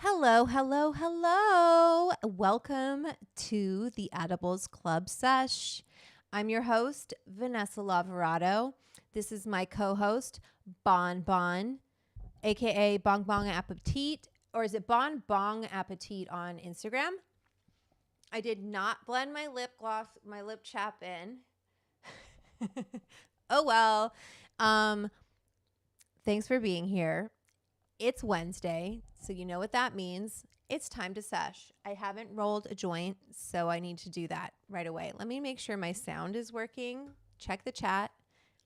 Hello, hello, hello. Welcome to the Edibles Club Sesh. I'm your host, Vanessa Lavarado. This is my co-host, Bon Bon, aka Bong Bong Appetit, or is it Bon Bong Appetit on Instagram? I did not blend my lip gloss, my lip chap in. Oh well. Thanks for being here. It's Wednesday, so you know what that means. It's time to sesh. I haven't rolled a joint, so I need to do that right away. Let me make sure my sound is working. Check the chat.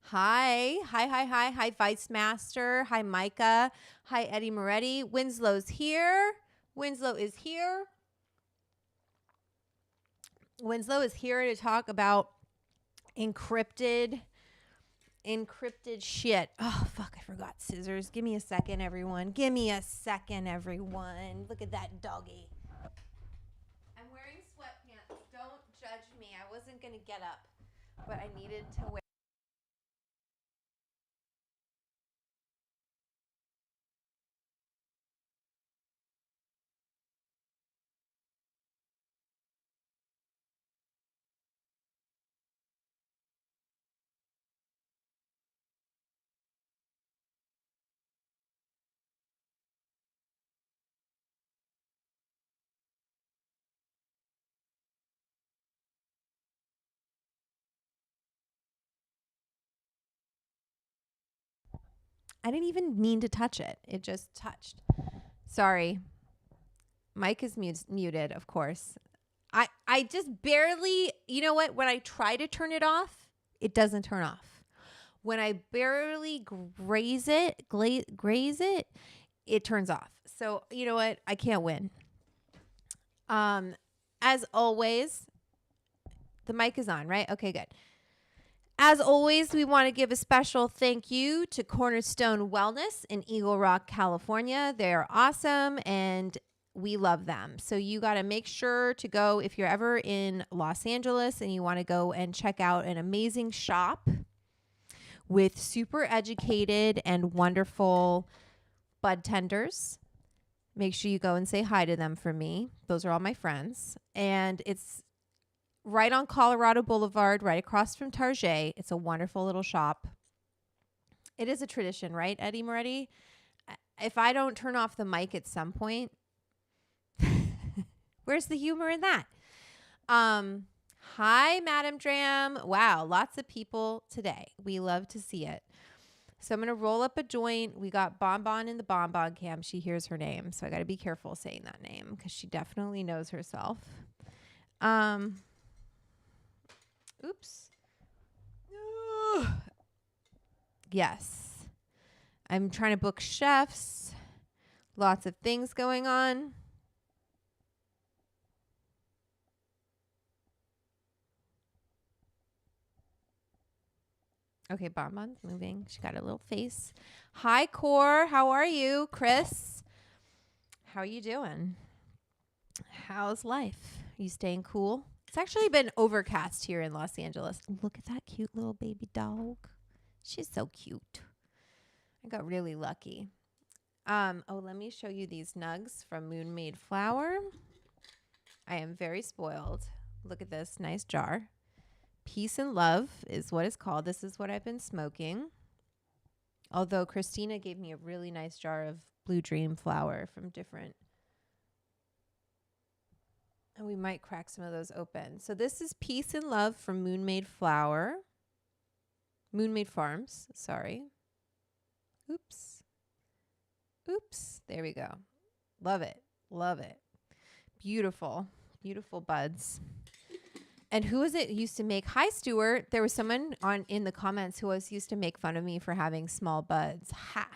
Hi, Vice Master. Hi, Micah. Hi, Eddie Moretti. Winslow's here. Winslow is here. Winslow is here to talk about encrypted shit. Oh, fuck, I forgot scissors. Give me a second, everyone. Give me a second, everyone. Look at that doggy. I'm wearing sweatpants. Don't judge me. I wasn't going to get up, but I needed to wear. I didn't even mean to touch it. It just touched. Sorry. Mic is muted, of course. I just barely, you know what? When I try to turn it off, it doesn't turn off. When I barely graze it, it turns off. So, you know what? I can't win. As always, the mic is on, right? Okay, good. As always, we want to give a special thank you to Cornerstone Wellness in Eagle Rock, California. They're awesome and we love them. So you got to make sure to go if you're ever in Los Angeles and you want to go and check out an amazing shop with super educated and wonderful bud tenders. Make sure you go and say hi to them for me. Those are all my friends. And it's right on Colorado Boulevard, right across from Target. It's a wonderful little shop. It is a tradition, right, Eddie Moretti? If I don't turn off the mic at some point, where's the humor in that? Hi, Madam Dram. Wow, lots of people today. We love to see it. So I'm going to roll up a joint. We got Bonbon in the Bonbon cam. She hears her name, so I got to be careful saying that name because she definitely knows herself. Oops. Yes. I'm trying to book chefs. Lots of things going on. Okay, Bonbon's moving. She got a little face. Hi, Core. How are you? Chris, how are you doing? How's life? Are you staying cool? It's actually been overcast here in Los Angeles. Look at that cute little baby dog. She's so cute. I got really lucky. Let me show you these nugs from Moon Made Flower. I am very spoiled. Look at this nice jar. Peace and Love is what it's called. This is what I've been smoking. Although Christina gave me a really nice jar of Blue Dream flower from different. And we might crack some of those open. So this is Peace and Love from Moonmade Flower. Moonmade Farms, sorry. Oops. There we go. Love it. Beautiful. Beautiful buds. And who was it used to make? Hi, Stuart. There was someone in the comments who used to make fun of me for having small buds. Ha!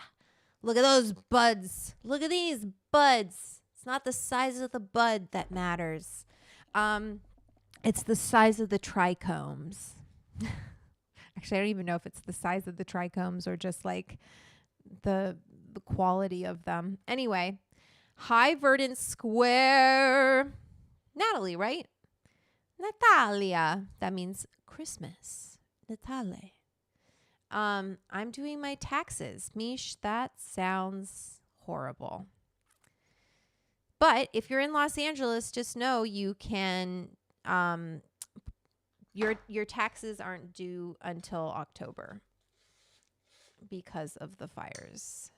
Look at those buds. Look at these buds. It's not the size of the bud that matters. It's the size of the trichomes. Actually, I don't even know if it's the size of the trichomes or just like the quality of them. Anyway, hi, Verdant Square. Natalie, right? Natalia. That means Christmas. Natale. I'm doing my taxes. Mish, that sounds horrible. But if you're in Los Angeles, just know you can, your taxes aren't due until October because of the fires.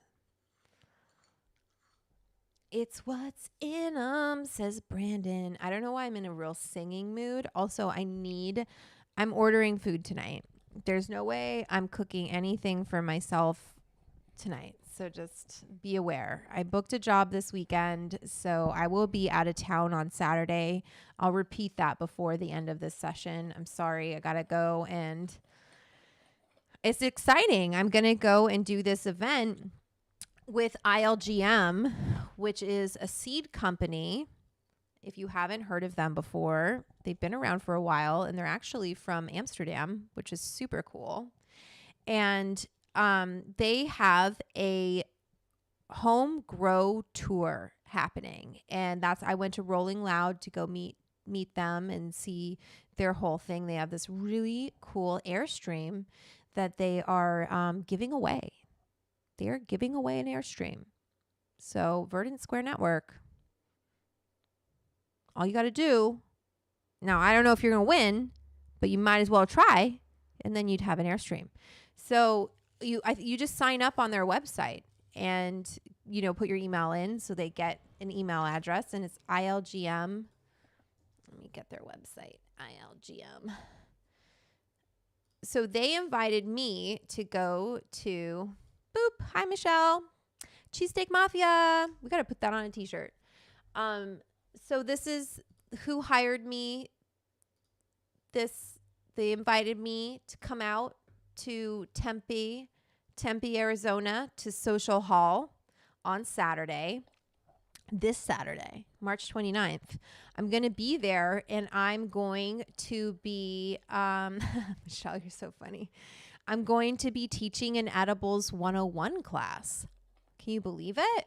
It's what's in 'em, says Brandon. I don't know why I'm in a real singing mood. Also, I'm ordering food tonight. There's no way I'm cooking anything for myself tonight. So just be aware. I booked a job this weekend, so I will be out of town on Saturday. I'll repeat that before the end of this session. I'm sorry. I got to go, and it's exciting. I'm going to go and do this event with ILGM, which is a seed company. If you haven't heard of them before, they've been around for a while, and they're actually from Amsterdam, which is super cool. And they have a home grow tour happening. And I went to Rolling Loud to go meet them and see their whole thing. They have this really cool Airstream that they are giving away. They're giving away an Airstream. So Verdant Square Network, all you got to do, now I don't know if you're going to win, but you might as well try, and then you'd have an Airstream. So you just sign up on their website and, put your email in so they get an email address, and it's ILGM. Let me get their website, ILGM. So they invited me to go to, boop, hi, Michelle, Cheesesteak Mafia. We got to put that on a t-shirt. So this is who hired me. They invited me to come out to Tempe, Arizona, to Social Hall on Saturday. This Saturday, March 29th. I'm going to be there, and I'm going to be, Michelle, you're so funny. I'm going to be teaching an Edibles 101 class. Can you believe it?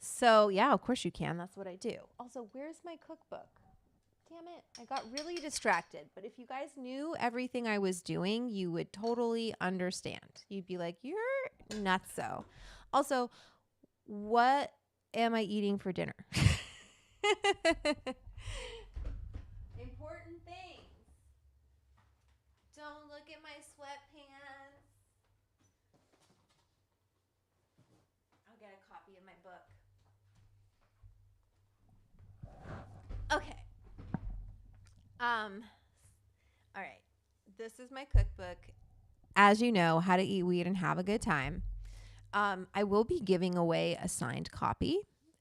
So, yeah, of course you can. That's what I do. Also, where's my cookbook? Damn it. I got really distracted. But if you guys knew everything I was doing, you would totally understand. You'd be like, you're nutso. Also, what am I eating for dinner? Important things. Don't look at my sweatpants. I'll get a copy of my book. Okay. All right. This is my cookbook. As you know, how to eat weed and have a good time. I will be giving away a signed copy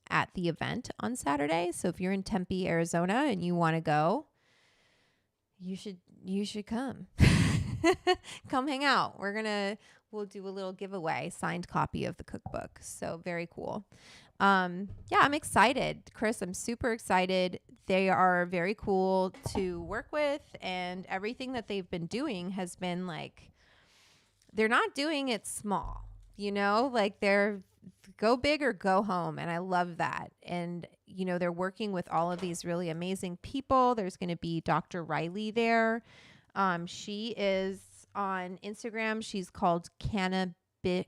at the event on Saturday. So if you're in Tempe, Arizona, and you want to go, you should come. Come hang out. We'll do a little giveaway, signed copy of the cookbook. So very cool. Yeah, I'm excited, Chris. I'm super excited. They are very cool to work with, and everything that they've been doing has been like, they're not doing it small, like they're go big or go home. And I love that. And, they're working with all of these really amazing people. There's going to be Dr. Riley there. She is on Instagram. She's called Cannabichem.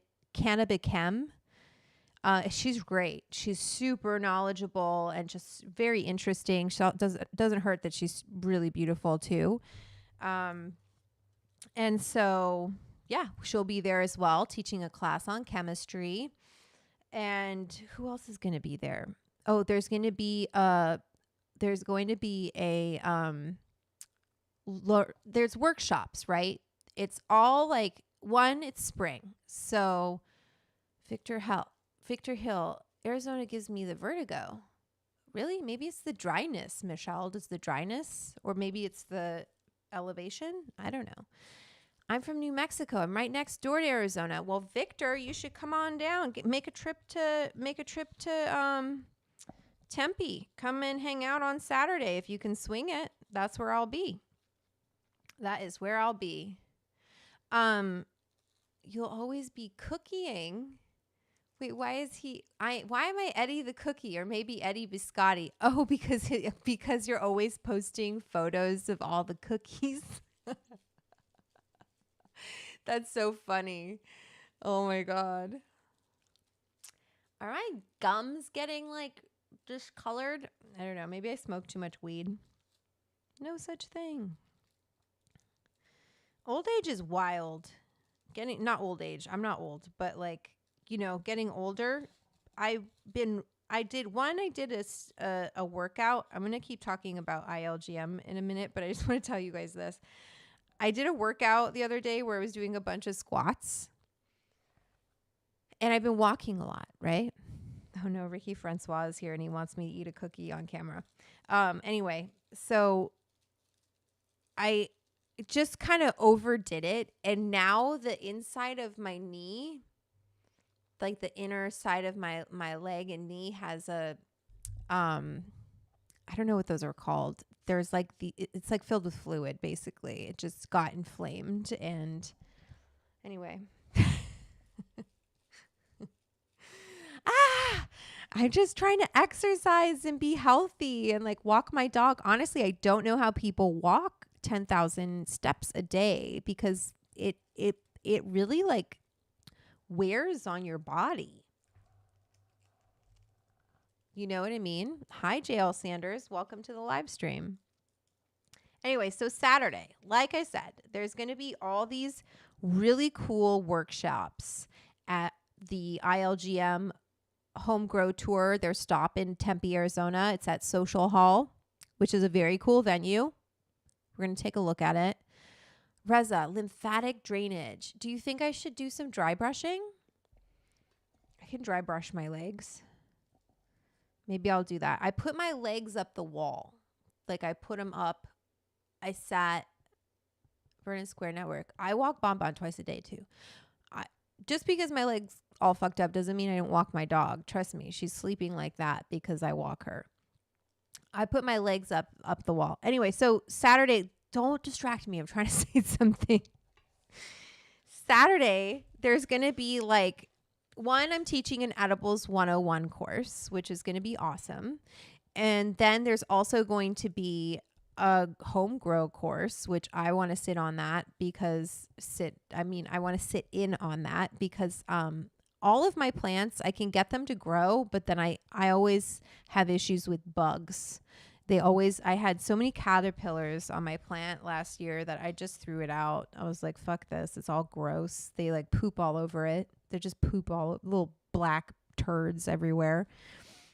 She's great. She's super knowledgeable and just very interesting. She doesn't hurt that she's really beautiful too. And so, yeah, she'll be there as well, teaching a class on chemistry. And who else is going to be there? Oh, there's going to be a there's workshops, right? It's all like it's spring. So Victor Hill, Arizona gives me the vertigo. Really? Maybe it's the dryness, Michelle. Does the dryness, or maybe it's the elevation? I don't know. I'm from New Mexico. I'm right next door to Arizona. Well, Victor, you should come on down. Make a trip to Tempe. Come and hang out on Saturday if you can swing it. That's where I'll be. That is where I'll be. You'll always be cookieing. Wait, why am I Eddie the cookie, or maybe Eddie Biscotti? Oh, because you're always posting photos of all the cookies. That's so funny. Oh my God. Are my gums getting like discolored? I don't know. Maybe I smoked too much weed. No such thing. Old age is wild. Not old age. I'm not old, but like, getting older. I did a workout. I'm going to keep talking about ILGM in a minute, but I just want to tell you guys this. I did a workout the other day where I was doing a bunch of squats, and I've been walking a lot, right? Oh no, Ricky Francois is here and he wants me to eat a cookie on camera. Anyway, so I just kind of overdid it, and now the inside of my knee, like the inner side of my leg and knee, has a I don't know what those are called. There's like it's like filled with fluid, basically. It just got inflamed, and anyway. I'm just trying to exercise and be healthy and like walk my dog. Honestly, I don't know how people walk 10,000 steps a day, because it really like wears on your body. You know what I mean? Hi, JL Sanders. Welcome to the live stream. Anyway, so Saturday, like I said, there's going to be all these really cool workshops at the ILGM Home Grow Tour. Their stop in Tempe, Arizona. It's at Social Hall, which is a very cool venue. We're going to take a look at it. Reza, lymphatic drainage. Do you think I should do some dry brushing? I can dry brush my legs. Maybe I'll do that. I put my legs up the wall. Like I put them up. I sat Vernon Square Network. I walk Bonbon twice a day too. Just because my legs all fucked up doesn't mean I don't walk my dog. Trust me, she's sleeping like that because I walk her. I put my legs up the wall. Anyway, so Saturday, don't distract me. I'm trying to say something. Saturday, there's going to be like I'm teaching an Edibles 101 course, which is going to be awesome. And then there's also going to be a home grow course, which I want to sit on that I want to sit in on that because all of my plants, I can get them to grow, but then I always have issues with bugs. I had so many caterpillars on my plant last year that I just threw it out. I was like, fuck this. It's all gross. They like poop all over it. They just poop little black turds everywhere.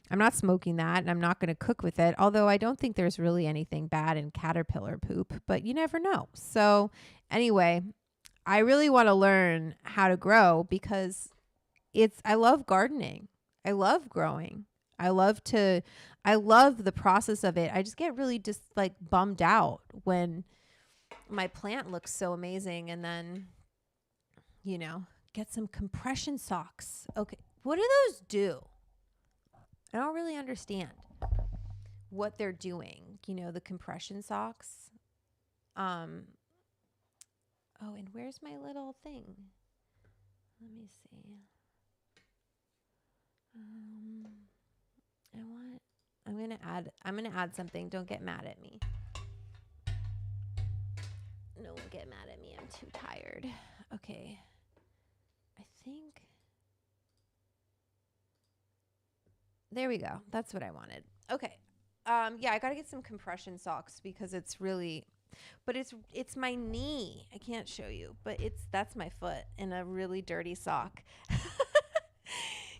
I'm not smoking that, and I'm not going to cook with it, although I don't think there's really anything bad in caterpillar poop, but you never know. So anyway, I really want to learn how to grow because I love gardening. I love growing. I love the process of it. I just get really just like bummed out when my plant looks so amazing and then, get some compression socks. Okay. What do those do? I don't really understand what they're doing. The compression socks. Oh, and where's my little thing? Let me see. I'm gonna add something. Don't get mad at me. No one get mad at me. I'm too tired. Okay. I think. There we go. That's what I wanted. Okay. Yeah, I got to get some compression socks because it's really But it's my knee. I can't show you, but that's my foot in a really dirty sock.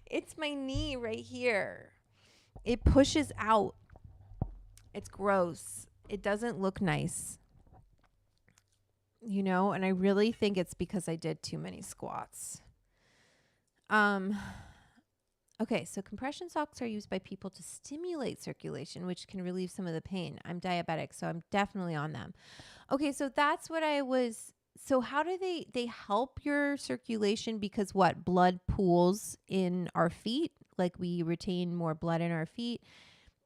It's my knee right here. It pushes out. It's gross. It doesn't look nice. And I really think it's because I did too many squats. Okay, so compression socks are used by people to stimulate circulation, which can relieve some of the pain. I'm diabetic, so I'm definitely on them. Okay, so that's what I was. So how do they help your circulation? Because what? Blood pools in our feet, like we retain more blood in our feet.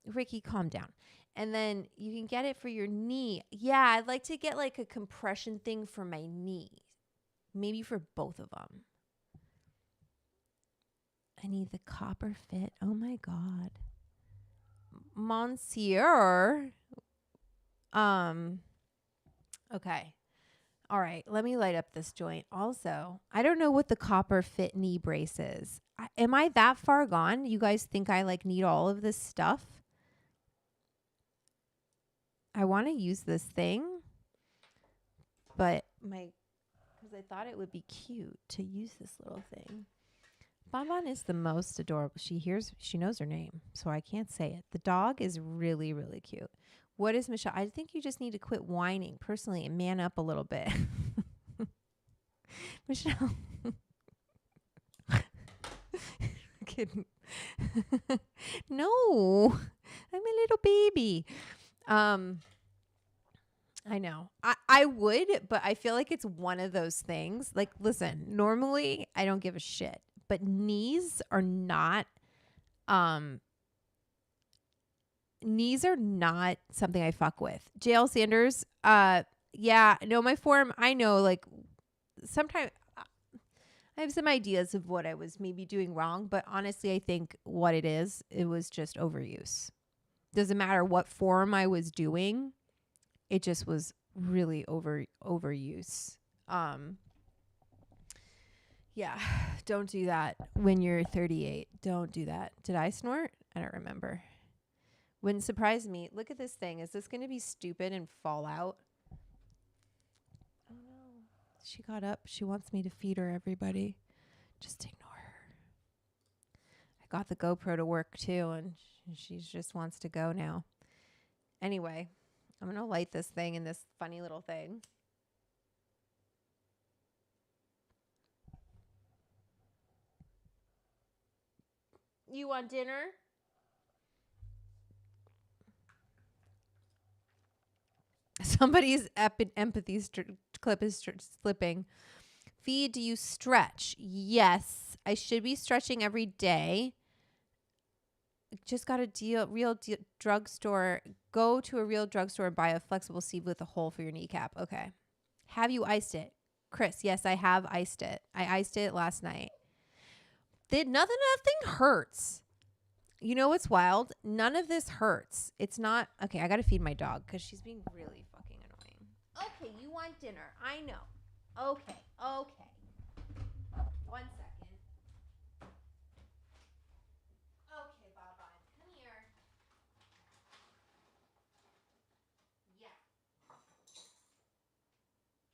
Ricky, calm down. And then you can get it for your knee. Yeah, I'd like to get like a compression thing for my knee. Maybe for both of them. I need the copper fit. Oh my God. Monsieur. Okay. All right. Let me light up this joint. Also, I don't know what the copper fit knee brace is. Am I that far gone? You guys think I like need all of this stuff? I want to use this thing, but because I thought it would be cute to use this little thing. Bonbon is the most adorable. She knows her name, so I can't say it. The dog is really, really cute. What is Michelle? I think you just need to quit whining personally and man up a little bit. Michelle. Kidding. No, I'm a little baby. I know. I would, but I feel like it's one of those things. Like, listen, normally I don't give a shit, but knees are not something I fuck with. JL Sanders, yeah, no, my form, I know, like, sometimes I have some ideas of what I was maybe doing wrong, but honestly, I think what it was just overuse. Doesn't matter what form I was doing, it just was really overuse. Yeah, don't do that when you're 38. Don't do that. Did I snort? I don't remember. Wouldn't surprise me. Look at this thing. Is this going to be stupid and fall out? Oh no. She got up. She wants me to feed her, everybody. Just ignore her. I got the GoPro to work too, and she just wants to go now. Anyway, I'm going to light this thing in this funny little thing. You want dinner? Somebody's empathy clip is slipping. Feed, do you stretch? Yes. I should be stretching every day. Just got a real drugstore. Go to a real drugstore and buy a flexible sleeve with a hole for your kneecap. Okay. Have you iced it? Chris, yes, I have iced it. I iced it last night. Nothing hurts. You know what's wild? None of this hurts. It's not. Okay, I got to feed my dog because she's being really fucking annoying. Okay, you want dinner. I know. Okay. 1 second. Okay, Baba. Come here. Yeah.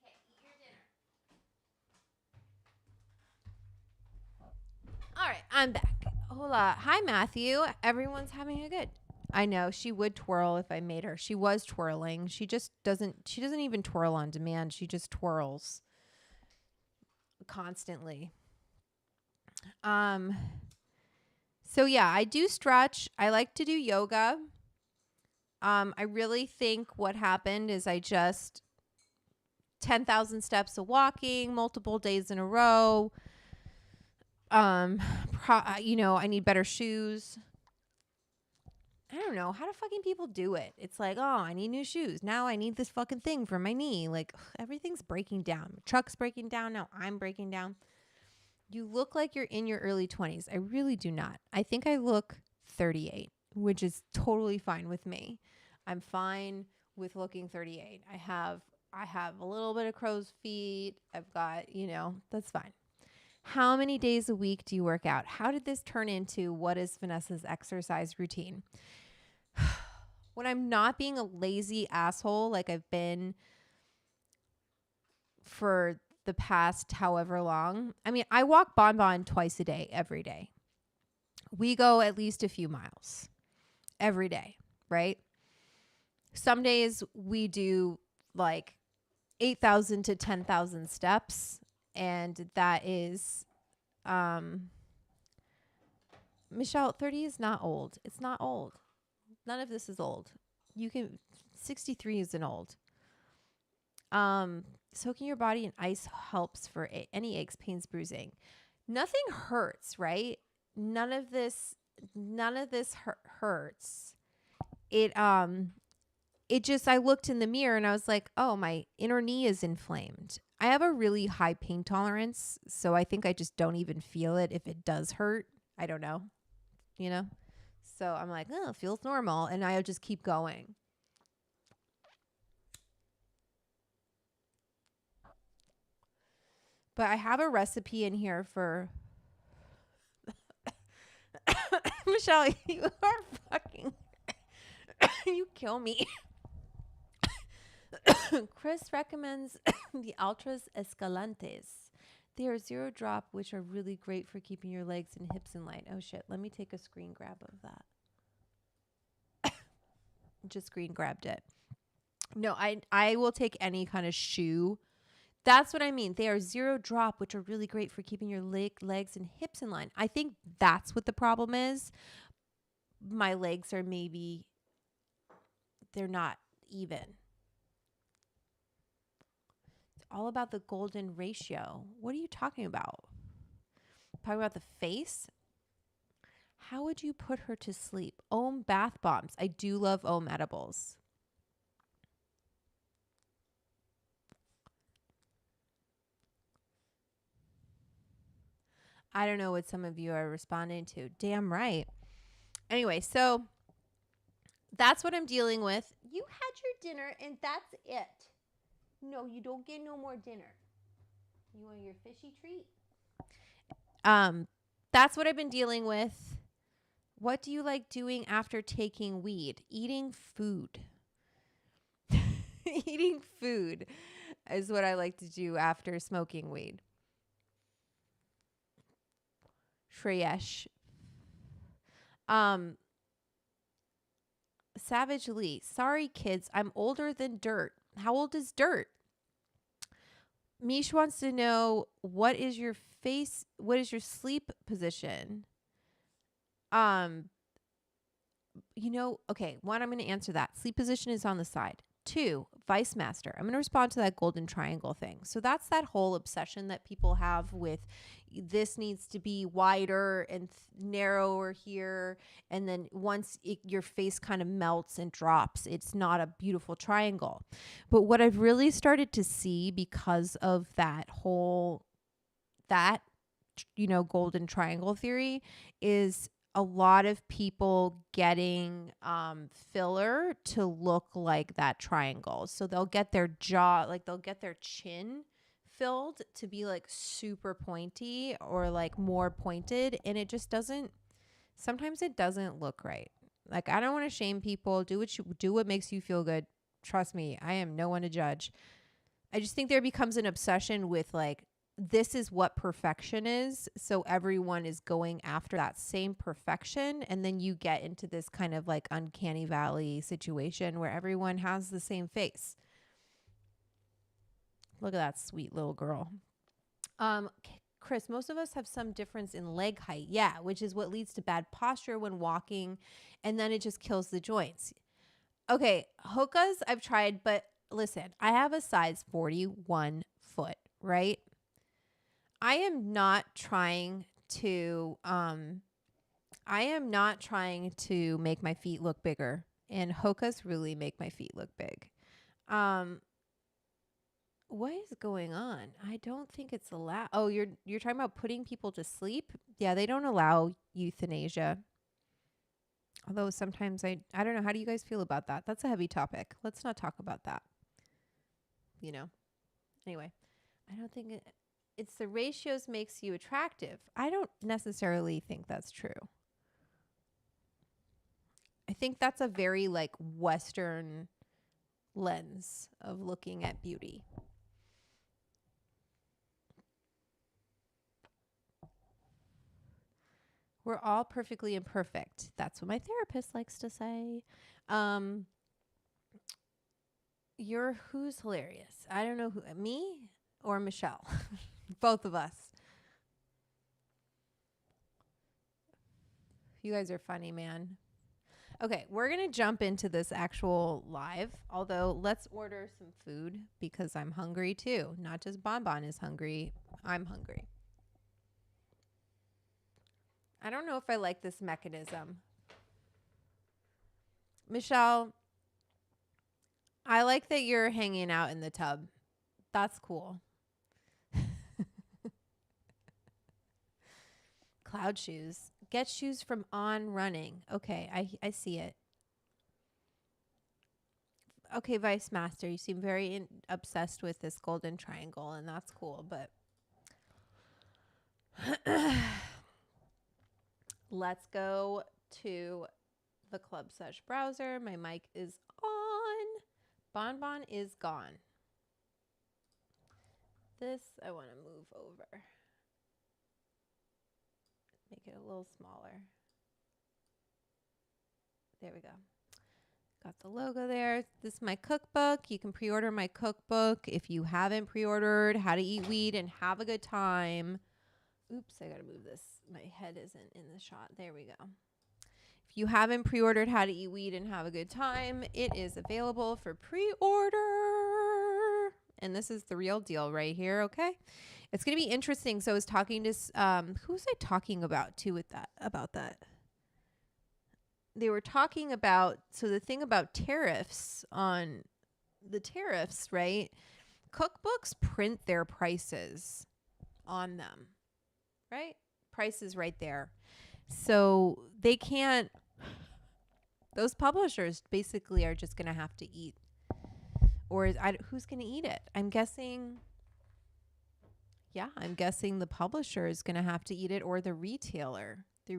Okay, eat your dinner. All right, I'm back. Hola. Hi, Matthew. Everyone's having a good. I know she would twirl if I made her. She was twirling. She doesn't even twirl on demand. She just twirls constantly. So yeah, I do stretch. I like to do yoga. I really think what happened is I just 10,000 steps of walking multiple days in a row. I need better shoes. I don't know. How do fucking people do it? It's like, oh, I need new shoes. Now I need this fucking thing for my knee. Like, everything's breaking down. Truck's breaking down. Now I'm breaking down. You look like you're in your early 20s. I really do not. I think I look 38, which is totally fine with me. I'm fine with looking 38. I have a little bit of crow's feet. I've got, that's fine. How many days a week do you work out? How did this turn into what is Vanessa's exercise routine? when I'm not being a lazy asshole like I've been for the past however long. I mean, I walk Bon Bon twice a day, every day. We go at least a few miles every day, right? Some days we do like 8,000 to 10,000 steps. And that is, Michelle, 30 is not old. It's not old. None of this is old. 63 isn't old. Soaking your body in ice helps for any aches, pains, bruising. Nothing hurts, right? None of this hurts. It just, I looked in the mirror and I was like, oh, my inner knee is inflamed. I have a really high pain tolerance, so I think I just don't even feel it if it does hurt. I don't know, you know? So I'm like, oh, it feels normal. And I just keep going. But I have a recipe in here for Michelle, you are fucking you kill me. Chris recommends the Ultras Escalantes. They are 0 drop, which are really great for keeping your legs and hips in line. Oh shit, let me take a screen grab of that. Just screen grabbed it. No, I will take any kind of shoe. That's what I mean. They are 0 drop, which are really great for keeping your legs and hips in line. I think that's what the problem is. My legs are they're not even. It's all about the golden ratio. What are you talking about? Talking about the face? How would you put her to sleep? Ohm bath bombs. I do love Ohm edibles. I don't know what some of you are responding to. Damn right. Anyway, so that's what I'm dealing with. You had your dinner and that's it. No, you don't get no more dinner. You want your fishy treat? That's what I've been dealing with. What do you like doing after taking weed? Eating food. Eating food is what I like to do after smoking weed. Shreyesh. Savage Lee. Sorry, kids. I'm older than dirt. How old is dirt? Mish wants to know what is your sleep position? Okay, one, I'm going to answer that. Sleep position is on the side. 2, Vice Master. I'm going to respond to that golden triangle thing. So that's that whole obsession that people have with this needs to be wider and narrower here. And then once your face kind of melts and drops, it's not a beautiful triangle. But what I've really started to see because of that golden triangle theory is a lot of people getting filler to look like that triangle. So they'll get their jaw, like they'll get their chin filled to be like super pointy or like more pointed. And it just sometimes it doesn't look right. Like, I don't want to shame people. Do what makes you feel good. Trust me, I am no one to judge. I just think there becomes an obsession with like, this is what perfection is. So everyone is going after that same perfection. And then you get into this kind of like uncanny valley situation where everyone has the same face. Look at that sweet little girl. Chris, most of us have some difference in leg height. Yeah, which is what leads to bad posture when walking. And then it just kills the joints. Okay, hookahs I've tried, but listen, I have a size 41 foot, right? I am not trying to make my feet look bigger, and hookahs really make my feet look big. What is going on? I don't think it's allowed. Oh, you're talking about putting people to sleep? Yeah, they don't allow euthanasia. Although sometimes I don't know. How do you guys feel about that? That's a heavy topic. Let's not talk about that. Anyway, I don't think it's the ratios makes you attractive. I don't necessarily think that's true. I think that's a very like Western lens of looking at beauty. We're all perfectly imperfect. That's what my therapist likes to say. Um, who's hilarious? I don't know who, me or Michelle. Both of us. You guys are funny, man. Okay, we're going to jump into this actual live. Although, let's order some food because I'm hungry too. Not just Bonbon is hungry. I'm hungry. I don't know if I like this mechanism. Michelle, I like that you're hanging out in the tub. That's cool. Cloud shoes. Get shoes from On Running. Okay, I see it. Okay, Vice Master, you seem very obsessed with this golden triangle, and that's cool, but let's go to the Club Sesh browser. My mic is on. Bonbon is gone. This I want to move over. Make it a little smaller. There we go. Got the logo there. This is my cookbook. You can pre-order my cookbook if you haven't pre-ordered How to Eat Weed and Have a Good Time. Oops, I got to move this. My head isn't in the shot. There we go. If you haven't pre-ordered How to Eat Weed and Have a Good Time, it is available for pre-order. And this is the real deal right here, okay? It's going to be interesting. So I was talking to, who was I talking about too with that, about that? They were talking about, so the thing about tariffs on the tariffs, right? Cookbooks print their prices on them, right? Prices right there. So they can't, those publishers basically are just going to have to eat, or who's going to eat it? I'm guessing the publisher is going to have to eat it, or the retailer. The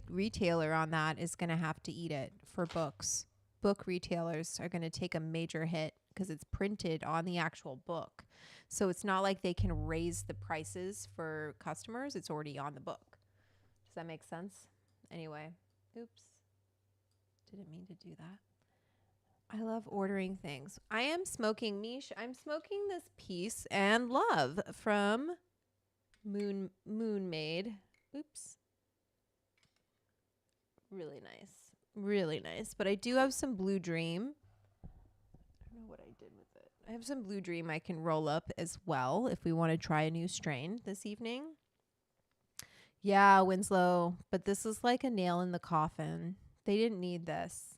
retailer on that is going to have to eat it for books. Book retailers are going to take a major hit because it's printed on the actual book. So it's not like they can raise the prices for customers. It's already on the book. Does that make sense? Anyway, oops. Didn't mean to do that. I love ordering things. I am smoking, Mish. I'm smoking this Peace and Love from Moon Made. Oops. Really nice. Really nice. But I do have some Blue Dream. I don't know what I did with it. I have some Blue Dream I can roll up as well if we want to try a new strain this evening. Yeah, Winslow. But this is like a nail in the coffin. They didn't need this.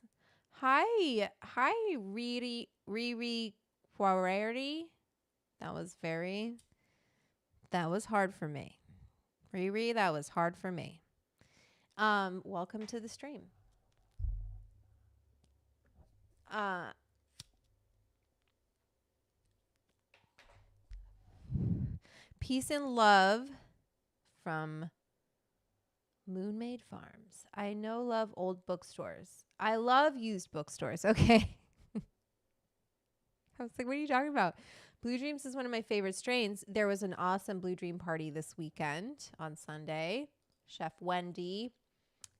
Hi, Riri Quararity. That was hard for me. Riri, that was hard for me. Welcome to the stream. Peace and Love from Moonmade Farms. I love old bookstores. I love used bookstores. Okay. I was like, what are you talking about? Blue Dreams is one of my favorite strains. There was an awesome Blue Dream party this weekend on Sunday. Chef Wendy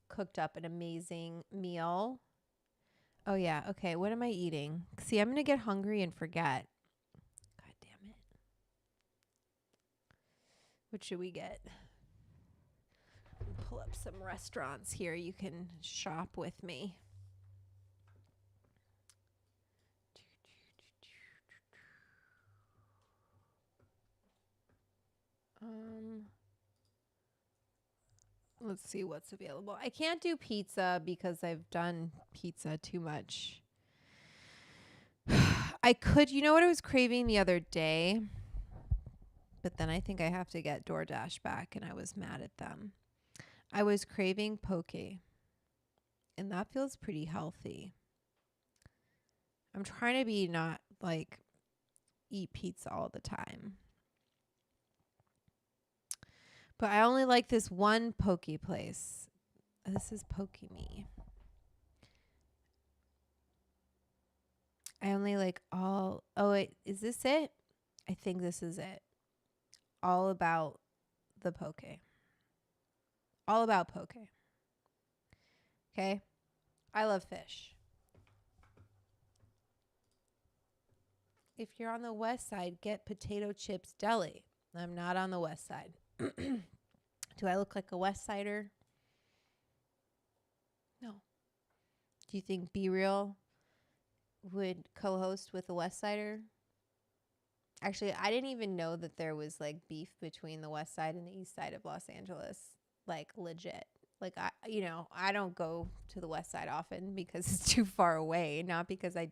cooked up an amazing meal. Oh, yeah. Okay. What am I eating? See, I'm going to get hungry and forget. God damn it. What should we get? Pull up some restaurants here. You can shop with me. Let's see what's available. I can't do pizza because I've done pizza too much. I could, you know what I was craving the other day? But then I think I have to get DoorDash back, and I was mad at them. I was craving poke, and that feels pretty healthy. I'm trying to be not like eat pizza all the time. But I only like this one poke place. This is Poke Me. I only like all. Oh, wait, is this it? I think this is it. All about the poke. All about poke. Okay. I love fish. If you're on the west side, get potato chips deli. I'm not on the west side. Do I look like a west sider? No. Do you think Be Real would co-host with a west sider? Actually, I didn't even know that there was like beef between the west side and the east side of Los Angeles. Like legit. Like I don't go to the west side often because it's too far away, not because I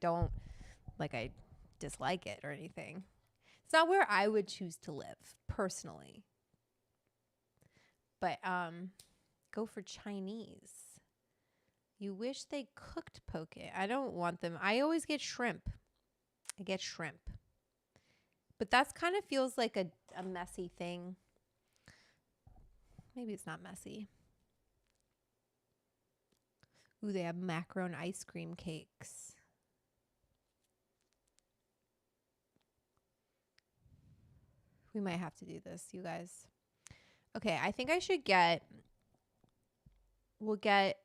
dislike it or anything. It's not where I would choose to live personally. But go for Chinese. You wish they cooked poke. I don't want them. I always get shrimp. I get shrimp. But that's kind of feels like a messy thing. Maybe it's not messy. Ooh, they have macaron ice cream cakes. We might have to do this, you guys. Okay, I think I should we'll get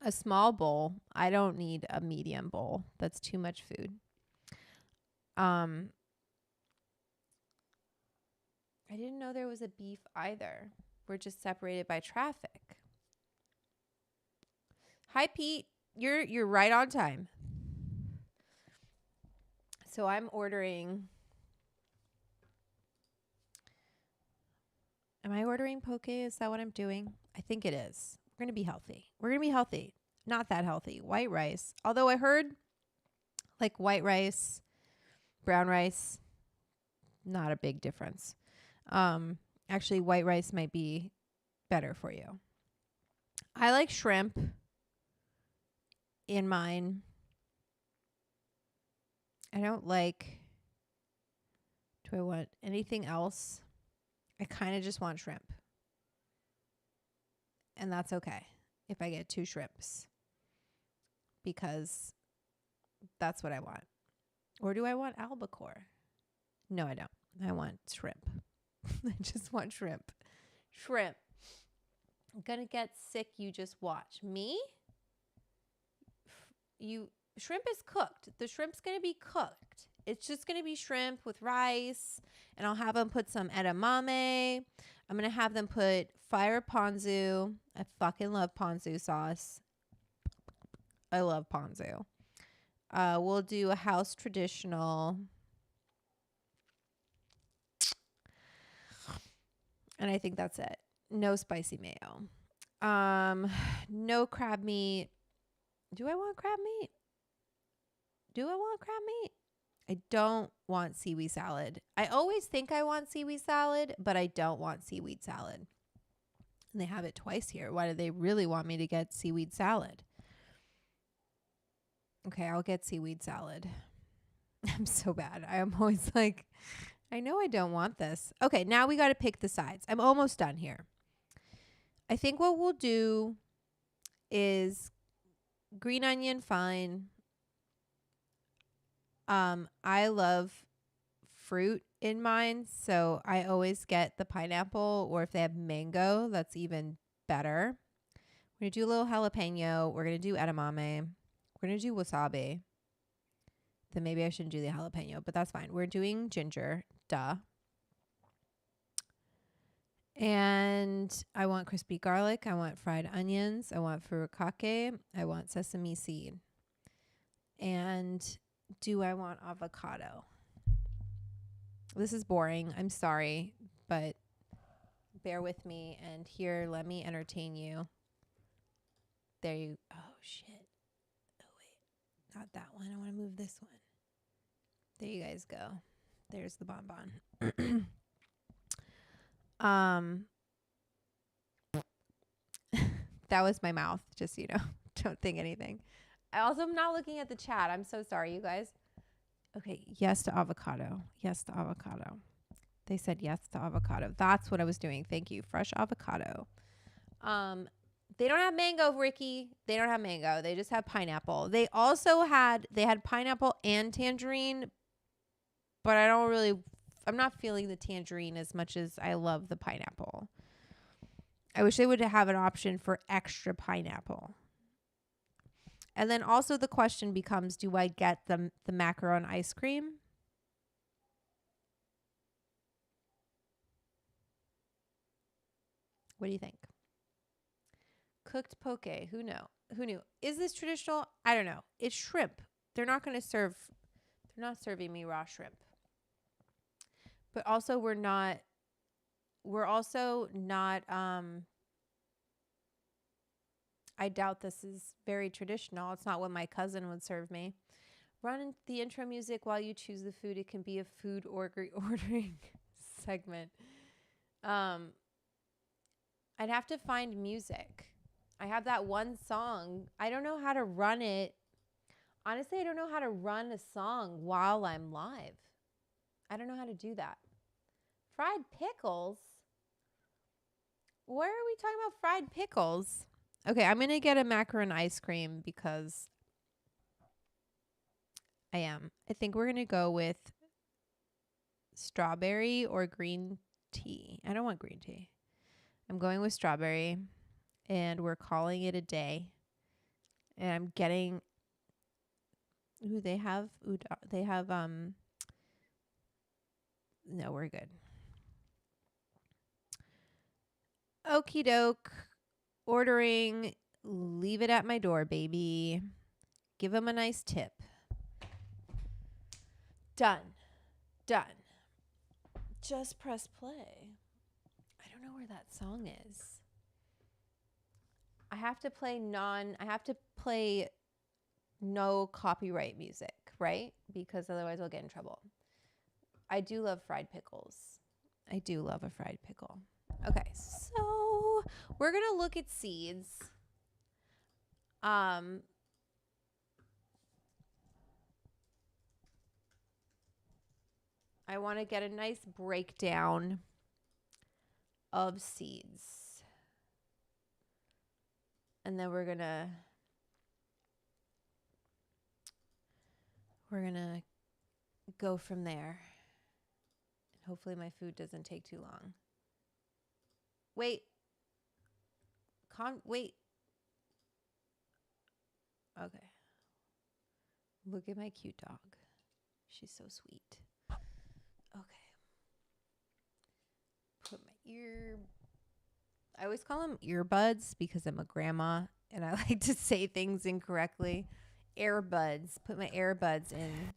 a small bowl. I don't need a medium bowl. That's too much food. I didn't know there was a beef either. We're just separated by traffic. Hi, Pete. You're right on time. So I'm ordering. Am I ordering poke? Is that what I'm doing? I think it is. We're going to be healthy. We're going to be healthy. Not that healthy. White rice. Although I heard like white rice, brown rice, not a big difference. Actually, white rice might be better for you. I like shrimp in mine. I don't like. Do I want anything else? I kind of just want shrimp. And that's okay if I get 2 shrimps. Because that's what I want. Or do I want albacore? No, I don't. I want shrimp. I just want shrimp. Shrimp. I'm going to get sick. You just watch. Me? Shrimp is cooked. The shrimp's going to be cooked. It's just going to be shrimp with rice. And I'll have them put some edamame. I'm going to have them put fire ponzu. I fucking love ponzu sauce. I love ponzu. We'll do a house traditional. And I think that's it. No spicy mayo. No crab meat. Do I want crab meat? I don't want seaweed salad. I always think I want seaweed salad, but I don't want seaweed salad. And they have it twice here. Why do they really want me to get seaweed salad? Okay, I'll get seaweed salad. I'm so bad. I am always like, I know I don't want this. Okay, now we got to pick the sides. I'm almost done here. I think what we'll do is green onion, fine. I love fruit in mine, so I always get the pineapple, or if they have mango, that's even better. We're going to do a little jalapeno. We're going to do edamame. We're going to do wasabi. Then maybe I shouldn't do the jalapeno, but that's fine. We're doing ginger. Duh. And I want crispy garlic. I want fried onions. I want furikake. I want sesame seed. And do I want avocado? This is boring. I'm sorry, but bear with me. And here, let me entertain you. There you. Oh, shit. Oh, wait. Not that one. I want to move this one. There you guys go. There's the bonbon. That was my mouth, just so you know. Don't think anything. I also am not looking at the chat. I'm so sorry, you guys. Okay, yes to avocado. Yes to avocado. They said yes to avocado. That's what I was doing. Thank you. Fresh avocado. They don't have mango, Ricky. They don't have mango. They just have pineapple. They had pineapple and tangerine, but I'm not feeling the tangerine as much as I love the pineapple. I wish they would have an option for extra pineapple. And then also the question becomes, do I get the macaron ice cream? What do you think? Cooked poke. Who knew? Is this traditional? I don't know. It's shrimp. They're not serving me raw shrimp. But also we're also not I doubt this is very traditional. It's not what my cousin would serve me. Run the intro music while you choose the food. It can be a food ordering segment. I'd have to find music. I have that one song. I don't know how to run it. Honestly, I don't know how to run a song while I'm live. I don't know how to do that. Fried pickles? Where are we talking about fried pickles? Okay, I'm going to get a macaron ice cream because I am. I think we're going to go with strawberry or green tea. I don't want green tea. I'm going with strawberry, and we're calling it a day. And I'm getting... Ooh, they have... No, we're good. Okie doke. Ordering. Leave it at my door, baby. Give them a nice tip. Done. Just press play. I don't know where that song is. I have to play no copyright music, right? Because otherwise I'll get in trouble. I do love fried pickles. I do love a fried pickle. Okay, so we're going to look at seeds. I want to get a nice breakdown of seeds. And then we're going to go from there. And hopefully my food doesn't take too long. Wait. Wait. Okay. Look at my cute dog. She's so sweet. Okay. Put my I always call them earbuds because I'm a grandma and I like to say things incorrectly. Airbuds. Put my earbuds in.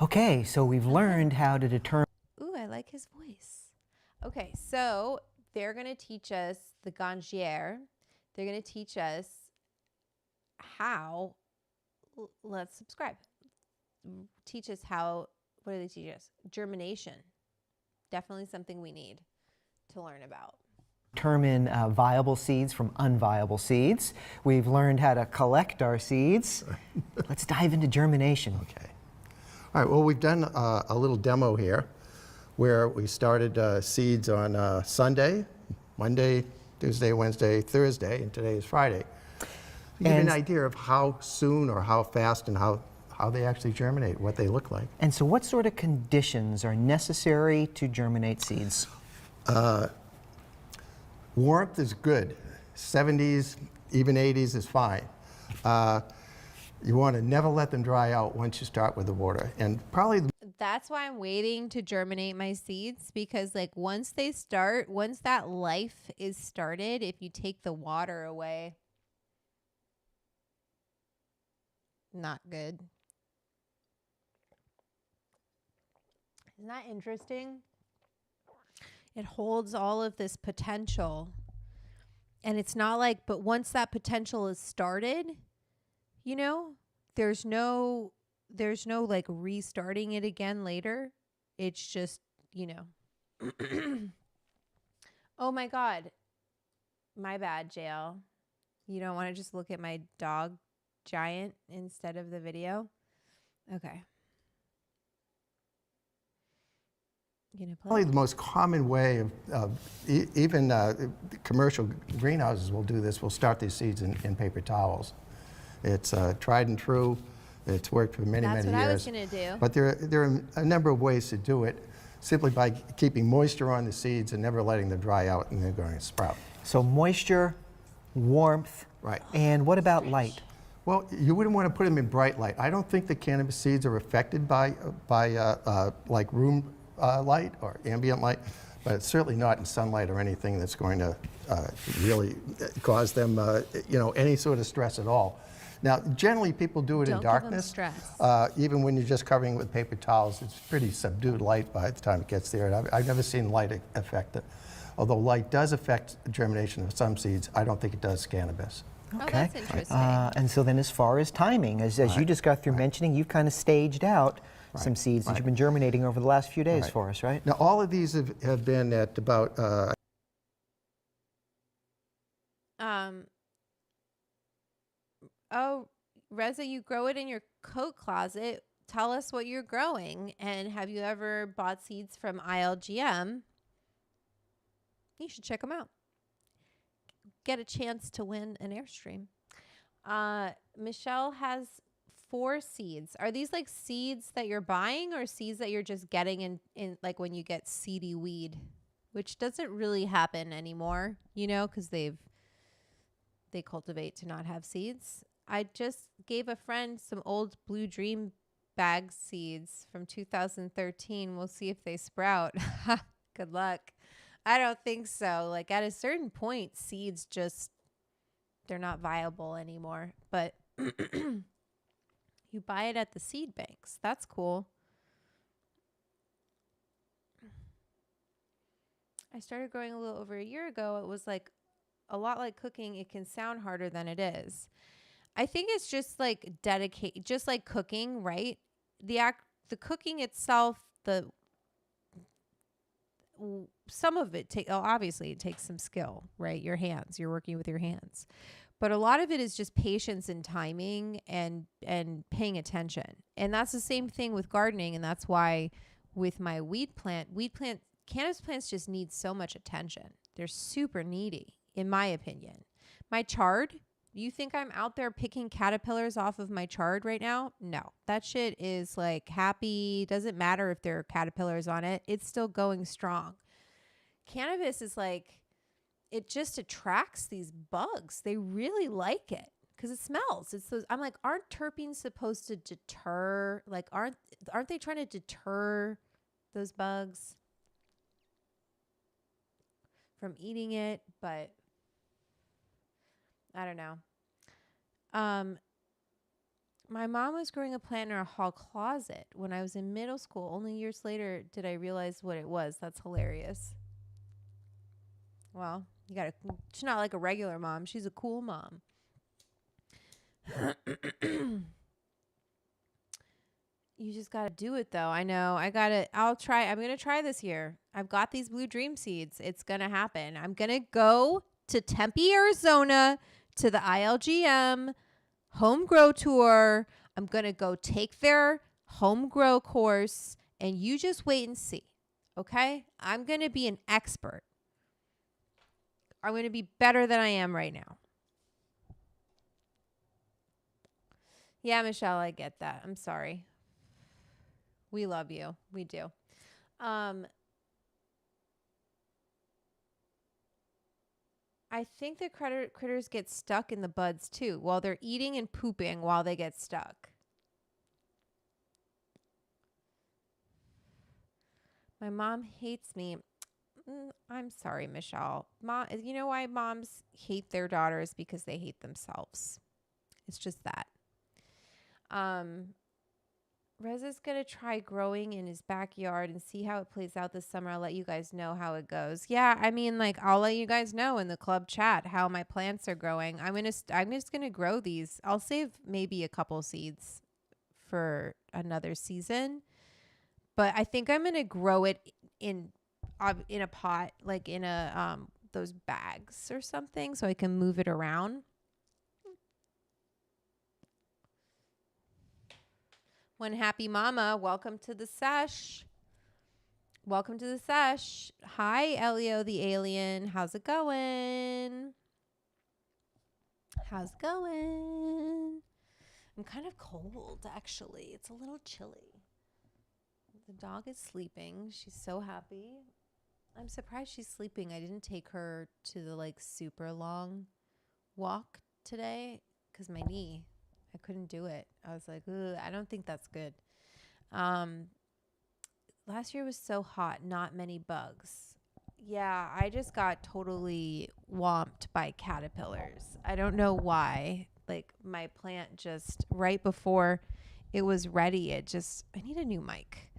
Okay, so we've learned how to determine. Ooh, I like his voice. Okay, so they're going to teach us the gangier. They're going to teach us how. Let's subscribe. Teach us how. What do they teach us? Germination. Definitely something we need to learn about. Determine viable seeds from unviable seeds. We've learned how to collect our seeds. Let's dive into germination. Okay. All right, well, we've done a little demo here where we started seeds on Sunday, Monday, Tuesday, Wednesday, Thursday, and today is Friday. To give you an idea of how soon or how fast and how they actually germinate, what they look like. And so what sort of conditions are necessary to germinate seeds? Warmth is good. 70s, even 80s is fine. You want to never let them dry out once you start with the water. And probably that's why I'm waiting to germinate my seeds, because like once that life is started, if you take the water away, not good. Isn't that interesting? It holds all of this potential. And it's not like, but once that potential is started, you know, there's no like restarting it again later. It's just, you know. Oh my God. My bad, JL. You don't want to just look at my dog giant instead of the video? Okay. You gonna Probably play? the most common way even commercial greenhouses will do this, will start these seeds in paper towels. It's tried and true. It's worked for many, That's many what I was years. gonna do. But there are a number of ways to do it, simply by keeping moisture on the seeds and never letting them dry out, and they're going to sprout. So moisture, warmth, Right. and what about light? Well, you wouldn't want to put them in bright light. I don't think the cannabis seeds are affected by like room light or ambient light, but it's certainly not in sunlight or anything that's going to really cause them, any sort of stress at all. Now, generally, people do it Don't in give 'em darkness. stress. Even when you're just covering it with paper towels, it's pretty subdued light by the time it gets there. And I've never seen light affect it. Although light does affect germination of some seeds, I don't think it does cannabis. Oh, that's interesting. And so then as far as timing, as you just got through mentioning, you've kind of staged out some seeds that you've been germinating over the last few days for us, right? Now, all of these have been at about Oh, Reza, you grow it in your coat closet. Tell us what you're growing, and have you ever bought seeds from ILGM? You should check them out. Get a chance to win an Airstream. Michelle has 4 seeds. Are these like seeds that you're buying, or seeds that you're just getting in like when you get seedy weed, which doesn't really happen anymore, because they cultivate to not have seeds. I just gave a friend some old Blue Dream bag seeds from 2013. We'll see if they sprout. Good luck. I don't think so. Like at a certain point, seeds they're not viable anymore. But you buy it at the seed banks. That's cool. I started growing a little over a year ago. It was like a lot like cooking. It can sound harder than it is. I think it's just like just like cooking, right? The cooking itself, some of it obviously it takes some skill, right? Your hands, you're working with your hands. But a lot of it is just patience and timing and paying attention. And that's the same thing with gardening, and that's why with my cannabis plants just need so much attention. They're super needy, in my opinion. My chard, you think I'm out there picking caterpillars off of my chard right now? No. That shit is like happy. Doesn't matter if there are caterpillars on it. It's still going strong. Cannabis is like, it just attracts these bugs. They really like it because it smells. It's those. I'm like, aren't terpenes supposed to deter? Like, aren't they trying to deter those bugs from eating it? But I don't know. My mom was growing a plant in our hall closet when I was in middle school. Only years later did I realize what it was. That's hilarious. Well, she's not like a regular mom. She's a cool mom. You just got to do it though. I know. I'm going to try this year. I've got these Blue Dream seeds. It's going to happen. I'm going to go to Tempe, Arizona to the ILGM home grow tour. I'm going to go take their home grow course, and you just wait and see. Okay? I'm going to be an expert. I'm going to be better than I am right now. Yeah, Michelle, I get that. I'm sorry. We love you. We do. I think the critters get stuck in the buds too while they're eating and pooping while they get stuck. My mom hates me. I'm sorry, Michelle. Mom, you know why moms hate their daughters? Because they hate themselves. It's just that. Reza's going to try growing in his backyard and see how it plays out this summer. I'll let you guys know how it goes. Yeah, I mean, like, I'll let you guys know in the club chat how my plants are growing. I'm just going to grow these. I'll save maybe a couple seeds for another season. But I think I'm going to grow it in a pot, like in those bags or something, so I can move it around. One happy mama, welcome to the sesh. Welcome to the sesh. Hi, Elio the alien. How's it going? How's it going? I'm kind of cold, actually. It's a little chilly. The dog is sleeping. She's so happy. I'm surprised she's sleeping. I didn't take her to the like super long walk today because my knee. I couldn't do it. I was like, ugh, I don't think that's good. Last year was so hot, not many bugs. Yeah, I just got totally whomped by caterpillars. I don't know why. Like my plant just right before it was ready, I need a new mic.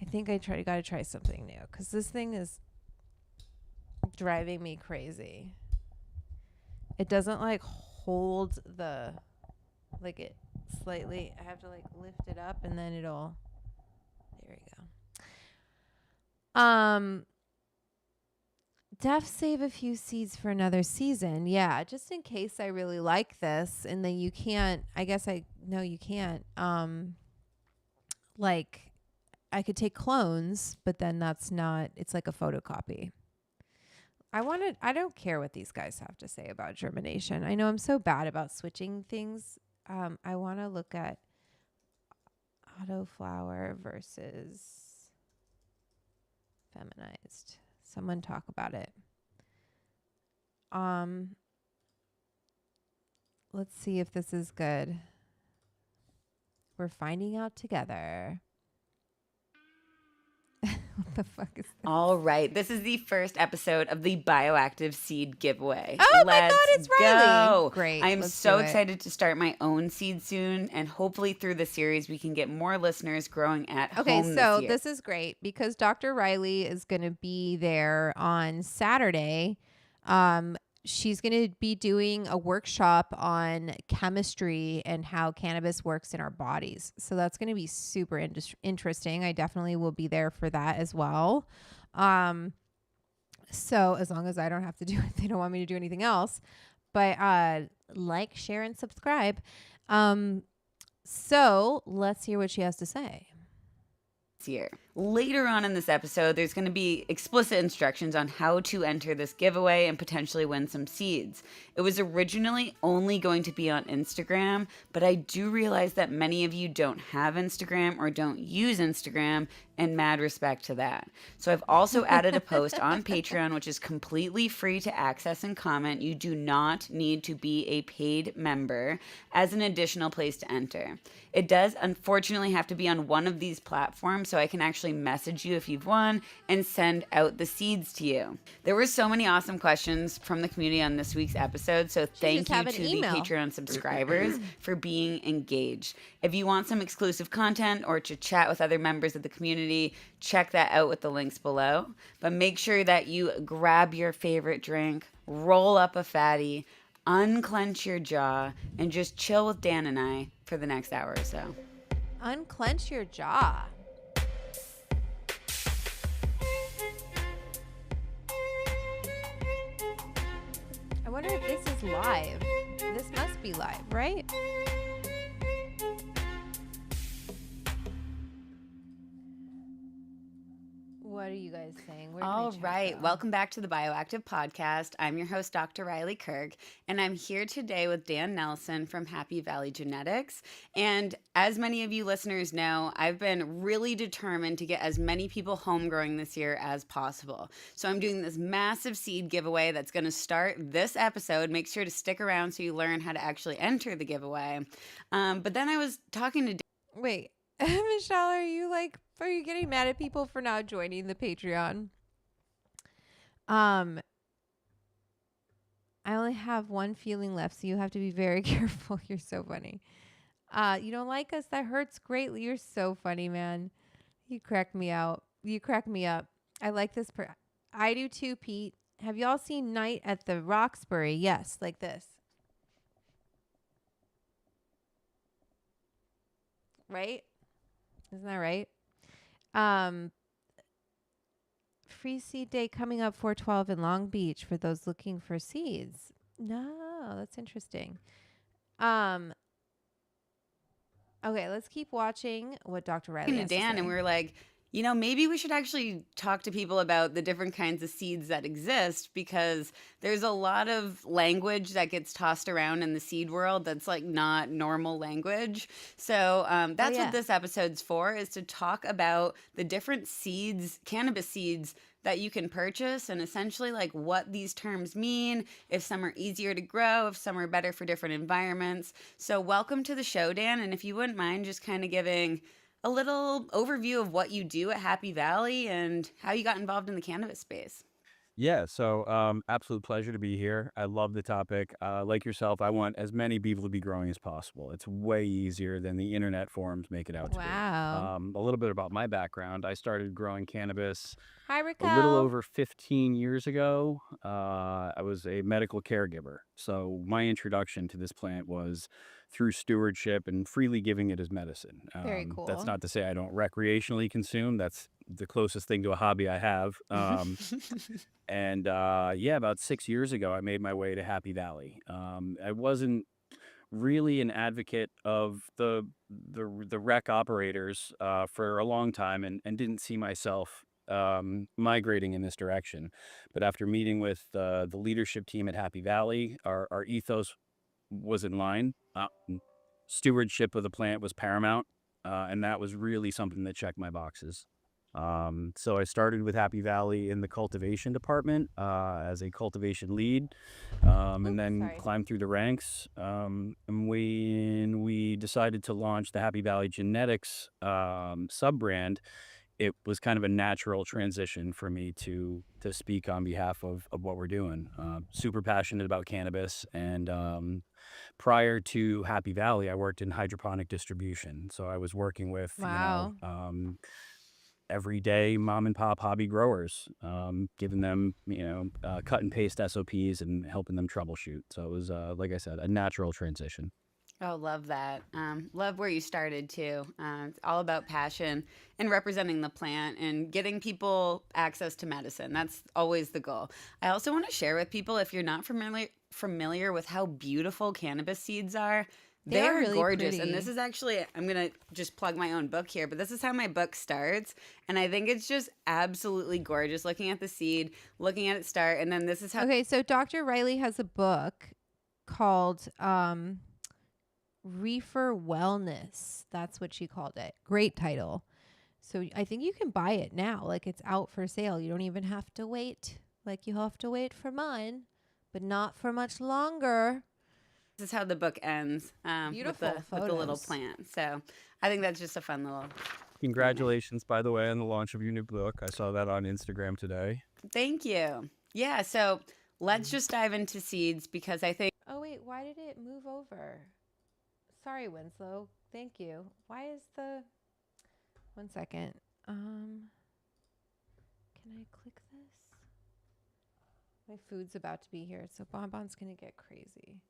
I think got to try something new cuz this thing is driving me crazy. It doesn't like hold the like it slightly. I have to like lift it up and then it'll there we go. Def save a few seeds for another season. Yeah, just in case I really like this and then you can't, I guess no you can't. Like I could take clones, but then that's not, it's like a photocopy. I don't care what these guys have to say about germination. I know I'm so bad about switching things. I want to look at autoflower versus feminized. Someone talk about it. Let's see if this is good. We're finding out together. What the fuck is this? All right. This is the first episode of the Bioactive Seed Giveaway. Oh my God, it's Riley. Go. Great. I am Let's so do it. excited to start my own seed soon, and hopefully through the series we can get more listeners growing at Okay, home so this year. this is great because Dr. Riley is going to be there on Saturday. She's going to be doing a workshop on chemistry and how cannabis works in our bodies. So that's going to be super interesting. I definitely will be there for that as well. So as long as I don't have to do it, they don't want me to do anything else. But like, share, and subscribe. So let's hear what she has to say. Year. Later on in this episode, there's going to be explicit instructions on how to enter this giveaway and potentially win some seeds. It was originally only going to be on Instagram, but I do realize that many of you don't have Instagram or don't use Instagram, and mad respect to that. So I've also added a post on Patreon, which is completely free to access and comment. You do not need to be a paid member as an additional place to enter. It does unfortunately have to be on one of these platforms, so I can actually message you if you've won and send out the seeds to you. There were so many awesome questions from the community on this week's episode, so thank you to the Patreon subscribers for being engaged. If you want some exclusive content or to chat with other members of the community, check that out with the links below. But make sure that you grab your favorite drink, roll up a fatty, unclench your jaw, and just chill with Dan and I for the next hour or so. Unclench your jaw. I wonder if this is live. This must be live, right? What are you guys saying? All right. Welcome back to the Bioactive Podcast. I'm your host, Dr. Riley Kirk, and I'm here today with Dan Nelson from Happy Valley Genetics. And as many of you listeners know, I've been really determined to get as many people home growing this year as possible. So I'm doing this massive seed giveaway that's going to start this episode. Make sure to stick around so you learn how to actually enter the giveaway. But then I was talking to Wait, Michelle, are you getting mad at people for not joining the Patreon? I only have one feeling left, so you have to be very careful. You're so funny. You don't like us? That hurts greatly. You're so funny, man. You crack me out. You crack me up. I like this. I do too, Pete. Have y'all seen Night at the Roxbury? Yes, like this. Right? Isn't that right? Free seed day coming up 4/12 in Long Beach for those looking for seeds. No, that's interesting. Okay, let's keep watching what Dr. Riley has to Dan, say. and we were like, Maybe we should actually talk to people about the different kinds of seeds that exist because there's a lot of language that gets tossed around in the seed world that's like not normal language. So Oh, that's what yeah. this episode's for, is to talk about the different seeds, cannabis seeds that you can purchase and essentially like what these terms mean, if some are easier to grow, if some are better for different environments. So welcome to the show, Dan. And if you wouldn't mind just kind of giving a little overview of what you do at Happy Valley and how you got involved in the cannabis space. Yeah, so absolute pleasure to be here. I love the topic. Like yourself, I want as many people to be growing as possible. It's way easier than the internet forums make it out to be. Wow. A little bit about my background. I started growing cannabis Hi, a little Raquel. over 15 years ago. I was a medical caregiver. So my introduction to this plant was through stewardship and freely giving it as medicine. Very That's cool. not to say I don't recreationally consume. That's the closest thing to a hobby I have. And yeah, about 6 years ago, I made my way to Happy Valley. I wasn't really an advocate of the rec operators for a long time, and didn't see myself migrating in this direction. But after meeting with the leadership team at Happy Valley, our ethos was in line. Stewardship of the plant was paramount, and that was really something that checked my boxes. So I started with Happy Valley in the cultivation department as a cultivation lead, and Oops, then sorry. climbed through the ranks. And when we decided to launch the Happy Valley Genetics sub brand, it was kind of a natural transition for me to speak on behalf of what we're doing. Super passionate about cannabis, and prior to Happy Valley, I worked in hydroponic distribution. So I was working with, Wow. everyday mom and pop hobby growers, giving them, cut and paste SOPs and helping them troubleshoot. So it was, like I said, a natural transition. Oh, love that. Love where you started too. It's all about passion and representing the plant and getting people access to medicine. That's always the goal. I also want to share with people, if you're not familiar with how beautiful cannabis seeds are. They They are are really gorgeous. And this pretty. is actually, I'm going to just plug my own book here, but this is how my book starts. And I think it's just absolutely gorgeous looking at the seed, looking at it start. And then this is how Okay, so Dr. Riley has a book called Reefer Wellness. That's what she called it. Great title. So I think you can buy it now. Like it's out for sale. You don't even have to wait. Like you have to wait for mine, but not for much longer. this is how the book ends with Beautiful the little photos. plant. So I think that's just a fun little moment. Congratulations, by the way, on the launch of your new book. I saw that on Instagram today. Thank you. Yeah, so let's just dive into seeds because I think Oh wait, why did it move over? Sorry, Winslow. Thank you. Why is the 1 second? Can I click this? My food's about to be here, so Bonbon's gonna get crazy.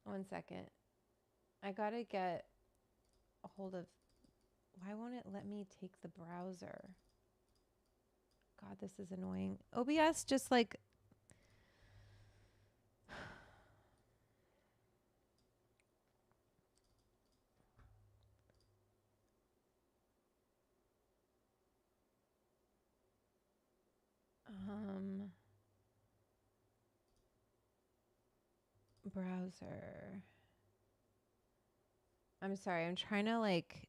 1 second. I gotta get a hold of. Why won't it let me take the browser? God, this is annoying. OBS just like. Browser. I'm sorry. I'm trying to like.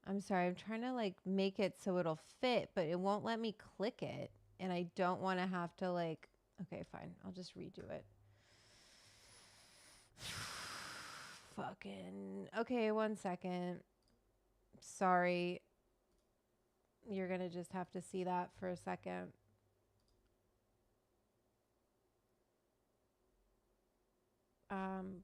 I'm sorry. I'm trying to like make it so it'll fit, but it won't let me click it. And I don't want to have to like. Okay, fine. I'll just redo it. Fucking. Okay, 1 second. Sorry. You're going to just have to see that for a second. Um,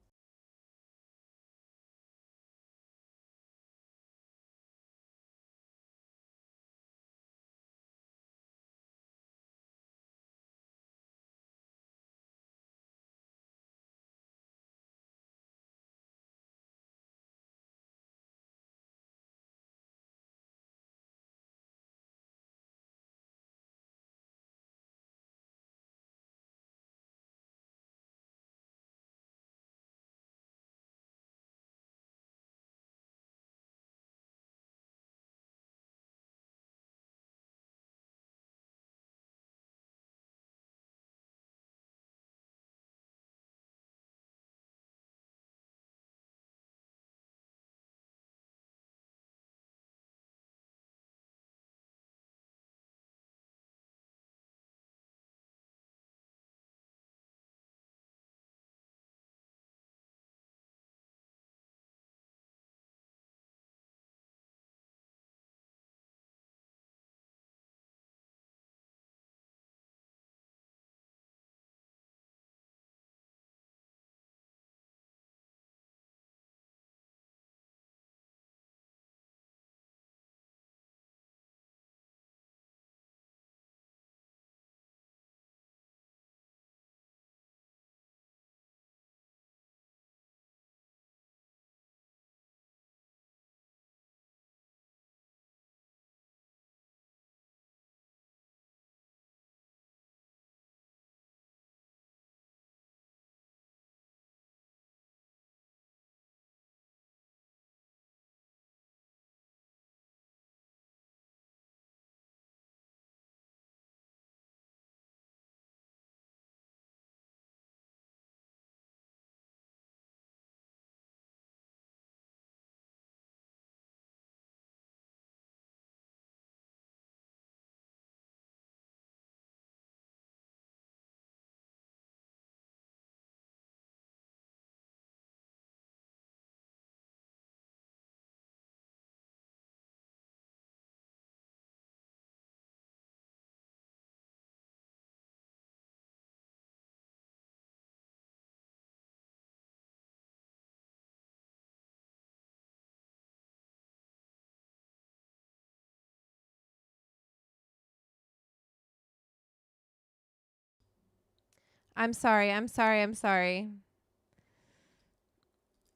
I'm sorry. I'm sorry. I'm sorry.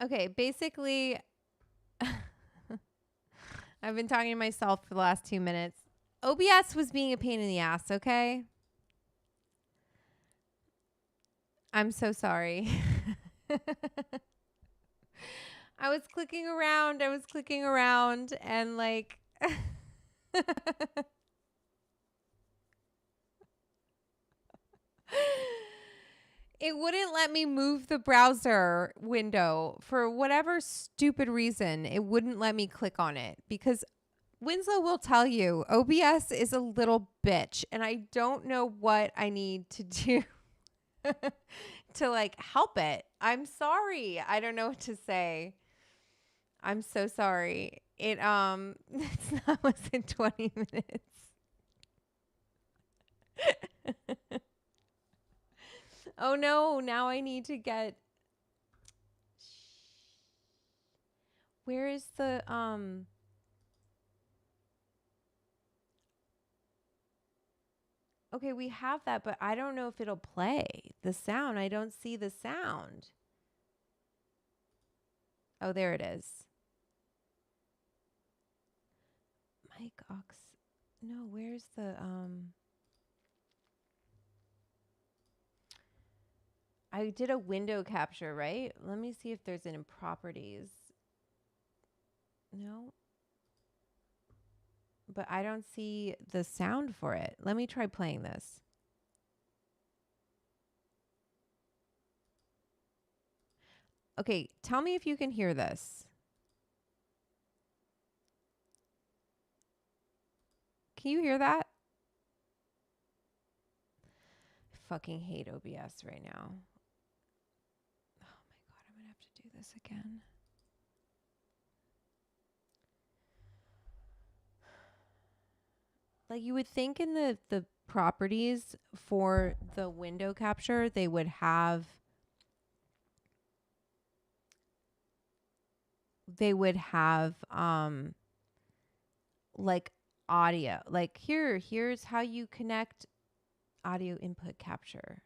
Okay, basically, I've been talking to myself for the last 2 minutes. OBS was being a pain in the ass, okay? I'm so sorry. I was clicking around, and like it wouldn't let me move the browser window for whatever stupid reason. It wouldn't let me click on it because Winslow will tell you OBS is a little bitch, and I don't know what I need to do to like help it. I'm sorry. I don't know what to say. I'm so sorry. It it's not less than 20 minutes. Oh no, now I need to get where is the okay, we have that, but I don't know if it'll play the sound. I don't see the sound. Oh, there it is. Mic aux. No, where's the I did a window capture, right? Let me see if there's an in properties. No. But I don't see the sound for it. Let me try playing this. Okay, tell me if you can hear this. Can you hear that? I fucking hate OBS right now. Oh my God, I'm gonna have to do this again. Like you would think in the properties for the window capture, they would have like audio. Like here's how you connect audio input capture.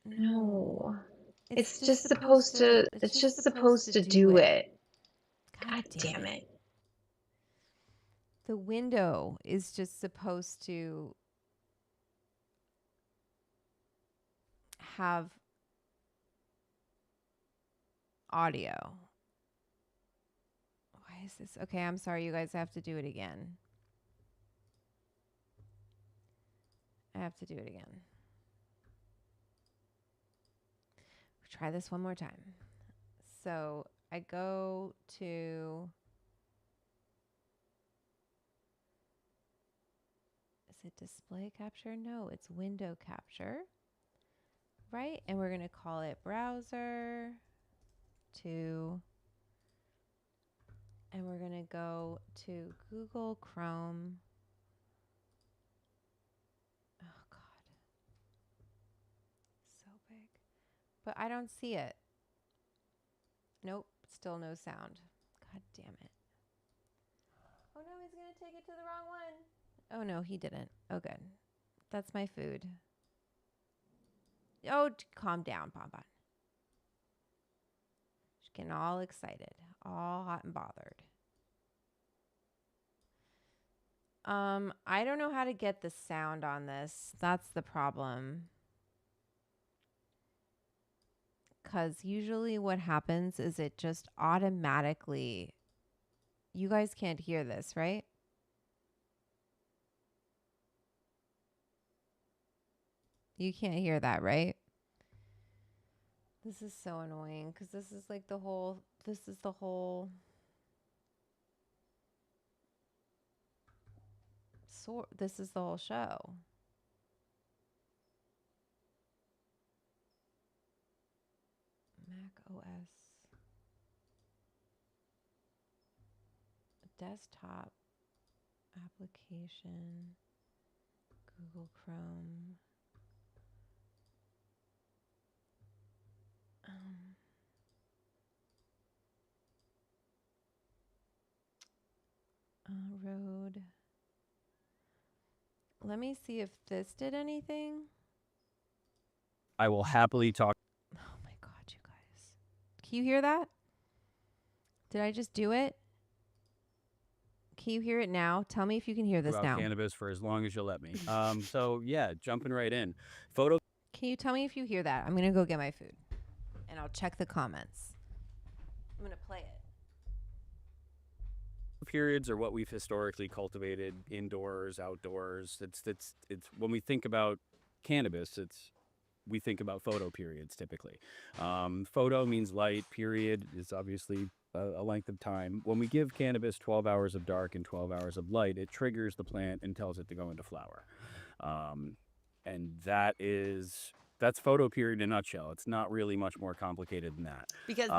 No. It's just supposed to do it. God damn it. The window is just supposed to have audio. Why is this? Okay, I'm sorry, you guys. I have to do it again. Try this one more time. So I go to, is it display capture? No, it's window capture, right? And we're going to call it browser to, and we're going to go to Google Chrome. Oh God, so big, but I don't see it. Nope, still no sound. God damn it. Oh no, he's going to take it to the wrong one. Oh no, he didn't. Oh good. That's my food. Oh, calm down, Bonbon. She's getting all excited, all hot and bothered. I don't know how to get the sound on this. That's the problem. Because usually what happens is it just automatically, you guys can't hear this, right? You can't hear that, right? This is so annoying because this is like the whole, this is the whole this is the whole show. Mac OS. Desktop application. Google Chrome. Road. Let me see if this did anything. I will happily talk Oh my God, you guys. Can you hear that? Did I just do it? Can you hear it now? Tell me if you can hear this about now. cannabis for as long as you'll let me. So yeah, jumping right in. Photo Can you tell me if you hear that? I'm going to go get my food and I'll check the comments. I'm going to play it. periods are what we've historically cultivated indoors, outdoors. It's when we think about cannabis, we think about photo periods typically. Photo means light. Period is obviously a length of time. When we give cannabis 12 hours of dark and 12 hours of light, it triggers the plant and tells it to go into flower. And that's photo period in a nutshell. It's not really much more complicated than that. Because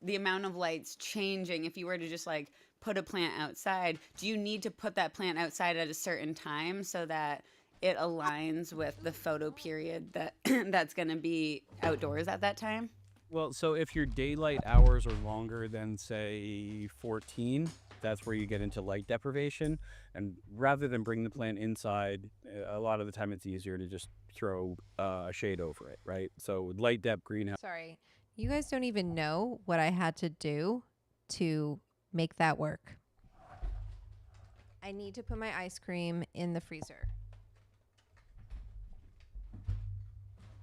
the amount of light's changing. If you were to just like put a plant outside, do you need to put that plant outside at a certain time so that it aligns with the photo period that that's going to be outdoors at that time? Well, so if your daylight hours are longer than, say, 14, that's where you get into light deprivation. And rather than bring the plant inside, a lot of the time it's easier to just throw a shade over it, right? So with light dep greenhouse. Sorry. You guys don't even know what I had to do to make that work. I need to put my ice cream in the freezer.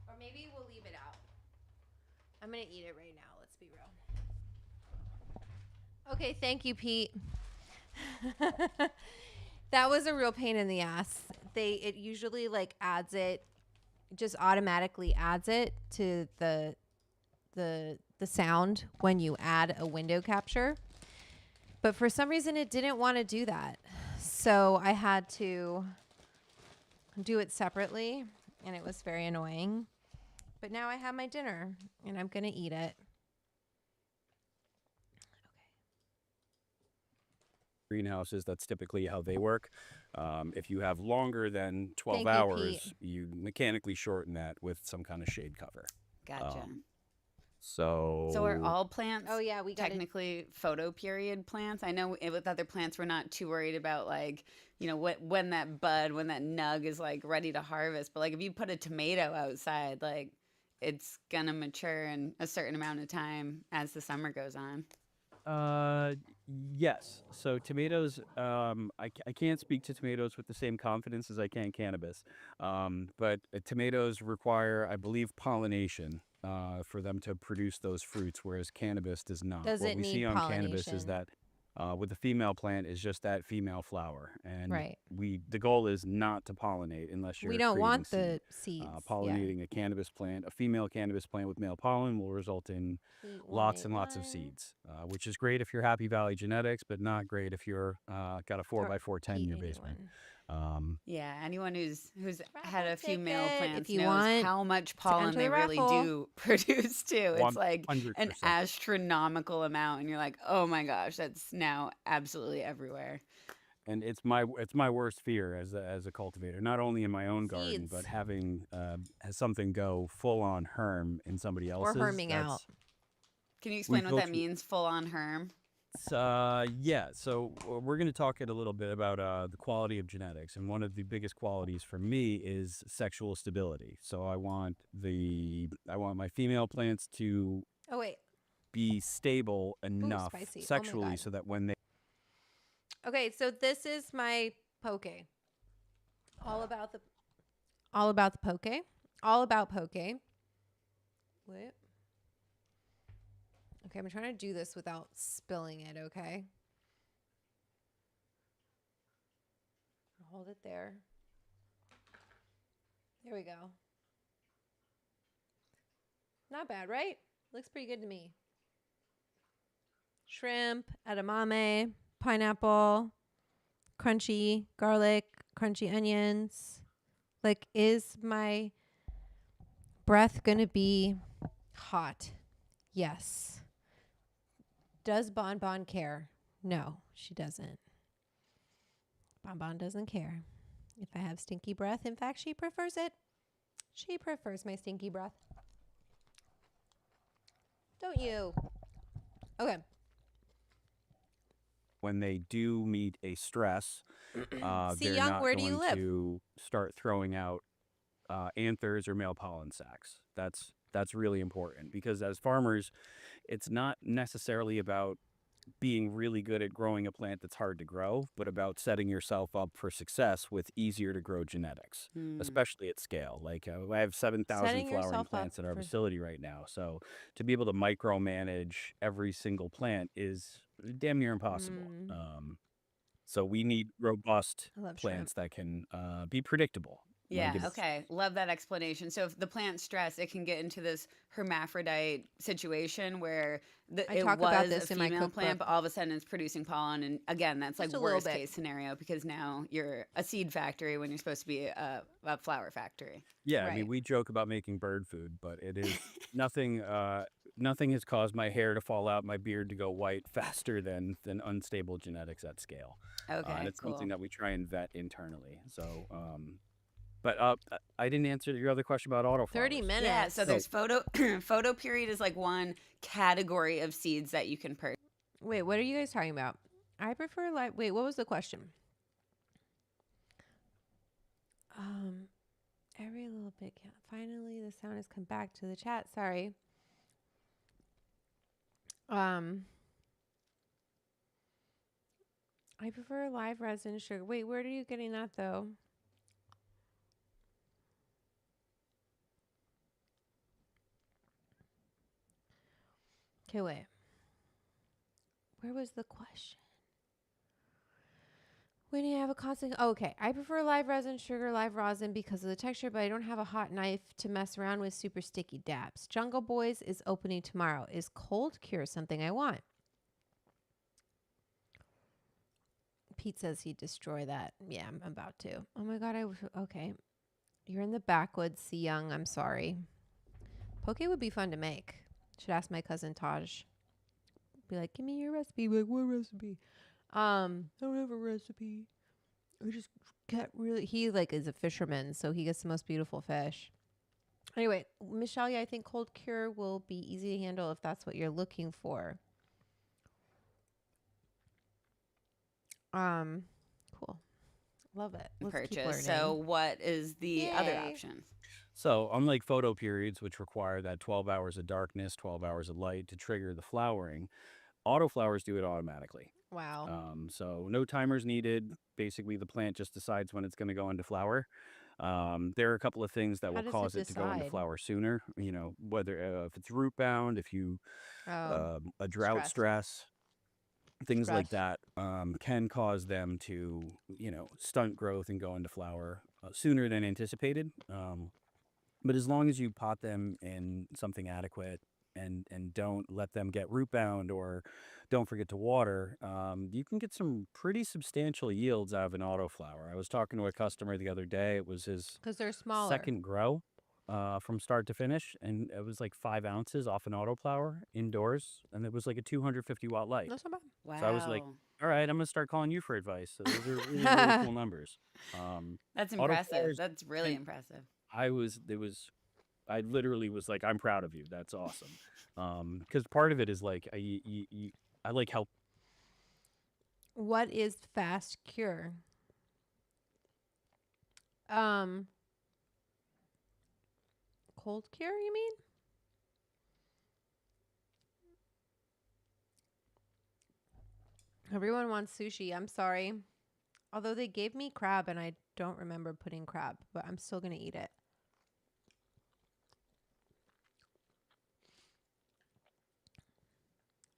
Or maybe we'll leave it out. I'm going to eat it right now. Let's be real. Okay, thank you, Pete. That was a real pain in the ass. It usually like adds it, just automatically adds it to the sound when you add a window capture. But for some reason it didn't want to do that. So I had to do it separately and it was very annoying. But now I have my dinner and I'm going to eat it. Greenhouses, that's typically how they work. If you have longer than 12 Thank you, hours, Pete. you mechanically shorten that with some kind of shade cover. Gotcha. So So are all plants Oh, yeah, we got technically photo period plants? I know with other plants we're not too worried about like, you know, when that nug is like ready to harvest. But like if you put a tomato outside, like it's gonna mature in a certain amount of time as the summer goes on. Yes. So tomatoes, I can't speak to tomatoes with the same confidence as I can cannabis. But tomatoes require, I believe, pollination for them to produce those fruits, whereas cannabis does not. Does What it we see need on cannabis is pollination? that with the female plant is just that female flower, and Right. the goal is not to pollinate unless you're We don't creating want seed. the seeds. Pollinating a cannabis plant, a female cannabis plant with male pollen will result in Pete lots and lots of 181. seeds, which is great if you're Happy Valley genetics, but not great if you're got a 4x410 in your Pete basement. 81. Yeah, anyone who's had Raffle a few male ticket plants if you knows want how much to pollen enter they the really raffle. do produce too. It's like an 100%. astronomical amount, and you're like, oh my gosh, that's now absolutely everywhere. And it's my worst fear as a cultivator, not only in my own garden, Seeds. but having something go full on herm in somebody Or else's. herming out. Can you We explain what go that through. means, full on herm? Yeah, so we're going to talk a little bit about the quality of genetics, and one of the biggest qualities for me is sexual stability. So I want my female plants to Oh, wait. be stable enough spicy. Oh my sexually God. so that when they Okay, so this is my poke. All about the poke. All about poke. What? Okay, I'm trying to do this without spilling it, okay? Hold it there. There we go. Not bad, right? Looks pretty good to me. Shrimp, edamame, pineapple, crunchy garlic, crunchy onions. Like, is my breath gonna be hot? Yes. Does Bon Bon care? No, she doesn't. Bon Bon doesn't care if I have stinky breath. In fact, she prefers it. She prefers my stinky breath. Don't you? Okay. when they do meet a stress, See, they're Young, not where do you going live? to start throwing out anthers or male pollen sacs. That's really important because as farmers, it's not necessarily about being really good at growing a plant that's hard to grow, but about setting yourself up for success with easier to grow genetics, Hmm. especially at scale. Like I have 7,000 Setting flowering yourself up plants at our for. facility right now. So to be able to micromanage every single plant is damn near impossible. Mm, So we need robust I love shrimp. plants that can be predictable. Like Yeah, it's okay. Love that explanation. So if the plant's stressed, it can get into this hermaphrodite situation where I it talk about was a this in my female plant, cookbook. but all of a sudden it's producing pollen. And again, that's like Just a little worst bit. case scenario because now you're a seed factory when you're supposed to be a flower factory. Yeah, I mean, Right. we joke about making bird food, but it is nothing. Nothing has caused my hair to fall out, my beard to go white faster than unstable genetics at scale, and Okay, it's something cool. that we try and vet internally. So, but I didn't answer your other question about 30 autoflowers. Yeah, so minutes. So, there's photo period is like one category of seeds that you can purchase. Wait, what are you guys talking about? I prefer live. Wait, what was the question? Um, every little bit count. Finally, the sound has come back to the chat. Sorry. I prefer live resin sugar. Wait, where are you getting that though? Okay, wait. Where was the question? When you have a constant, oh, okay. I prefer live resin, sugar, live rosin because of the texture, but I don't have a hot knife to mess around with super sticky dabs. Jungle Boys is opening tomorrow. Is cold cure something I want? Pete says he'd destroy that. Yeah, I'm about to. Oh my God, okay. You're in the backwoods, C Young. I'm sorry. Poke would be fun to make. Should ask my cousin Taj. Be like, give me your recipe. Be like, what recipe? I don't have a recipe. I just get really. He like is a fisherman, so he gets the most beautiful fish. Anyway, Michelle, yeah, I think cold cure will be easy to handle if that's what you're looking for. Cool. Love it. Let's keep Purchase. learning. So what is the other Yay. option? so unlike photo periods, which require that 12 hours of darkness, 12 hours of light to trigger the flowering, autoflowers do it automatically. Wow. So no timers needed. Basically, the plant just decides when it's going to go into flower. There are a couple of things that How will does it cause it to go into decide? flower sooner. Whether if it's root bound, if you Oh, a drought stress. stress, things like Stress. that can cause them to stunt growth and go into flower sooner than anticipated. But as long as you pot them in something adequate and don't let them get root bound or don't forget to water, you can get some pretty substantial yields out of an autoflower. I was talking to a customer the other day. It was his Because they're smaller. second grow from start to finish, and it was like 5 ounces off an autoflower indoors, and it was like a 250-watt light. That's not So I was like, Wow. all right, I'm gonna start calling you for advice. So those are really, really bad. cool numbers. That's impressive. Autoflowers That's really can impressive. I literally was like, I'm proud of you. That's awesome. Because part of it is like I like help. What is fast cure? Cold cure, you mean? Everyone wants sushi. I'm sorry. Although they gave me crab and I don't remember putting crab, but I'm still going to eat it.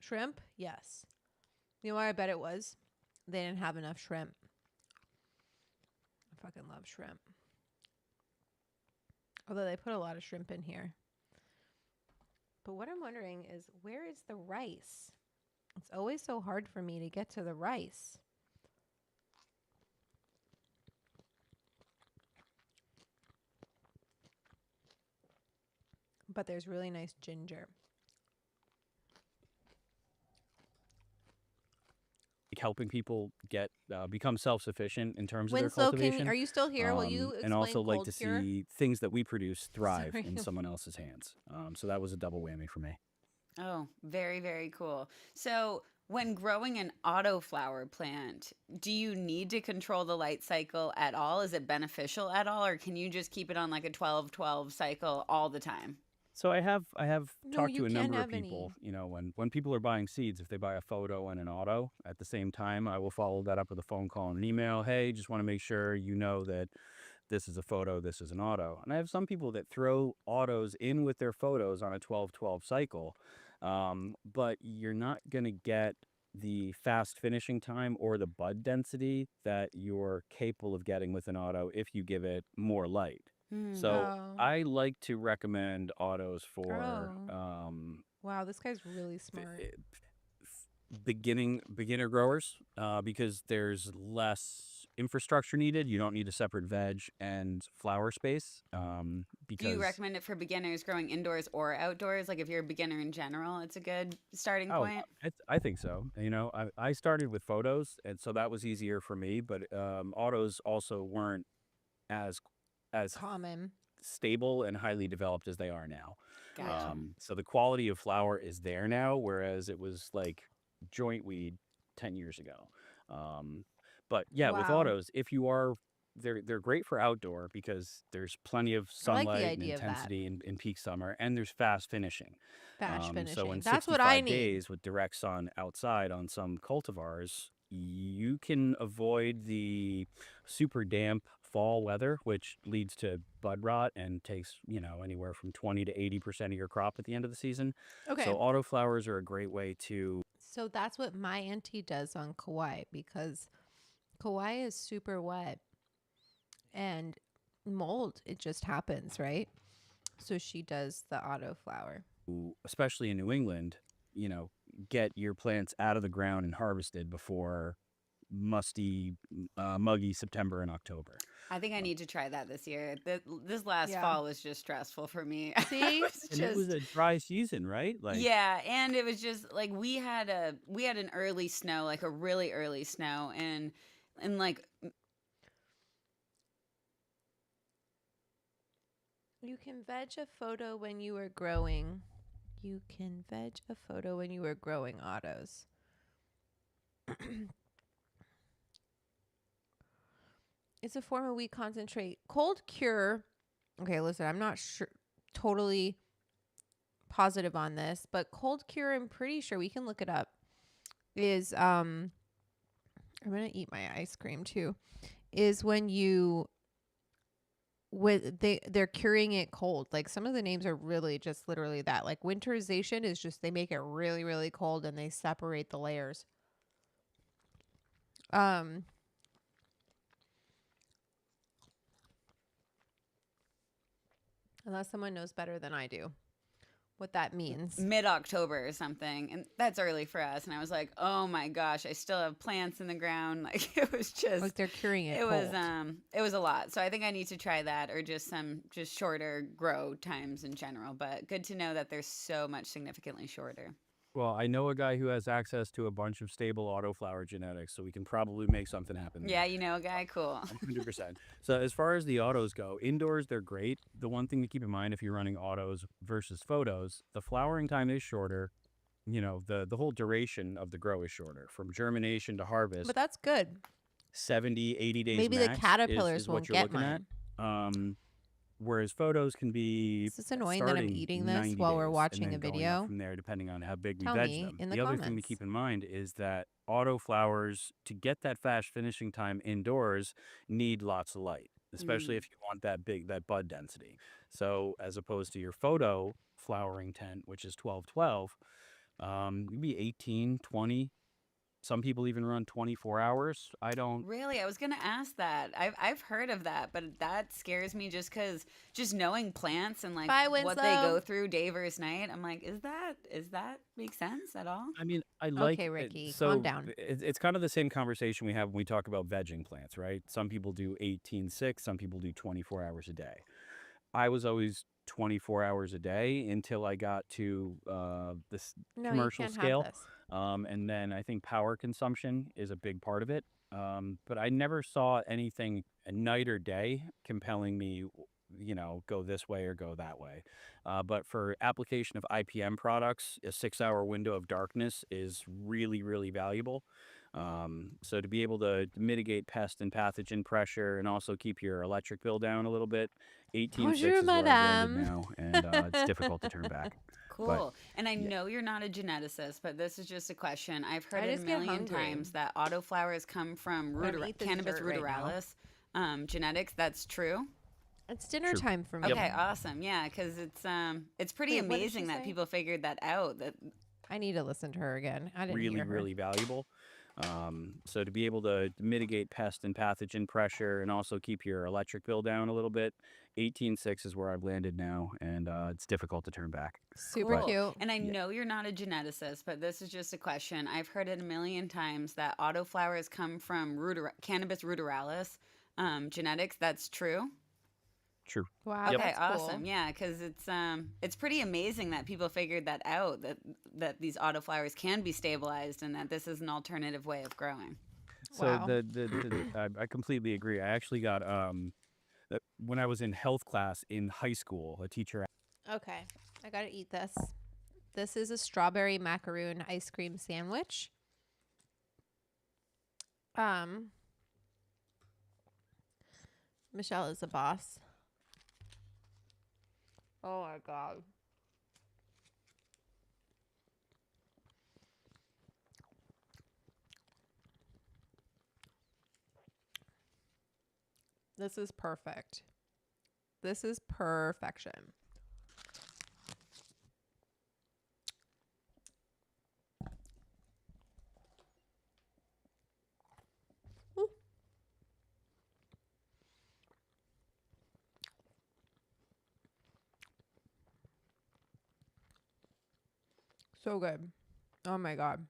Shrimp? Yes. You know what I bet it was? They didn't have enough shrimp. I fucking love shrimp. Although they put a lot of shrimp in here. But what I'm wondering is, where is the rice? It's always so hard for me to get to the rice. But there's really nice ginger. Helping people get become self-sufficient in terms of their Winslow, cultivation, are you still here? Will you and explain also like cold to cure? see things that we produce thrive Sorry. in someone else's hands. So that was a double whammy for me. Oh, very, very cool. So, when growing an autoflower plant, do you need to control the light cycle at all? Is it beneficial at all, or can you just keep it on like a 12-12 cycle all the time? So I have No, talked you to a can't number of have people. any. When people are buying seeds, if they buy a photo and an auto at the same time, I will follow that up with a phone call and an email. Hey, just want to make sure you know that this is a photo, this is an auto. And I have some people that throw autos in with their photos on a 12-12 cycle, but you're not going to get the fast finishing time or the bud density that you're capable of getting with an auto if you give it more light. Hmm. So Oh. I like to recommend autos for Oh. Wow, this guy's really smart. beginner growers because there's less infrastructure needed. You don't need a separate veg and flower space Do you because recommend it for beginners growing indoors or outdoors? Like if you're a beginner in general, it's a good starting oh, point. I think so. I started with photos, and so that was easier for me. But autos also weren't as as Common. stable and highly developed as they are now. Gotcha. So the quality of flower is there now, whereas it was like joint weed 10 years ago. Um, but yeah, with Wow. autos, if you are, they're great for outdoor because there's plenty of I like the sunlight and idea of that. intensity in peak summer, and there's fast finishing. Batch So finishing. in That's what I 65 need. days with direct sun outside on some cultivars, you can avoid the super damp fall weather, which leads to bud rot and takes, anywhere from 20 to 80% of your crop at the end of the season. Okay. So autoflowers are a great way to. So that's what my auntie does on Kauai because Kauai is super wet and mold, it just happens, right? So she does the autoflower. Especially in New England, you know, get your plants out of the ground and harvested before musty, muggy September and October. I think I need to try that this year. This last Yeah. fall was just stressful for me. I See? was And it was just a dry season, right? Like, yeah, and it was just like we had an early snow, like a really early snow, and like You can veg a photo when you were growing. You can veg a photo when you were growing autos. It's a form of wheat concentrate. Cold cure. Okay, listen, I'm not sure totally positive on this, but cold cure, I'm pretty sure we can look it up. Is I'm gonna eat my ice cream too. Is when you with they're curing it cold. Like some of the names are really just literally that. Like winterization is just they make it really, really cold and they separate the layers. Um Unless someone knows better than I do what that means. mid-October or something, and that's early for us. And I was like, oh my gosh, I still have plants in the ground. Like it was Like just they're curing it it was cold. it was a lot. So I think I need to try that or just shorter grow times in general. But good to know that there's so much significantly shorter. well, I know a guy who has access to a bunch of stable autoflower genetics, so we can probably make something happen Yeah, there. you know, a guy, cool. 100%. So as far as the autos go, indoors they're great. The one thing to keep in mind if you're running autos versus photos, the flowering time is shorter. The whole duration of the grow is shorter. From germination to But harvest, that's good. 70, 80 days Maybe the max is caterpillars is what won't you're get looking at. mine. Um, Whereas photos can be Is this annoying that I'm starting eating this 90 while we're days and watching a then going up video? from there, depending on how big we Tell veg me them. in the The other thing to comments. keep in mind is that autoflowers, to get that fast finishing time indoors, need lots of light, especially Mm. if you want that bud density. So as opposed to your photo flowering tent, which is 12-12, you'd be 18, 20. Some people even run 24 hours. I don't. Really, I was gonna ask that. I've heard of that, but that scares me just because just knowing plants and like Bye, what they go Winslow. through day versus night. I'm like, is that make sense at all? I mean, I like Okay, it. Ricky, calm So down. it's kind of the same conversation we have when we talk about vegging plants, right? Some people do 18/6, some people do 24 hours a day. I was always 24 hours a day until I got to this No, you commercial can't have scale. this. And then I think power consumption is a big part of it. But I never saw anything night or day compelling me go this way or go that way. But for application of IPM products, a 6 hour window of darkness is really, really valuable. So to be able to mitigate pest and pathogen pressure and also keep your electric bill down a little bit, 18.6 Bonjour, is where I've landed madame. now, and it's difficult to turn back. But Cool. And I yeah, know you're not a geneticist, but this is just a question. I've heard I it a just get million hungry. times that autoflowers come from I'm gonna eat this cannabis dirt right now. ruderalis genetics. That's true. It's dinner true. time for me. Yep. Okay, awesome. Yeah, because it's pretty Wait, what did she amazing that say? people figured that out. That I need to listen to her again. I didn't Really, hear her. really valuable. So to be able to mitigate pest and pathogen pressure and also keep your electric bill down a little bit, 18.6 is where I've landed now, and it's difficult to turn back. Super But cute. And I yeah, know you're not a geneticist, but this is just a question. I've heard it a million times that autoflowers come from cannabis ruderalis genetics. That's true. true. Wow, Yep. Okay, that's awesome. cool. Yeah, because it's pretty amazing that people figured that out, that these autoflowers can be stabilized and that this is an alternative way of growing. So Wow. I completely agree. I actually got when I was in health class in high school, a teacher. Okay, I gotta eat this. This is a strawberry macaroon ice cream sandwich. Um, Michelle is a boss. Oh my god. This is perfect. This is perfection. Ooh. So good. Oh my god.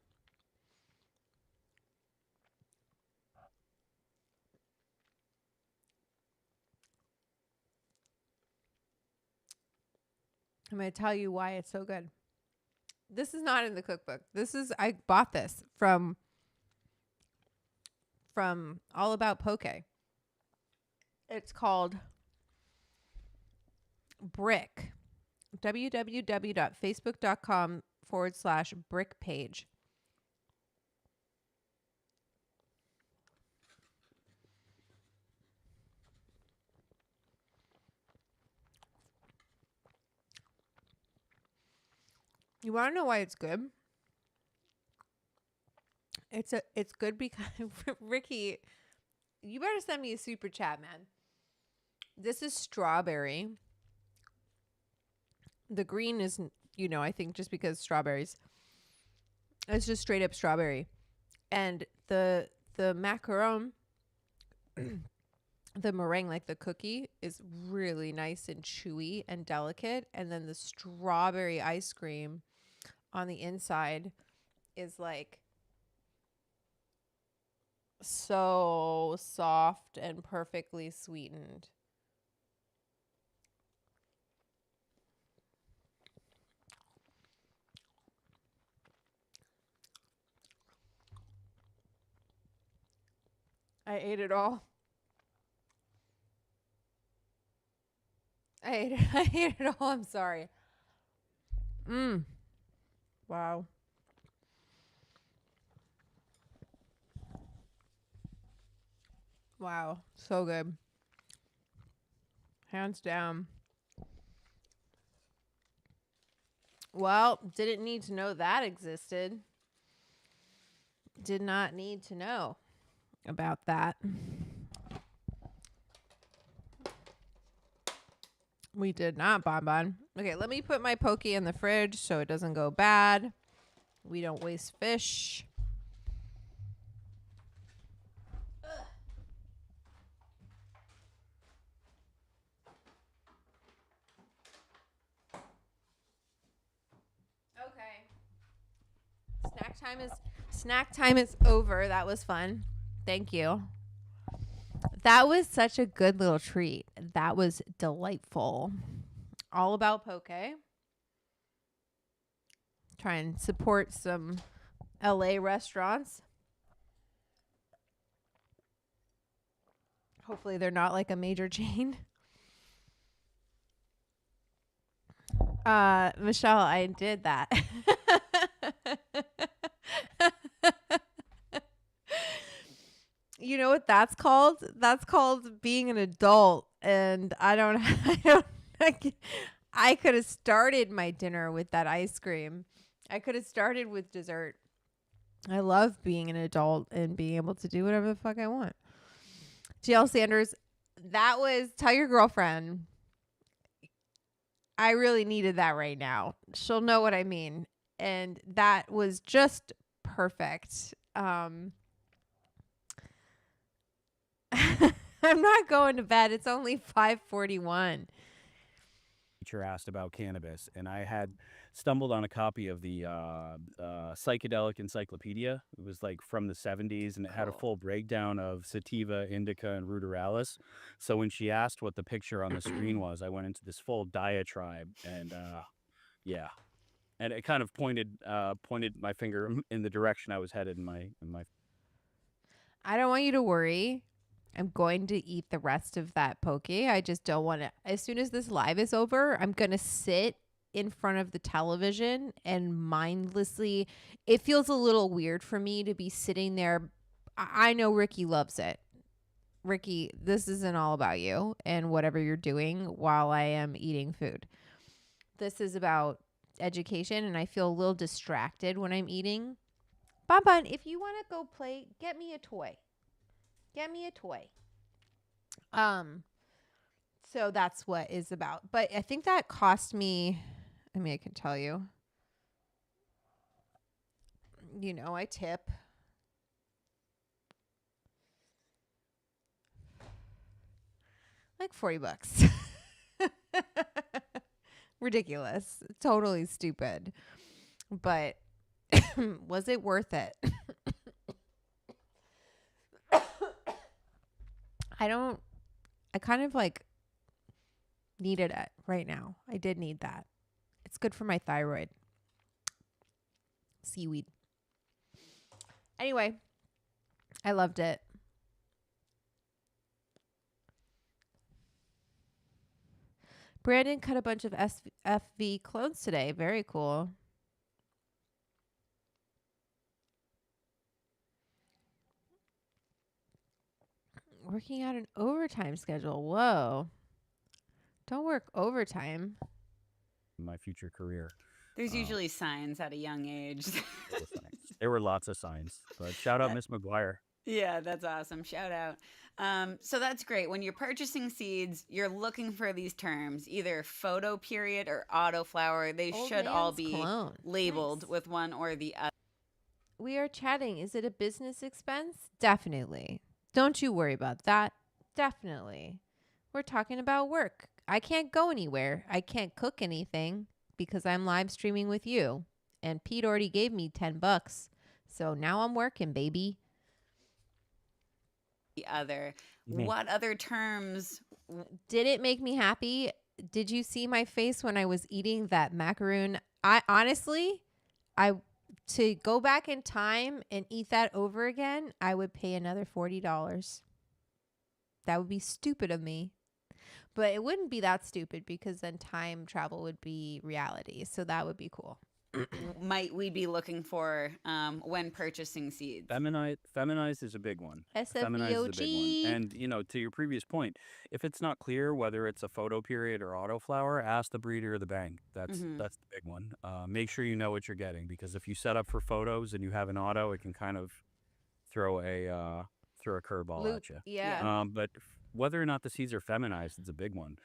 I'm going to tell you why it's so good. This is not in the cookbook. I bought this from All About Poke. It's called Brick. www.facebook.com/brick page. You want to know why it's good? It's good because Ricky, you better send me a super chat, man. This is strawberry. The green is, I think just because strawberries. It's just straight up strawberry. And the macaron, the meringue, like the cookie, is really nice and chewy and delicate. And then the strawberry ice cream on the inside is like so soft and perfectly sweetened. I ate it all. I ate it all. I'm sorry. Wow. Wow. So good. Hands down. Well, didn't need to know that existed. Did not need to know about that. We did not, Bonbon. Okay, let me put my poke in the fridge so it doesn't go bad. We don't waste fish. Okay. Snack time is over. That was fun. Thank you. That was such a good little treat. That was delightful. All about poke. Try and support some LA restaurants. Hopefully they're not like a major chain. Michelle, I did that. You know what that's called? That's called being an adult. And I don't, I could have started my dinner with that ice cream. I could have started with dessert. I love being an adult and being able to do whatever the fuck I want. GL Sanders, that was, tell your girlfriend, I really needed that right now. She'll know what I mean. And that was just perfect. I'm not going to bed. It's only 5:41. Teacher asked about cannabis, and I had stumbled on a copy of the psychedelic encyclopedia. It was like from the 70s, and it had a Cool. full breakdown of sativa, indica, and ruderalis. So when she asked what the picture on the screen was, I went into this full diatribe, and yeah, and it kind of pointed my finger in the direction I was headed in my. I don't want you to worry. I'm going to eat the rest of that poke. I just don't want to. As soon as this live is over, I'm going to sit in front of the television and mindlessly. It feels a little weird for me to be sitting there. I know Ricky loves it. Ricky, this isn't all about you and whatever you're doing while I am eating food. This is about education, and I feel a little distracted when I'm eating. Bonbon, if you want to go play, get me a toy. Get me a toy. Um, so that's what is about. But I think that cost me, I mean, I can tell you. You know, I tip. Like $40. Ridiculous. Totally stupid. But was it worth it? I kind of like needed it right now. I did need that. It's good for my thyroid. Seaweed. Anyway, I loved it. Brandon cut a bunch of FV clones today. Very cool. Working out an overtime schedule. Whoa. Don't work overtime. My future career. There's Um, usually signs at a young age. there were signs. There were lots of signs, but shout out Miss McGuire. Yeah, that's awesome. Shout out. So that's great. When you're purchasing seeds, you're looking for these terms, either photo period or autoflower. They Old should all man's be clone. labeled Nice. with one or the other. We are chatting. Is it a business expense? Definitely. Don't you worry about that. Definitely. We're talking about work. I can't go anywhere. I can't cook anything because I'm live streaming with you. And Pete already gave me $10. So now I'm working, baby. Me. What other terms? Did it make me happy? Did you see my face when I was eating that macaroon? I honestly, I to go back in time and eat that over again, I would pay another $40. That would be stupid of me. But it wouldn't be that stupid because then time travel would be reality. So that would be cool. Might we be looking for when purchasing seeds? Feminized is a big one. Feminized is a big one. SFVOG. And, to your previous point, if it's not clear whether it's a photo period or autoflower, ask the breeder or the bank. That's the big one. Make sure you know what you're getting, because if you set up for photos and you have an auto, it can kind of throw a curveball Loop. at you. Yeah. But whether or not the seeds are feminized, it's a big one.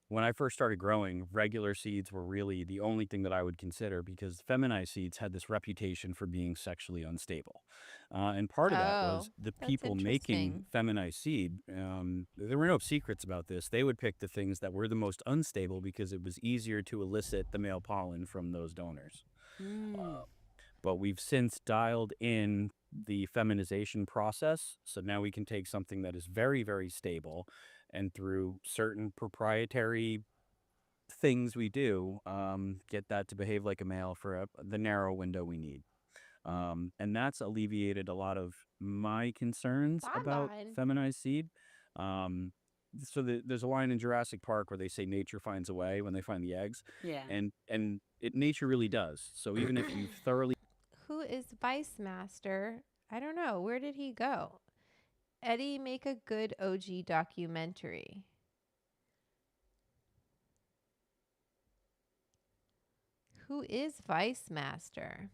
When I first started growing, regular seeds were really the only thing that I would consider, because feminized seeds had this reputation for being sexually unstable. And part of that was Oh, the that's people making interesting. feminized seed. There were no secrets about this. They would pick the things that were the most unstable because it was easier to elicit the male pollen from those donors. Mm. But we've since dialed in the feminization process. So now we can take something that is very, very stable, and through certain proprietary things we do, get that to behave like a male for the narrow window we need. And that's alleviated a lot of my concerns about Bonbon. feminized seed. Um, there's a line in Jurassic Park where they say nature finds a way when they find the eggs, Yeah. and nature really does. So even if you've thoroughly Who is Vice Master? I don't know. Where did he go? Eddie, make a good OG documentary. Who is Vice Master?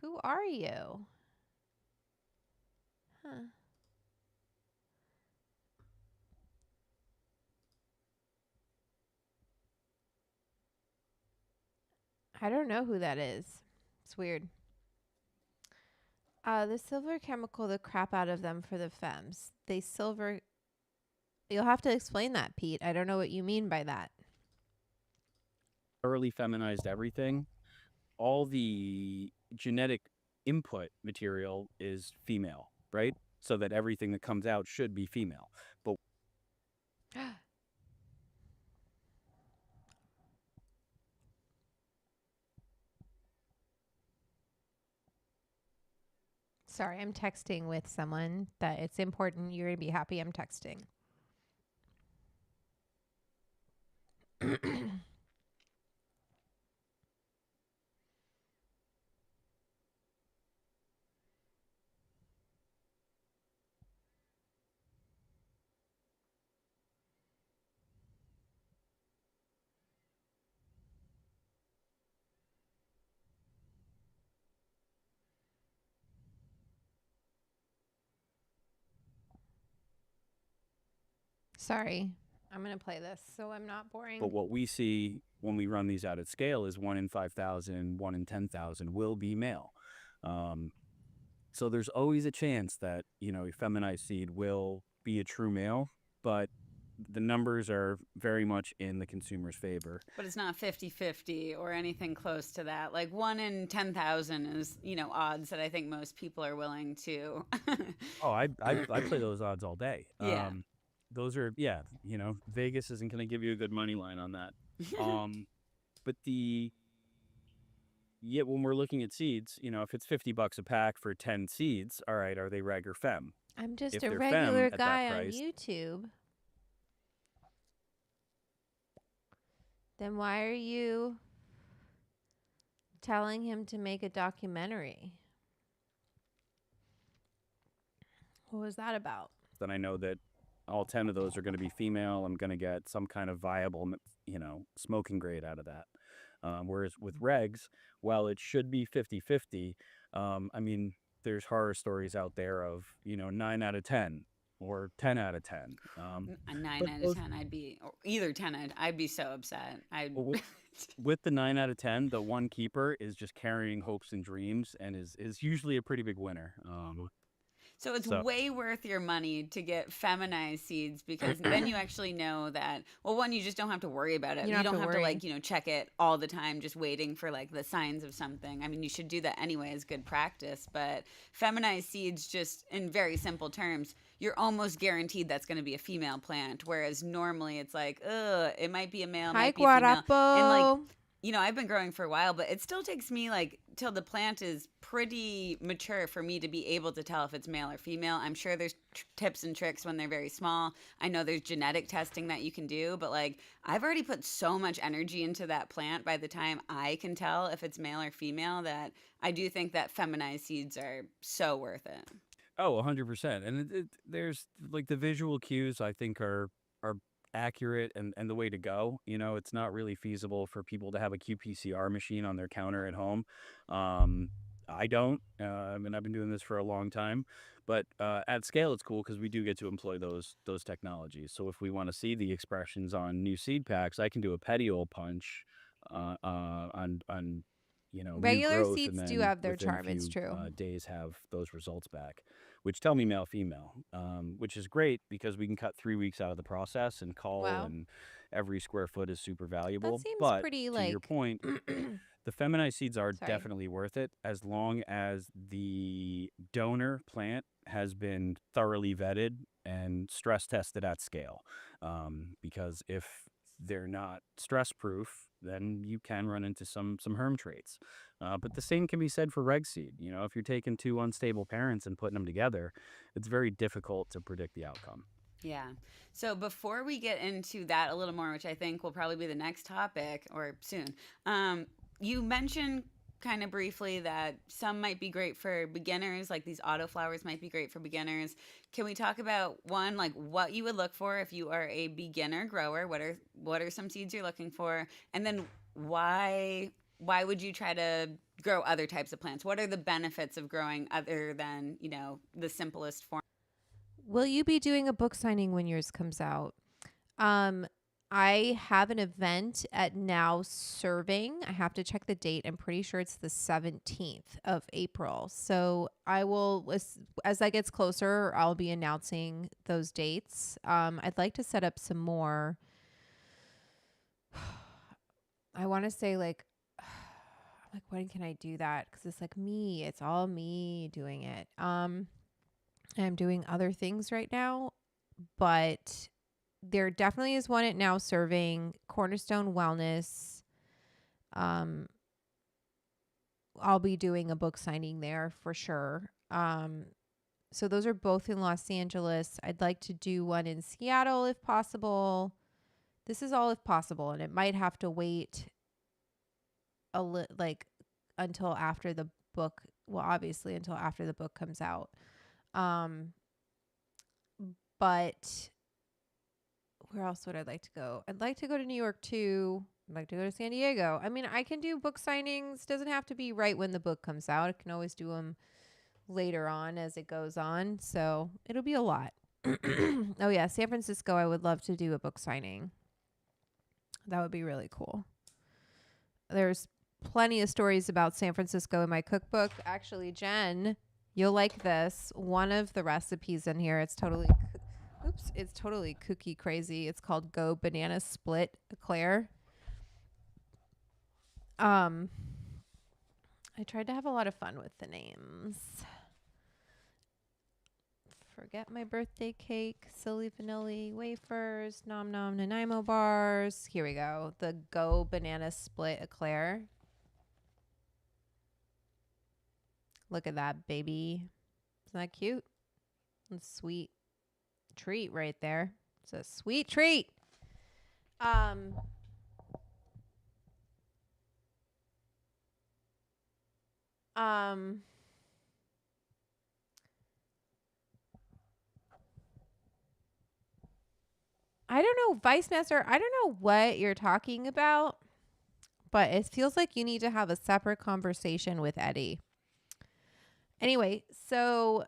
Who are you? Huh. I don't know who that is. It's weird. The silver chemical the crap out of them for the femmes. They silver. You'll have to explain that, Pete. I don't know what you mean by that. thoroughly feminized everything, all the genetic input material is female, right? So that everything that comes out should be female. But Sorry, I'm texting with someone that it's important. You're going to be happy I'm texting. Sorry. I'm going to play this so I'm not boring. but what we see when we run these out at scale is 1 in 5,000, 1 in 10,000 will be male. So there's always a chance that, a feminized seed will be a true male, but the numbers are very much in the consumer's favor. But it's not 50-50 or anything close to that. Like 1 in 10,000 is, odds that I think most people are willing to. Oh, I play those odds all day. Yeah. Those are, Vegas isn't going to give you a good money line on that. But when we're looking at seeds, if it's $50 a pack for 10 seeds, all right, are they reg or fem? I'm just If a they're regular fem at that guy on price- YouTube. Then why are you telling him to make a documentary? What was that about? Then I know that all 10 of those are going to be female. I'm going to get some kind of viable, smoking grade out of that. Whereas with regs, while it should be 50-50, there's horror stories out there of, 9 out of 10 or 10 out of 10. A 9 but out of those- 10, or either 10, I'd be so upset. Well, with the 9 out of 10, the one keeper is just carrying hopes and dreams and is usually a pretty big winner. So it's So- way worth your money to get feminized seeds because then you actually know that, well, one, you just don't have to worry about it. You You don't don't have have to to, worry. check it all the time, just waiting for like the signs of something. I mean, you should do that anyway as good practice, but feminized seeds, just in very simple terms, you're almost guaranteed that's going to be a female plant. Whereas normally it's like, it might be a male, Hi, might be a female. And like, Guarapo. I've been growing for a while, but it still takes me like till the plant is pretty mature for me to be able to tell if it's male or female. I'm sure there's tips and tricks when they're very small. I know there's genetic testing that you can do, but like I've already put so much energy into that plant by the time I can tell if it's male or female that I do think that feminized seeds are so worth it. Oh, 100%. And there's like the visual cues I think are accurate and the way to go. It's not really feasible for people to have a qPCR machine on their counter at home. I don't. I've been doing this for a long time, but at scale it's cool because we do get to employ those technologies. So if we want to see the expressions on new seed packs, I can do a petiole punch on new Regular growth, seeds and do then have their within a charm, it's few true. days have those results back, which tell me male female, which is great because we can cut 3 weeks out of the process and cull, Wow. and every square foot is super valuable. That seems But pretty to your like point, the feminized seeds are Sorry. definitely worth it as long as the donor plant has been thoroughly vetted and stress tested at scale. Because if they're not stress proof, then you can run into some herm traits. But the same can be said for reg seed. If you're taking two unstable parents and putting them together, it's very difficult to predict the outcome. Yeah. So before we get into that a little more, which I think will probably be the next topic or soon, you mentioned kind of briefly that some might be great for beginners, like these autoflowers might be great for beginners. Can we talk about one, like what you would look for if you are a beginner grower? What are some seeds you're looking for? And then why would you try to grow other types of plants? What are the benefits of growing other than, the simplest form? Will you be doing a book signing when yours comes out? Um, I have an event at Now Serving. I have to check the date. I'm pretty sure it's the 17th of April. So I will, as that gets closer, I'll be announcing those dates. I'd like to set up some more. I want to say like when can I do that? Because it's like me. It's all me doing it. I'm doing other things right now, but there definitely is one at Now Serving, Cornerstone Wellness. Um, I'll be doing a book signing there for sure. So those are both in Los Angeles. I'd like to do one in Seattle if possible. This is all if possible, and it might have to wait like until after the book. Well, obviously until after the book comes out. But where else would I like to go? I'd like to go to New York too. I'd like to go to San Diego. I mean, I can do book signings. Doesn't have to be right when the book comes out. I can always do them later on as it goes on. So it'll be a lot. Oh yeah, San Francisco. I would love to do a book signing. That would be really cool. There's plenty of stories about San Francisco in my cookbook. Actually, Jen, you'll like this. One of the recipes in here, it's totally kooky crazy. It's called Go Banana Split Eclair. I tried to have a lot of fun with the names. Forget My Birthday Cake, Silly Vanilla Wafers, Nom Nom Nanaimo Bars. Here we go. The Go Banana Split Eclair. Look at that, baby. Isn't that cute? That's sweet treat right there. It's a sweet treat. I don't know, Vice Master. I don't know what you're talking about, but it feels like you need to have a separate conversation with Eddie. Anyway, so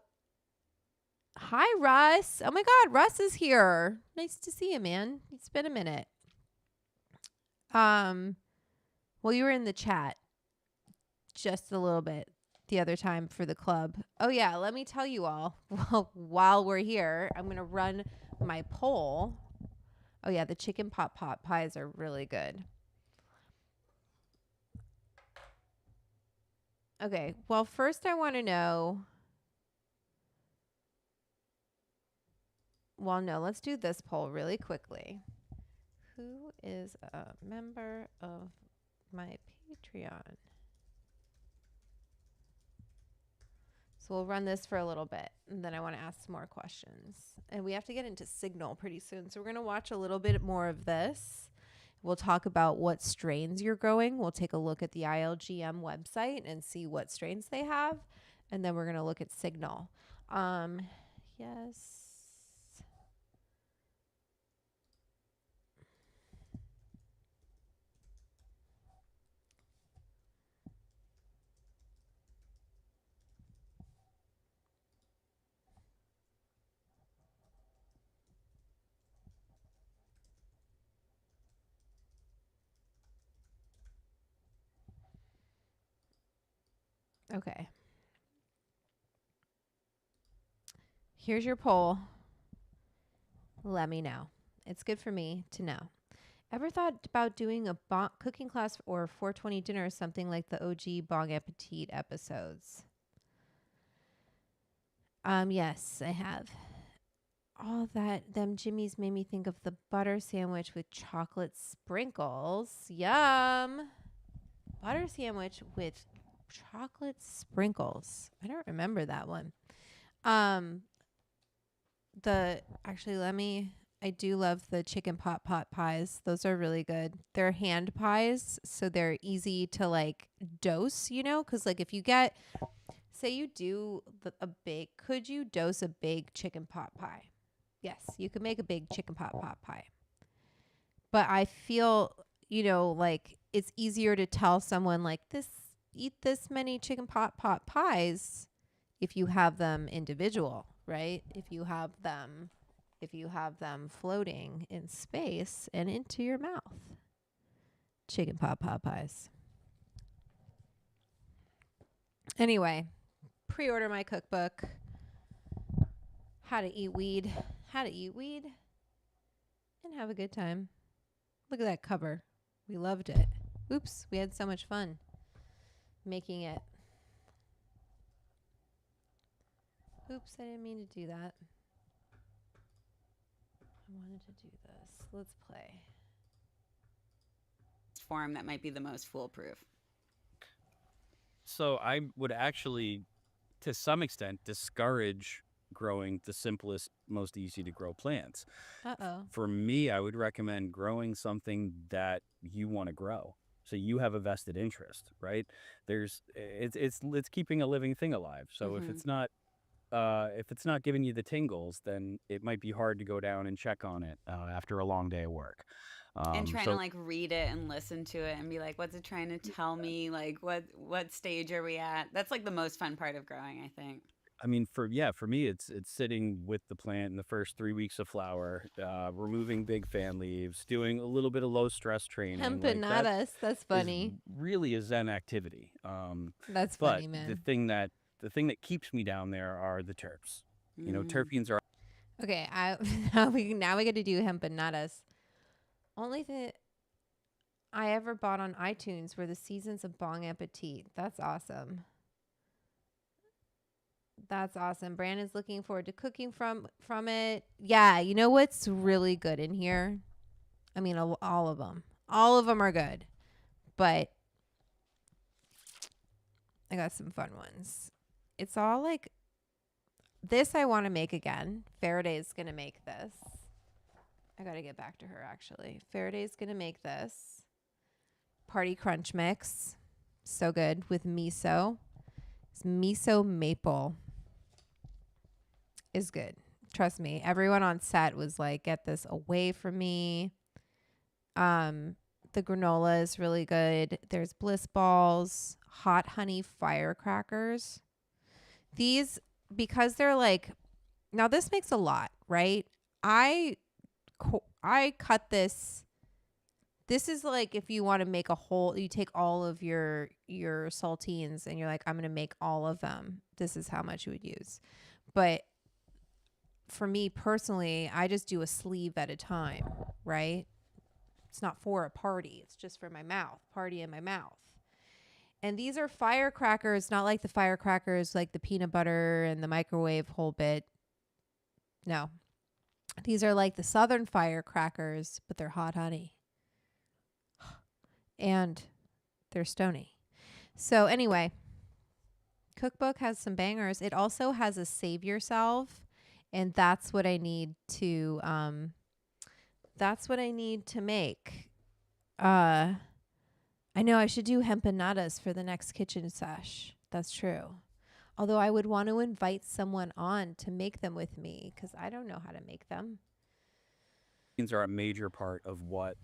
hi, Russ. Oh my God, Russ is here. Nice to see you, man. It's been a minute. Well, you were in the chat just a little bit the other time for the club. Oh yeah, let me tell you all. Well, while we're here, I'm gonna run my poll. Oh yeah, the chicken pot pies are really good. Okay, well first I want to know. Well, no, let's do this poll really quickly. Who is a member of my Patreon? So we'll run this for a little bit, and then I want to ask some more questions. And we have to get into Signal pretty soon. So we're going to watch a little bit more of this. We'll talk about what strains you're growing. We'll take a look at the ILGM website and see what strains they have. And then we're going to look at Signal. Yes. Okay. Here's your poll. Let me know. It's good for me to know. Ever thought about doing a cooking class or 420 dinner, something like the OG Bon Appetit episodes? Yes, I have. All them Jimmys made me think of the butter sandwich with chocolate sprinkles. Yum. Butter sandwich with chocolate sprinkles. I don't remember that one. I do love the chicken pot pies. Those are really good. They're hand pies, so they're easy to like dose, cuz like if you get, say you do could you dose a big chicken pot pie? Yes, you could make a big chicken pot pie. But I feel, like it's easier to tell someone like eat this many chicken pot pies if you have them individual, right? If you have them floating in space and into your mouth. Chicken pot pies. Anyway, pre-order my cookbook. How to eat weed and have a good time. Look at that cover. We loved it. Oops, we had so much fun making it. Oops, I didn't mean to do that. I wanted to do this. Let's play. Form that might be the most foolproof. So I would actually, to some extent, discourage growing the simplest, most easy to grow plants. Uh-oh. For me, I would recommend growing something that you want to grow. So you have a vested interest, right? It's keeping a living thing alive. So if it's not giving you the tingles, then it might be hard to go down and check on it after a long day of work. And trying to So like read it and listen to it and be like, what's it trying to tell me? Like what stage are we at? That's like the most fun part of growing, I think. I mean, for me, it's sitting with the plant in the first 3 weeks of flower, removing big fan leaves, doing a little bit of low stress training. Like that Empanadas. That's is funny. really a Zen activity. That's But funny, man. the thing that keeps me down there are the terps. Terpenes are Okay, now we get to do empanadas. Only thing I ever bought on iTunes were the seasons of Bon Appetit. That's awesome. That's awesome. Brandon's looking forward to cooking from it. Yeah, you know what's really good in here? I mean, all of them. All of them are good. But I got some fun ones. It's all like this I want to make again. Faraday's going to make this. I got to get back to her actually. Faraday's going to make this. Party Crunch Mix. So good with miso. It's miso maple. Is good. Trust me. Everyone on set was like, get this away from me. The granola is really good. There's bliss balls, hot honey firecrackers. These, because they're like, now this makes a lot, right? I cut this. This is like if you want to make a whole, you take all of your saltines and you're like, I'm going to make all of them. This is how much you would use. But for me personally, I just do a sleeve at a time, right? It's not for a party. It's just for my mouth, party in my mouth. And these are firecrackers, not like the firecrackers, like the peanut butter and the microwave whole bit. No, these are like the Southern firecrackers, but they're hot honey. And they're stony. So anyway, cookbook has some bangers. It also has a save yourself. And that's what I need to make. I know I should do empanadas for the next kitchen sesh. That's true. Although I would want to invite someone on to make them with me because I don't know how to make them. are a major part of what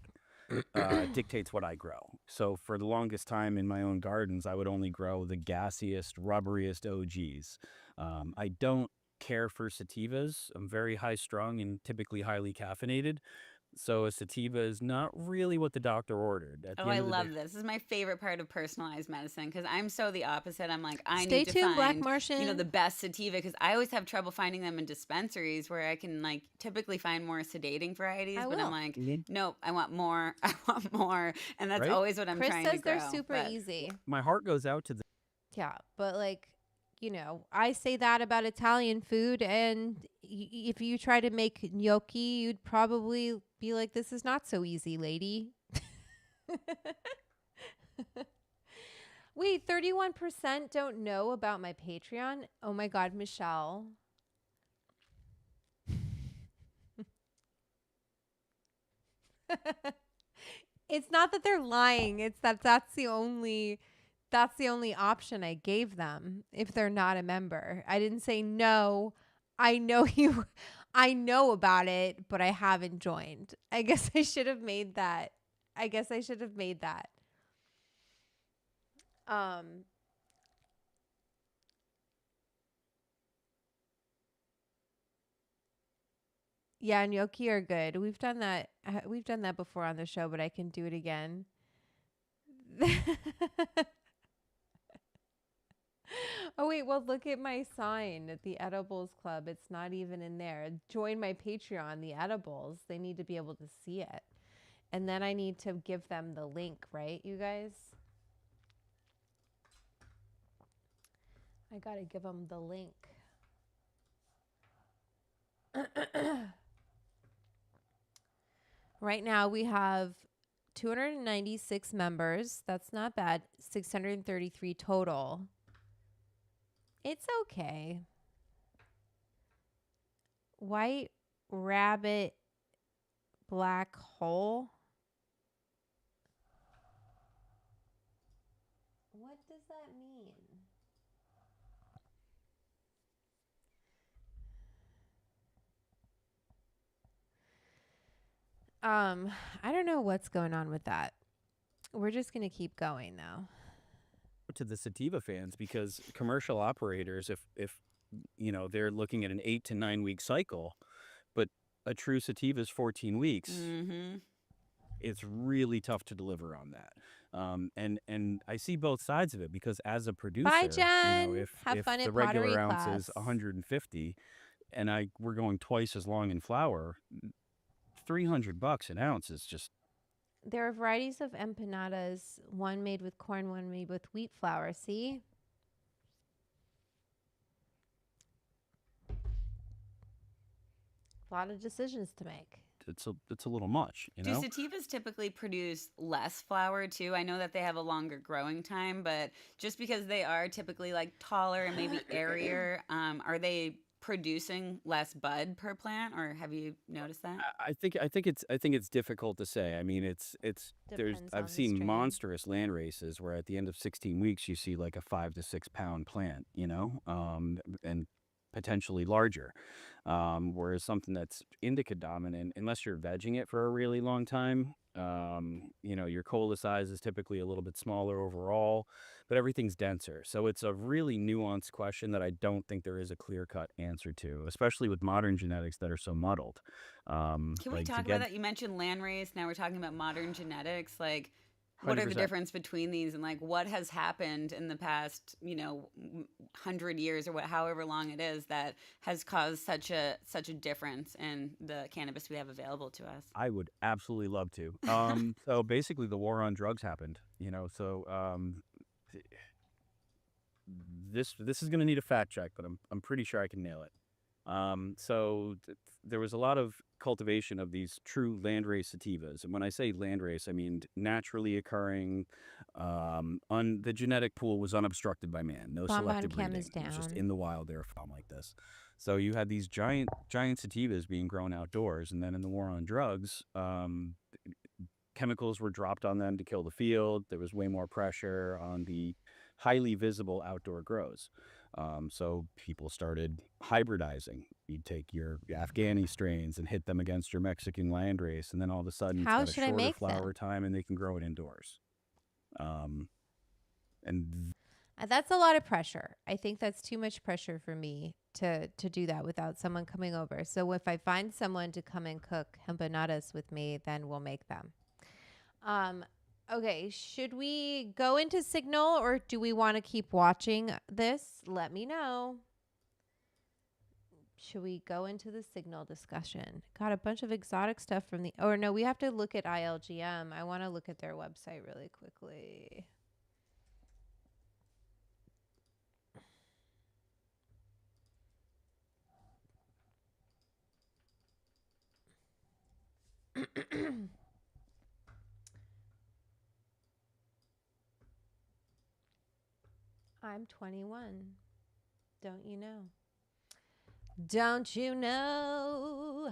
dictates what I grow. So for the longest time in my own gardens, I would only grow the gassiest, rubberiest OGs. I don't care for sativas. I'm very high strung and typically highly caffeinated. So a sativa is not really what the doctor ordered. At the Oh, end I of the love day, this. This is my favorite part of personalized medicine because I'm so the opposite. I'm like, I Stay need to tuned, Black find, Martian. the best sativa because I always have trouble finding them in dispensaries where I can like typically find more sedating varieties. I But will. I'm like, nope, I want more. I want more. And that's Right? always what I'm Chris trying says to grow. they're super But easy. my heart goes out to the Yeah, but like, I say that about Italian food, and if you try to make gnocchi, you'd probably be like, "This is not so easy, lady." Wait, 31% don't know about my Patreon. Oh my God, Michelle. It's not that they're lying. It's that that's the only option I gave them if they're not a member. I didn't say no. I know you I know about it, but I haven't joined. I guess I should have made that. I guess I should have made that. Um yeah, gnocchi are good. We've done that. We've done that before on the show, but I can do it again. Oh wait, well look at my sign at the Edibles Club. It's not even in there. Join my Patreon, the Edibles. They need to be able to see it. And then I need to give them the link, right, you guys? I got to give them the link. Right now we have 296 members. That's not bad. 633 total. It's okay. White rabbit black hole. What does that mean? I don't know what's going on with that. We're just going to keep going though. To the sativa fans, because commercial operators, if they're looking at an 8 to 9 week cycle, but a true sativa is 14 weeks. Mm-hmm. It's really tough to deliver on that. And I see both sides of it, because as a producer, Bye, Jen. if Have if fun the in regular pottery ounce class. is 150 and we're going twice as long in flower, $300 an ounce is just. There are varieties of empanadas, one made with corn, one made with wheat flour. See? A lot of decisions to make. It's a little much, Do sativas typically produce less flower too? I know that they have a longer growing time, but just because they are typically like taller and maybe airier, are they producing less bud per plant, or have you noticed that? I think it's difficult to say. I mean, Depends I've on the seen strain. monstrous land races where at the end of 16 weeks you see like a 5 to 6 pound plant, and potentially larger. Whereas something that's indica dominant, unless you're vegging it for a really long time, your cola size is typically a little bit smaller overall, but everything's denser. So it's a really nuanced question that I don't think there is a clear-cut answer to, especially with modern genetics that are so muddled. Can we Like to talk about get that? You mentioned landrace. Now we're talking about modern genetics. Like, what are the 100%. difference between these, and like what has happened in the past, 100 years or however long it is, that has caused such a difference in the cannabis we have available to us? I would absolutely love to. So basically, the war on drugs happened. Th- this is going to need a fact check, but I'm pretty sure I can nail it. There was a lot of cultivation of these true landrace sativas, and when I say landrace, I mean naturally occurring. The genetic pool was unobstructed by man, no Bonbon selective Chem breeding. is It was just down. in the wild they were found like this. So you had these giant sativas being grown outdoors, and then in the war on drugs, chemicals were dropped on them to kill the field. There was way more pressure on the highly visible outdoor grows. So people started hybridizing. You'd take your Afghani strains and hit them against your Mexican landrace, and then all of a sudden it's How got a should I shorter make flower them? time, and they can grow it indoors. Um, and That's a lot of pressure. I think that's too much pressure for me to do that without someone coming over. So if I find someone to come and cook empanadas with me, then we'll make them. Okay, should we go into Signal or do we want to keep watching this? Let me know. Should we go into the Signal discussion? Got a bunch of exotic stuff from the. Or no, we have to look at ILGM. I want to look at their website really quickly. I'm 21. Don't you know? Don't you know?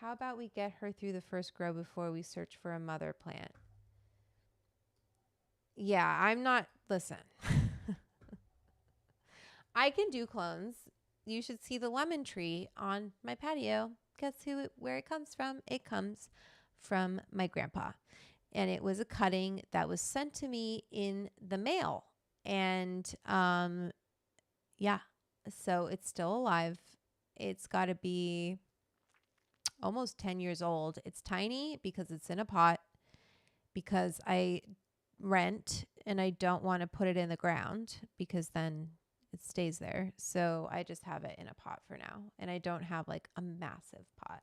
How about we get her through the first grow before we search for a mother plant? Yeah, I'm not. Listen, I can do clones. You should see the lemon tree on my patio. Guess where it comes from? It comes from my grandpa. And it was a cutting that was sent to me in the mail. And yeah, so it's still alive. It's got to be almost 10 years old. It's tiny because it's in a pot, because I rent and I don't want to put it in the ground because then it stays there. So I just have it in a pot for now, and I don't have like a massive pot.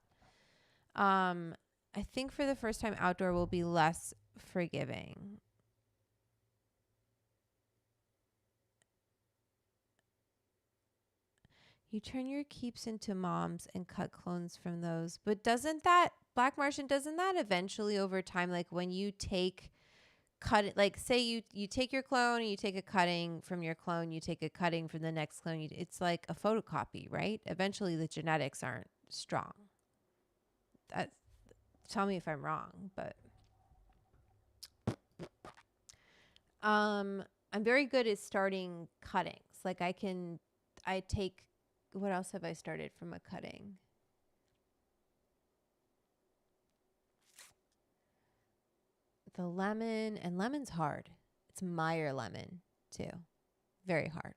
I think for the first time outdoor will be less forgiving. You turn your keeps into moms and cut clones from those. But doesn't that Black Martian, doesn't that eventually over time, like when you cut it, like say you take your clone and you take a cutting from your clone, you take a cutting from the next clone, it's like a photocopy, right? Eventually the genetics aren't strong. That, tell me if I'm wrong, but I'm very good at starting cuttings. Like I take, what else have I started from a cutting? The lemon, and lemon's hard. It's Meyer lemon too. Very hard.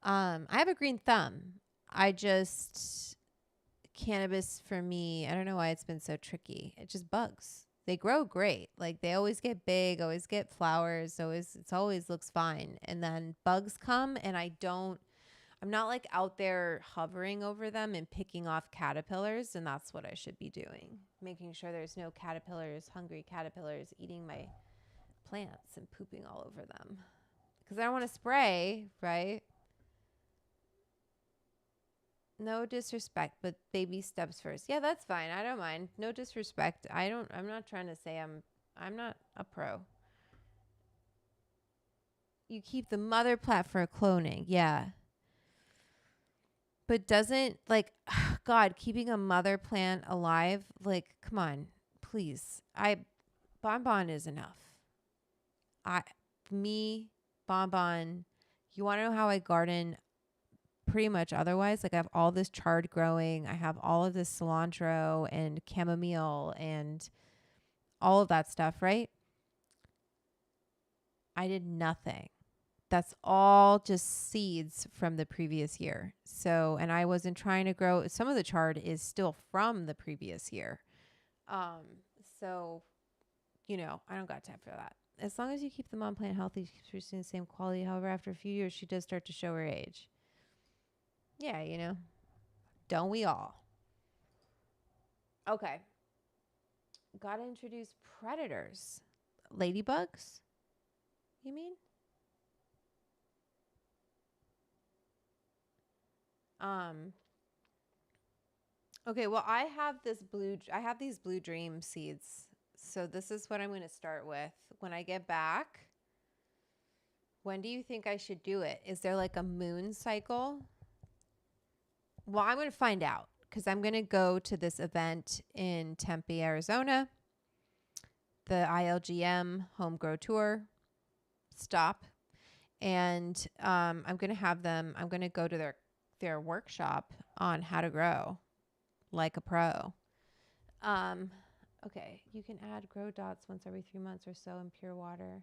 I have a green thumb. I just, cannabis for me, I don't know why it's been so tricky. It just bugs. They grow great. Like they always get big, always get flowers, it's always looks fine. And then bugs come and I'm not like out there hovering over them and picking off caterpillars, and that's what I should be doing. Making sure there's no caterpillars, hungry caterpillars eating my plants and pooping all over them. Because I don't want to spray, right? No disrespect, but baby steps first. Yeah, that's fine. I don't mind. No disrespect. I'm not trying to say I'm not a pro. You keep the mother plant for cloning. Yeah. But doesn't like God, keeping a mother plant alive, like come on, please. Bonbon is enough. I me Bonbon, you want to know how I garden pretty much otherwise? Like I have all this chard growing, I have all of this cilantro and chamomile and all of that stuff, right? I did nothing. That's all just seeds from the previous year. So, and I wasn't trying to grow. Some of the chard is still from the previous year. So, I don't got time for that. As long as you keep the mom plant healthy, she keeps producing the same quality. However, after a few years, she does start to show her age. Yeah, don't we all? Okay. Gotta introduce predators. Ladybugs, you mean? Um, okay, well, I have these blue dream seeds. So this is what I'm going to start with. When I get back, when do you think I should do it? Is there like a moon cycle? Well, I'm going to find out because I'm going to go to this event in Tempe, Arizona, the ILGM Home Grow Tour stop. And I'm going to go to their workshop on how to grow like a pro. Okay, you can add grow dots once every 3 months or so in pure water.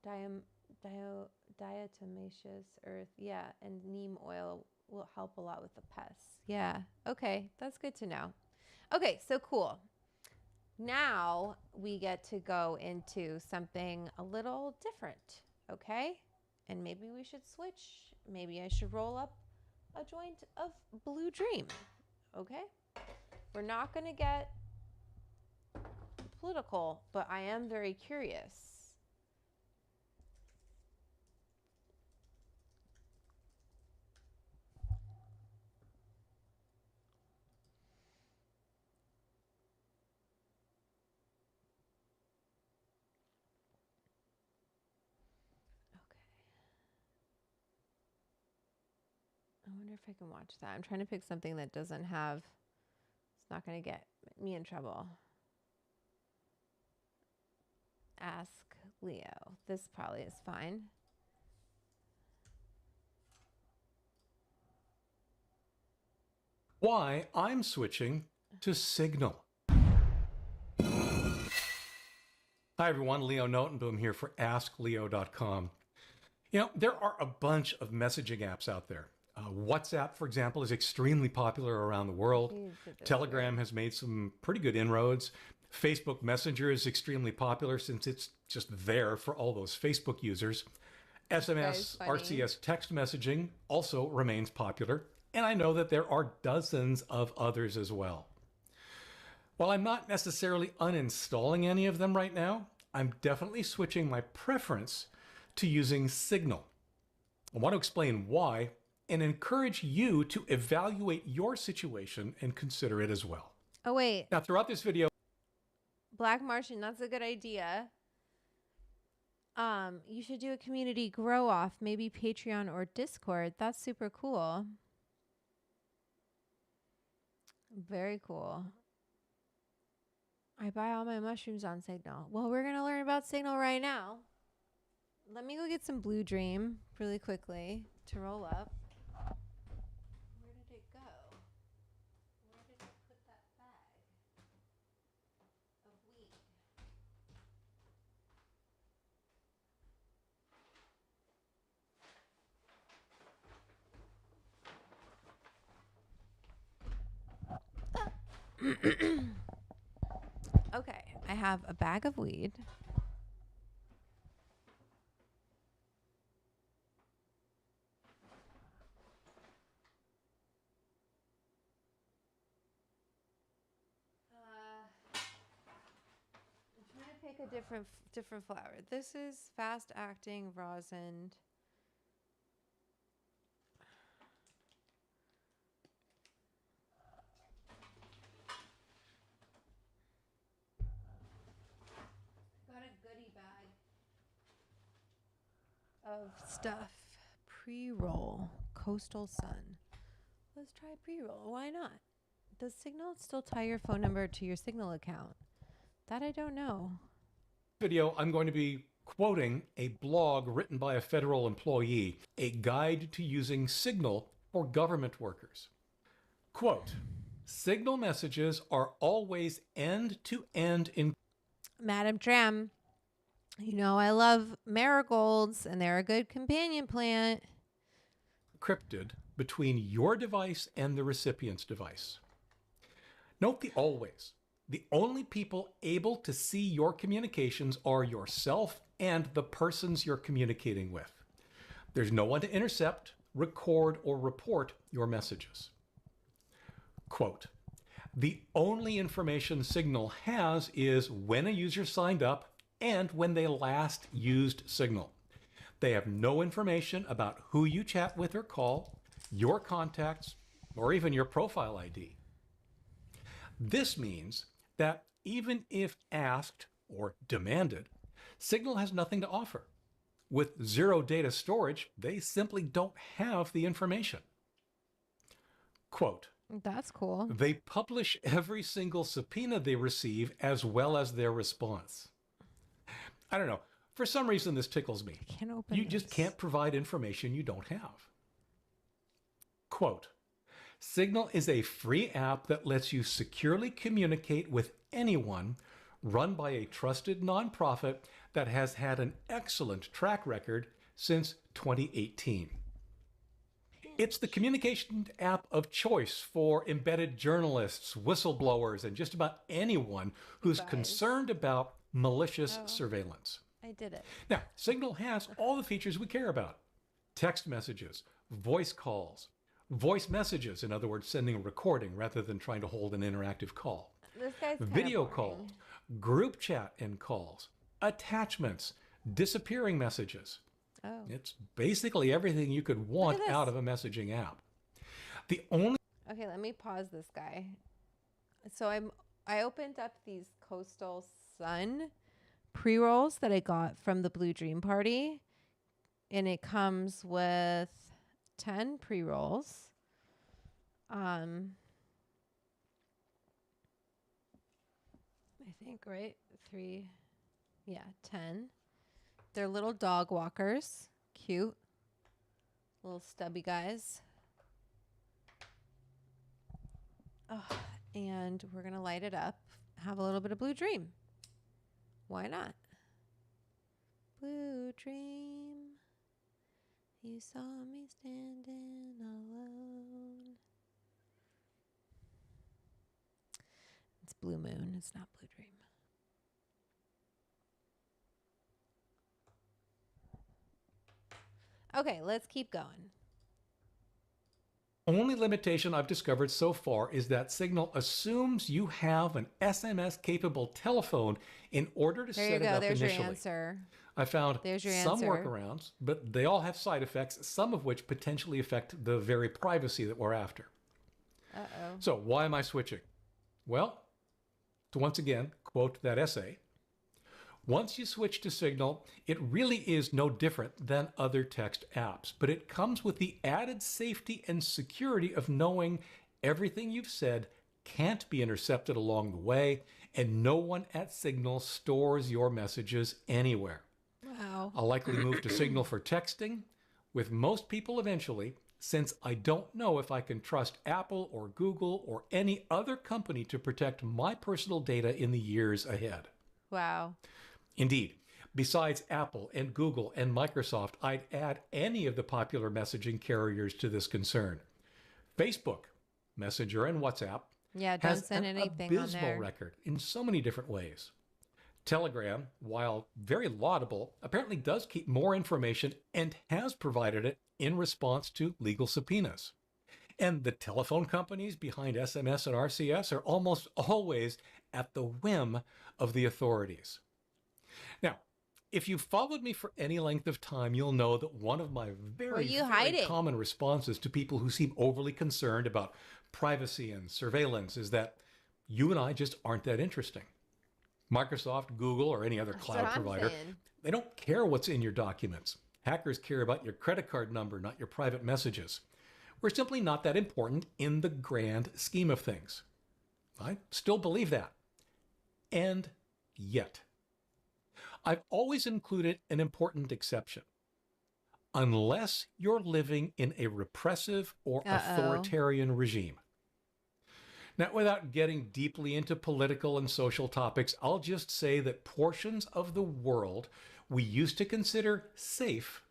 Diatomaceous earth, yeah, and neem oil will help a lot with the pests. Yeah, okay, that's good to know. Okay, so cool. Now we get to go into something a little different, okay? And maybe we should switch. Maybe I should roll up a joint of Blue Dream, okay? We're not going to get political, but I am very curious. Okay. I wonder if I can watch that. I'm trying to pick something that doesn't have Not going to get me in trouble. Ask Leo. This probably is fine. Why I'm switching to Signal. Hi everyone, Leo Notenboom here for AskLeo.com. You know, there are a bunch of messaging apps out there. WhatsApp, for example, is extremely popular around the world. Telegram has made some pretty good inroads. Facebook Messenger is extremely popular since it's just there for all those Facebook users. SMS, RCS text messaging also remains popular. And I know that there are dozens of others as well. While I'm not necessarily uninstalling any of them right now, I'm definitely switching my preference to using Signal. I want to explain why and encourage you to evaluate your situation and consider it as well. Oh, wait. Now, throughout this video, Black Martian, that's a good idea. You should do a community grow off, maybe Patreon or Discord. That's super cool. Very cool. I buy all my mushrooms on Signal. Well, we're going to learn about Signal right now. Let me go get some Blue Dream really quickly to roll up. Where did it go? Where did I put that bag of weed? Okay, I have a bag of weed. I'm trying to pick a different flower. This is fast acting rosin. Got a goodie bag of stuff. Pre-roll, Coastal Sun. Let's try pre-roll. Why not? Does Signal still tie your phone number to your Signal account? That I don't know. I'm going to be quoting a blog written by a federal employee, a guide to using Signal for government workers. Quote, Signal messages are always end-to-end Madam Tram, you know I love marigolds and they're a good companion plant. encrypted between your device and the recipient's device. Note the always. The only people able to see your communications are yourself and the persons you're communicating with. There's no one to intercept, record, or report your messages. Quote, the only information Signal has is when a user signed up and when they last used Signal. They have no information about who you chat with or call, your contacts, or even your profile ID. This means that even if asked or demanded, Signal has nothing to offer. With zero data storage, they simply don't have the information. Quote, That's cool. they publish every single subpoena they receive as well as their response. I don't know. For some reason, this tickles me. I can't open You just this. can't provide information you don't have. Quote, Signal is a free app that lets you securely communicate with anyone, run by a trusted nonprofit that has had an excellent track record since 2018. It's the communication app of choice for embedded journalists, whistleblowers, and just about anyone who's concerned about malicious surveillance. I did it. Now, Signal has all the features we care about. Text messages, voice calls, voice messages, in other words, sending a recording rather than trying to hold an interactive call. This guy's kinda Video boring. calls, group chat and calls, attachments, disappearing messages. Oh. It's basically everything you could want this. out of a messaging app. The only Okay, let me pause this guy. So I opened up these Coastal Sun pre-rolls that I got from the Blue Dream Party, and it comes with 10 pre-rolls. think, right? 3, yeah, 10. They're little dog walkers. Cute. Little stubby guys. Oh, and we're going to light it up. Have a little bit of Blue Dream. Why not? Blue Dream. You saw me standing alone. It's Blue Moon. It's not Blue Dream. Okay, let's keep going. Only limitation I've discovered so far is that Signal assumes you have an SMS-capable telephone in order to There set you it go. up There's initially. your answer. I found There's your some answer. workarounds, but they all have side effects, some of which potentially affect the very privacy that we're after. Uh-oh. So why am I switching? Well, to once again quote that essay, once you switch to Signal, it really is no different than other text apps, but it comes with the added safety and security of knowing everything you've said can't be intercepted along the way, and no one at Signal stores your messages anywhere. Wow. I'll likely move to Signal for texting, with most people eventually, since I don't know if I can trust Apple or Google or any other company to protect my personal data in the years ahead. Wow. Indeed, besides Apple and Google and Microsoft, I'd add any of the popular messaging carriers to this concern. Facebook, Messenger, and WhatsApp Yeah, don't has send an anything on abysmal there. record in so many different ways. Telegram, while very laudable, apparently does keep more information and has provided it in response to legal subpoenas. And the telephone companies behind SMS and RCS are almost always at the whim of the authorities. Now, if you've followed me for any length of time, you'll know that one of my very, you very hiding? common responses to people who seem overly concerned about privacy and surveillance is that you and I just aren't that interesting. Microsoft, Google, or any other That's cloud what I'm provider, saying. they don't care what's in your documents. Hackers care about your credit card number, not your private messages. We're simply not that important in the grand scheme of things. I still believe that. And yet, I've always included an important exception. Unless you're living in a repressive or authoritarian regime. Now, without getting deeply into political and social topics, I'll just say that portions of the world we used to consider safe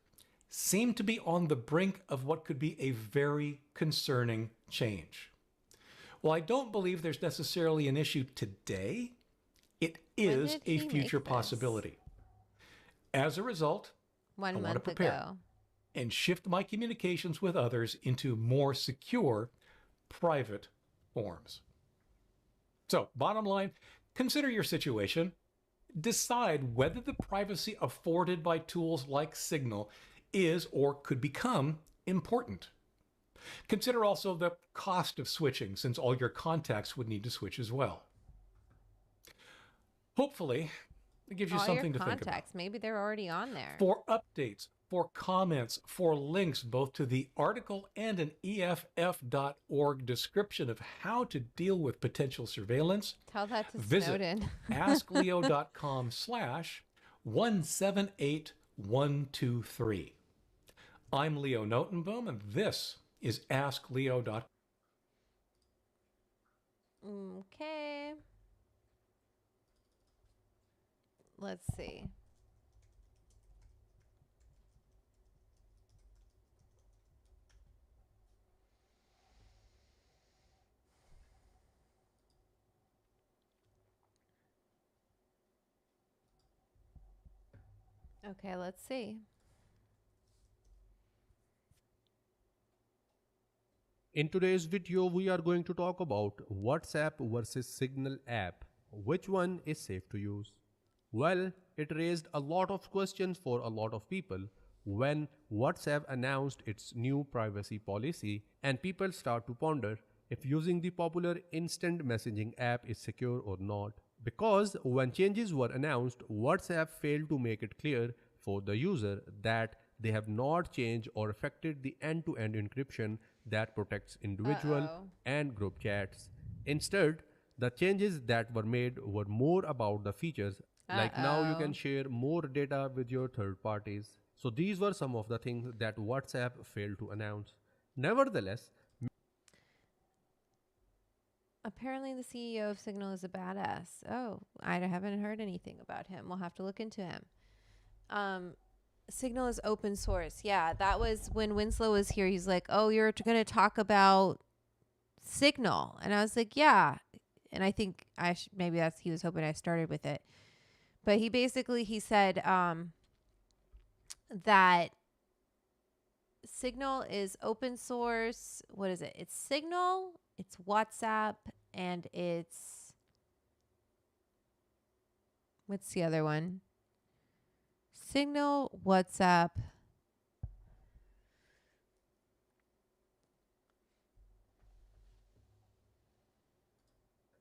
seem to be on the brink of what could be a very concerning change. While I don't believe there's necessarily an issue today, it is did a he make future this? possibility. As a result, I 1 want to month prepare ago. and shift my communications with others into more secure, private forms. So, bottom line, consider your situation. Decide whether the privacy afforded by tools like Signal is or could become important. Consider also the cost of switching, since all your contacts would need to switch as well. Hopefully, it gives you All something your to think about. contacts. Maybe they're already on there. For updates, for comments, for links both to the article and an EFF.org description of how to deal with potential surveillance, Tell that to visit Snowden. askleo.com/178123. I'm Leo Notenboom, and this is AskLeo.com. Okay. Let's see. Okay, let's see. In today's video, we are going to talk about WhatsApp versus Signal app. Which one is safe to use? Well, it raised a lot of questions for a lot of people when WhatsApp announced its new privacy policy, and people start to ponder if using the popular instant messaging app is secure or not. Because when changes were announced, WhatsApp failed to make it clear for the user that they have not changed or affected the end-to-end encryption that protects individual and group chats. Instead, The changes that were made were more about the features, like now you can Uh-oh. share more data with your third parties. So these were some of the things that WhatsApp failed to announce. Nevertheless, Apparently, the CEO of Signal is a badass. Oh, I haven't heard anything about him. We'll have to look into him. Signal is open source. Yeah, that was when Winslow was here. He's like, "Oh, you're going to talk about Signal," and I was like, "Yeah." And I think maybe that's he was hoping I started with it, but he said that Signal is open source. What is it? It's Signal, it's WhatsApp, and it's what's the other one? Signal, WhatsApp.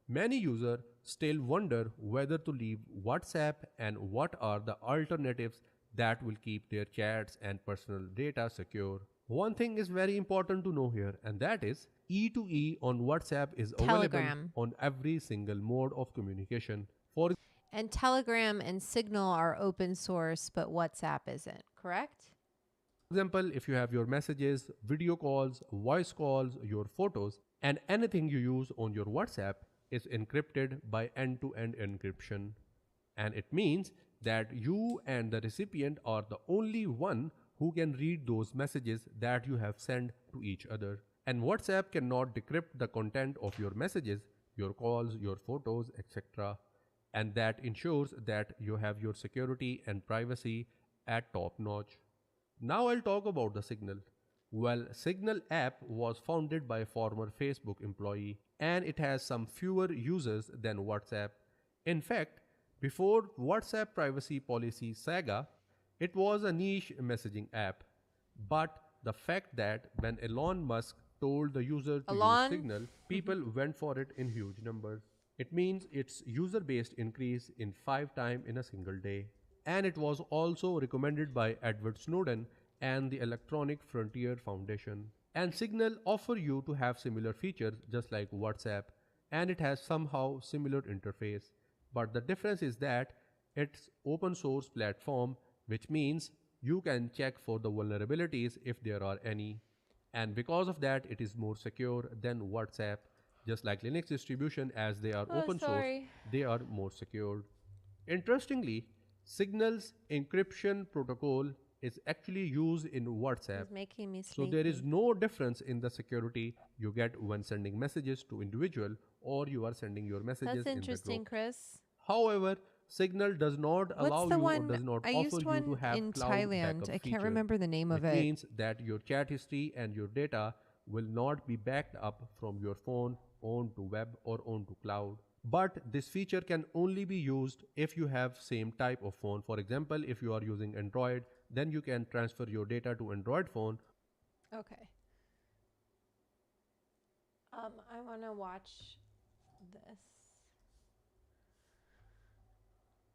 many users still wonder whether to leave WhatsApp and what are the alternatives that will keep their chats and personal data secure. One thing is very important to know here, and that is E2E on WhatsApp is available Telegram. on every single mode of communication. For And Telegram and Signal are open source, but WhatsApp isn't, correct? example, if you have your messages, video calls, voice calls, your photos, and anything you use on your WhatsApp is encrypted by end-to-end encryption. And it means that you and the recipient are the only one who can read those messages that you have sent to each other. And WhatsApp cannot decrypt the content of your messages, your calls, your photos, etc. And that ensures that you have your security and privacy at top notch. Now I'll talk about the Signal. Well, Signal app was founded by a former Facebook employee and it has some fewer users than WhatsApp. In fact, before WhatsApp privacy policy saga, it was a niche messaging app. But the fact that when Elon Musk told the user to use Elon? Signal, people went for it in huge numbers. It means its user base increased in 5 times in a single day. And it was also recommended by Edward Snowden and the Electronic Frontier Foundation. And Signal offer you to have similar features just like WhatsApp, and it has somehow similar interface. But the difference is that it's open source platform, which means you can check for the vulnerabilities if there are any. And because of that, it is more secure than WhatsApp. Just like Linux distribution, as they are Oh, open source, sorry. they are more secured. Interestingly, Signal's encryption protocol is actually used in WhatsApp. He's making me So sleepy. there is no difference in the security you get when sending messages to individual or you are sending your messages That's in the interesting, group. Chris. However, Signal does not What's allow the you or one? does not I offer used you to one have in cloud Thailand. backup I can't feature, remember the name of which it. means that your chat history and your data will not be backed up from your phone onto web or onto cloud. But this feature can only be used if you have same type of phone. For example, if you are using Android, then you can transfer your data to Android phone. Okay. I want to watch this.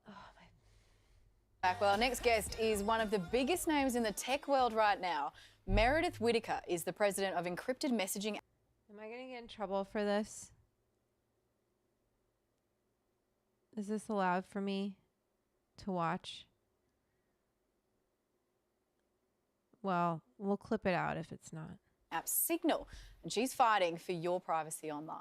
Oh my! Well, our next guest is one of the biggest names in the tech world right now. Meredith Whittaker is the president of encrypted messaging. Am I gonna get in trouble for this? Is this allowed for me to watch? Well, we'll clip it out if it's not. App Signal, and she's fighting for your privacy online.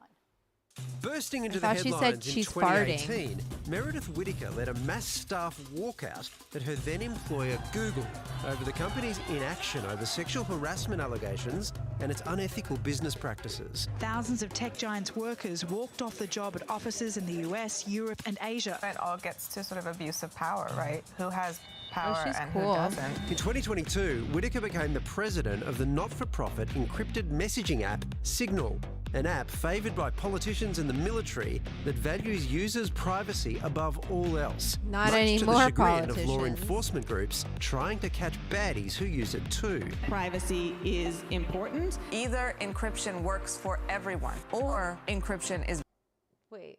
Bursting into the thought she said headlines in she's 2018, Meredith Whittaker led a mass staff walkout at her then employer Google over the company's inaction over sexual harassment allegations and its unethical business practices. Thousands of tech giants' workers walked off the job at offices in the US, Europe and Asia. It all gets to sort of abuse of power, right? Who has power she's and cool. who doesn't. In 2022, Whittaker became the president of the not-for-profit encrypted messaging app Signal, an app favoured by politicians and the military that values users' privacy above all else. Not much to the anymore, chagrin of law politicians. enforcement groups trying to catch baddies who use it too. Privacy is important. Either encryption works for everyone or encryption is Wait.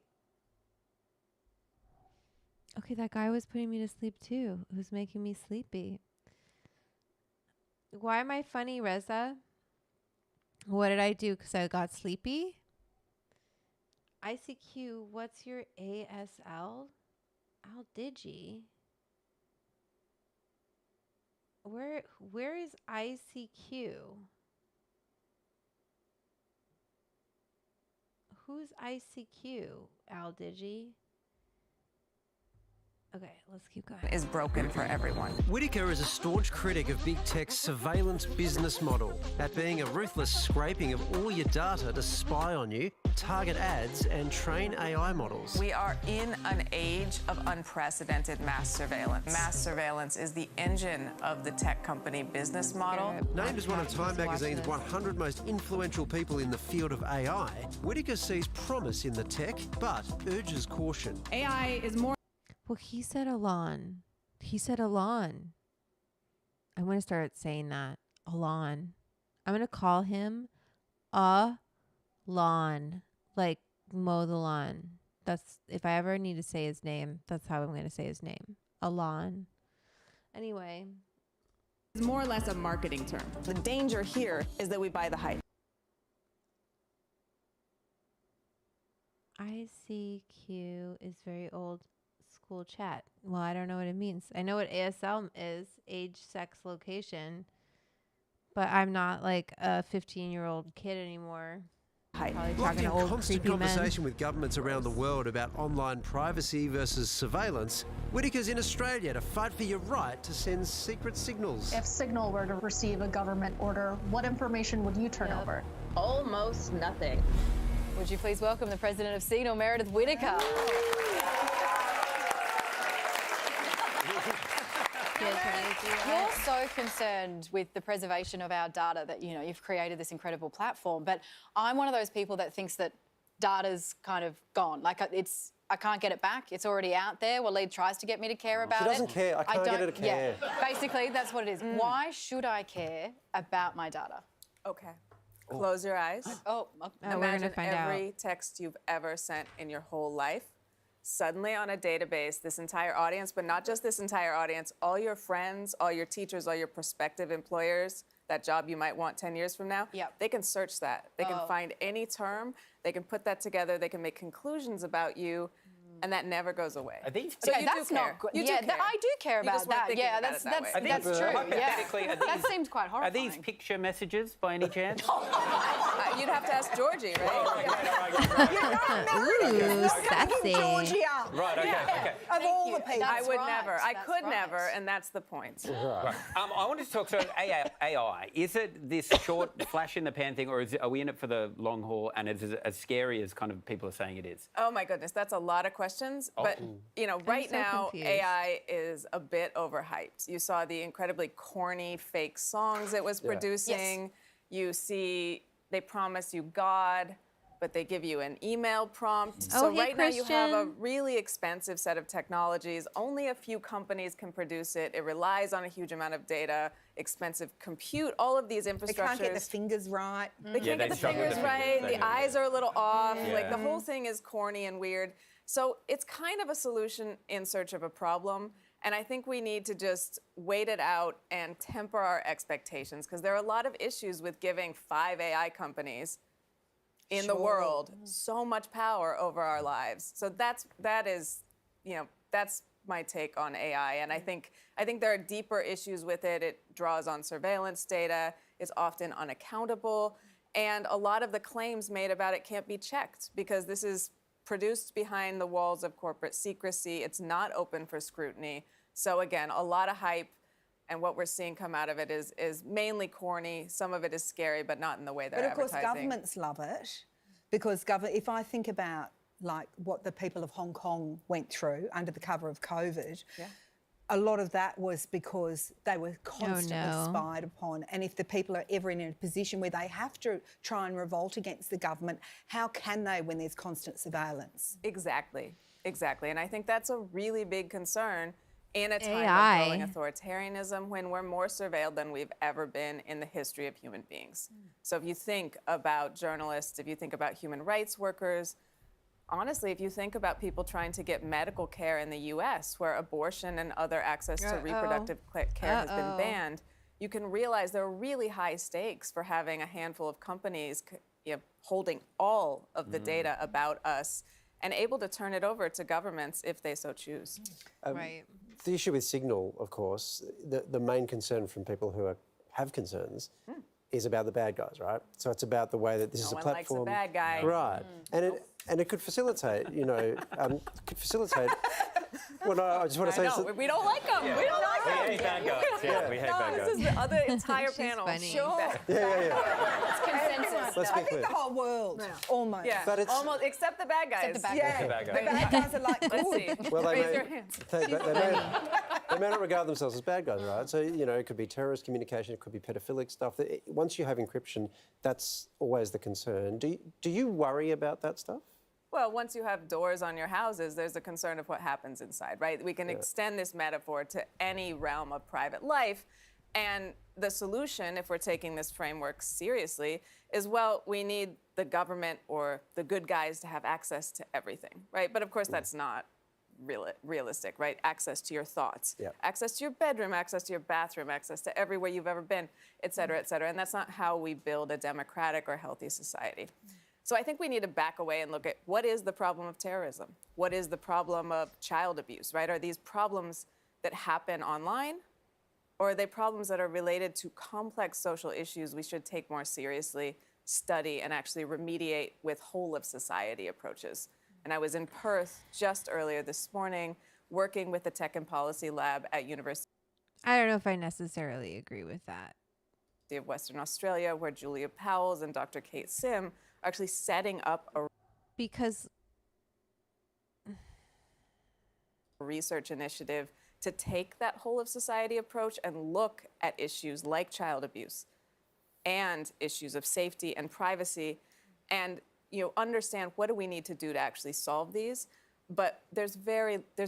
Okay, that guy was putting me to sleep too. It was making me sleepy. Why am I funny, Reza? What did I do? Because I got sleepy? ICQ, what's your ASL? Aldigi? Where is ICQ? Who's ICQ? Aldigi? Okay, let's keep going. Is broken for everyone. Whitaker is a staunch critic of big tech's surveillance business model, that being a ruthless scraping of all your data to spy on you, target ads, and train AI models. We are in an age of unprecedented mass surveillance. Mass surveillance is the engine of the tech company business model. Named as one of Time magazine's 100 most influential people in the field of AI, Whitaker sees promise in the tech, but urges caution. AI is more. Well, he said Alon. He said Alon. I'm going to start saying that. Alon. I'm going to call him a lawn. Like mow the lawn. That's, if I ever need to say his name, that's how I'm going to say his name. Alon. Anyway. It's more or less a marketing term. The danger here is that we buy the hype. ICQ is very old school chat. Well, I don't know what it means. I know what ASL is, age, sex, location, but I'm not like a 15-year-old kid anymore. Probably Locked talking in to old constant creepy men. conversation with governments around the world about online privacy versus surveillance, Whitaker's in Australia to fight for your right to send secret signals. If Signal were to receive a government order, what information would you turn over? Almost nothing. Would you please welcome the president of Signal, Meredith Whitaker? You're so concerned with the preservation of our data that, you know, you've created this incredible platform. But I'm one of those people that thinks that data's kind of gone. Like I can't get it back. It's already out there. Waleed tries to get me to care about it. She doesn't care. I can't get her to care. Yeah, basically, that's what it is. Why should I care about my data? Okay. Close your eyes. we're gonna Imagine find every out. text you've ever sent in your whole life. Suddenly on a database, this entire audience, but not just this entire audience, all your friends, all your teachers, all your prospective employers, that job you might want 10 years from now, they can search that. They can find any term, they can put that together, they can make conclusions about you, and that never goes away. Are these so Okay, you that's do care. not good. You do Yeah, care. I do care You about just weren't that. thinking Yeah, about it that way. that's true. Hypothetically, Yeah. That seems quite Are horrifying. these picture messages by any chance? You'd have to ask Georgie, right? Ooh, sassy. Right, okay. Of all the people. I would right. never. I That's could right. never, and that's the point. Right. I wanted to talk to AI. Is it this short flash in the pan thing, or are we in it for the long haul, and is it as scary as kind of people are saying it is? Oh my goodness, that's a lot of questions. But you know, right so now confused. AI is a bit overhyped. You saw the incredibly corny fake songs it was producing. You see, they promise you God, but they give you an email prompt. Oh, So hey, right now you have a Christian. really expensive set of technologies. Only a few companies can produce it. It relies on a huge amount of data, expensive compute, all of these infrastructures. They can't get the fingers right. They can't get the fingers right. The eyes are a little off. Like the whole thing is corny and weird. So it's kind of a solution in search of a problem. And I think we need to just wait it out and temper our expectations, because there are a lot of issues with giving 5 AI companies in the world so much power over our lives. So that's my take on AI. And I think there are deeper issues with it. It draws on surveillance data. It's often unaccountable. And a lot of the claims made about it can't be checked, because this is produced behind the walls of corporate secrecy. It's not open for scrutiny. So again, a lot of hype, and what we're seeing come out of it is mainly corny. Some of it is scary, but not in the way they're But of course, advertising. governments love it, because if I think about like what the people of Hong Kong went through under the cover of COVID, a lot of that was because they were constantly spied upon. And if the people are ever in a position where they have to try and revolt against the government, how can they when there's constant surveillance? Exactly. And I think that's a really big concern in a time AI. of growing authoritarianism, when we're more surveilled than we've ever been in the history of human beings. So if you think about journalists, if you think about human rights workers, honestly, if you think about people trying to get medical care in the US, where abortion and other access to reproductive care has been banned, you can realize there are really high stakes for having a handful of companies holding all of the data about us and able to turn it over to governments if they so choose. Right. The issue with Signal, of course, the main concern from people who have concerns is about the bad guys, right? So it's about the way that this is a No one likes a platform. bad guy. Right. And it could facilitate, could facilitate. Well, no, I just want to say. No, we don't like them. We don't like them. We hate bad guys. Yeah, we hate No, bad this guys. is the other entire She's panel. funny. Sure. It's consensus. Let's I be think clear. the whole world, almost. Yeah, But it's- almost, except the bad guys. Except the bad Yeah, The bad guys. the bad guys are like, Let's good. see. Well, Raise your hands. they may not regard themselves as bad guys, right? So, it could be terrorist communication, it could be pedophilic stuff. Once you have encryption, that's always the concern. Do you worry about that stuff? Well, once you have doors on your houses, there's a concern of what happens inside, right? We can extend this metaphor to any realm of private life. And the solution, if we're taking this framework seriously, is, well, we need the government or the good guys to have access to everything, right? But of course, that's not realistic, right? Access to your thoughts, access to your bedroom, access to your bathroom, access to everywhere you've ever been, et cetera, et cetera. And that's not how we build a democratic or healthy society. So I think we need to back away and look at what is the problem of terrorism? What is the problem of child abuse, right? Are these problems that happen online? Or are they problems that are related to complex social issues we should take more seriously, study, and actually remediate with whole of society approaches? And I was in Perth just earlier this morning working with the Tech and Policy Lab at University I don't know if I necessarily agree with that. of Western Australia, where Julia Powells and Dr. Kate Sim are actually setting up a Because research initiative to take that whole of society approach and look at issues like child abuse and issues of safety and privacy and understand what do we need to do to actually solve these. But there's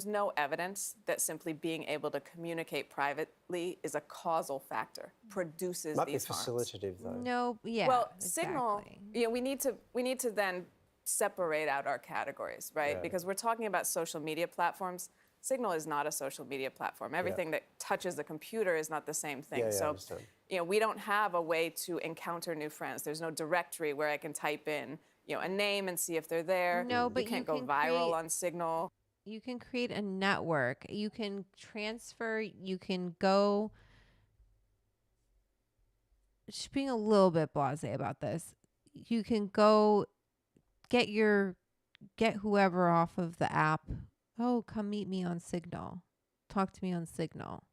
no evidence that simply being able to communicate privately is a causal factor, produces Might be these harms. facilitative, though. no, yeah. Well, exactly. Signal, we need to then separate out our categories, right? Yeah. Because we're talking about social media platforms. Signal is not a social media platform. Everything that touches the computer is not the same thing. Yeah, I So, understand. we don't have a way to encounter new friends. There's no directory where I can type in, a name and see if they're there. No, but you can't you go can viral create- on Signal. You can create a network. You can transfer. You can go. Just being a little bit blasé about this. You can go get whoever off of the app. Oh, come meet me on Signal. Talk to me on Signal.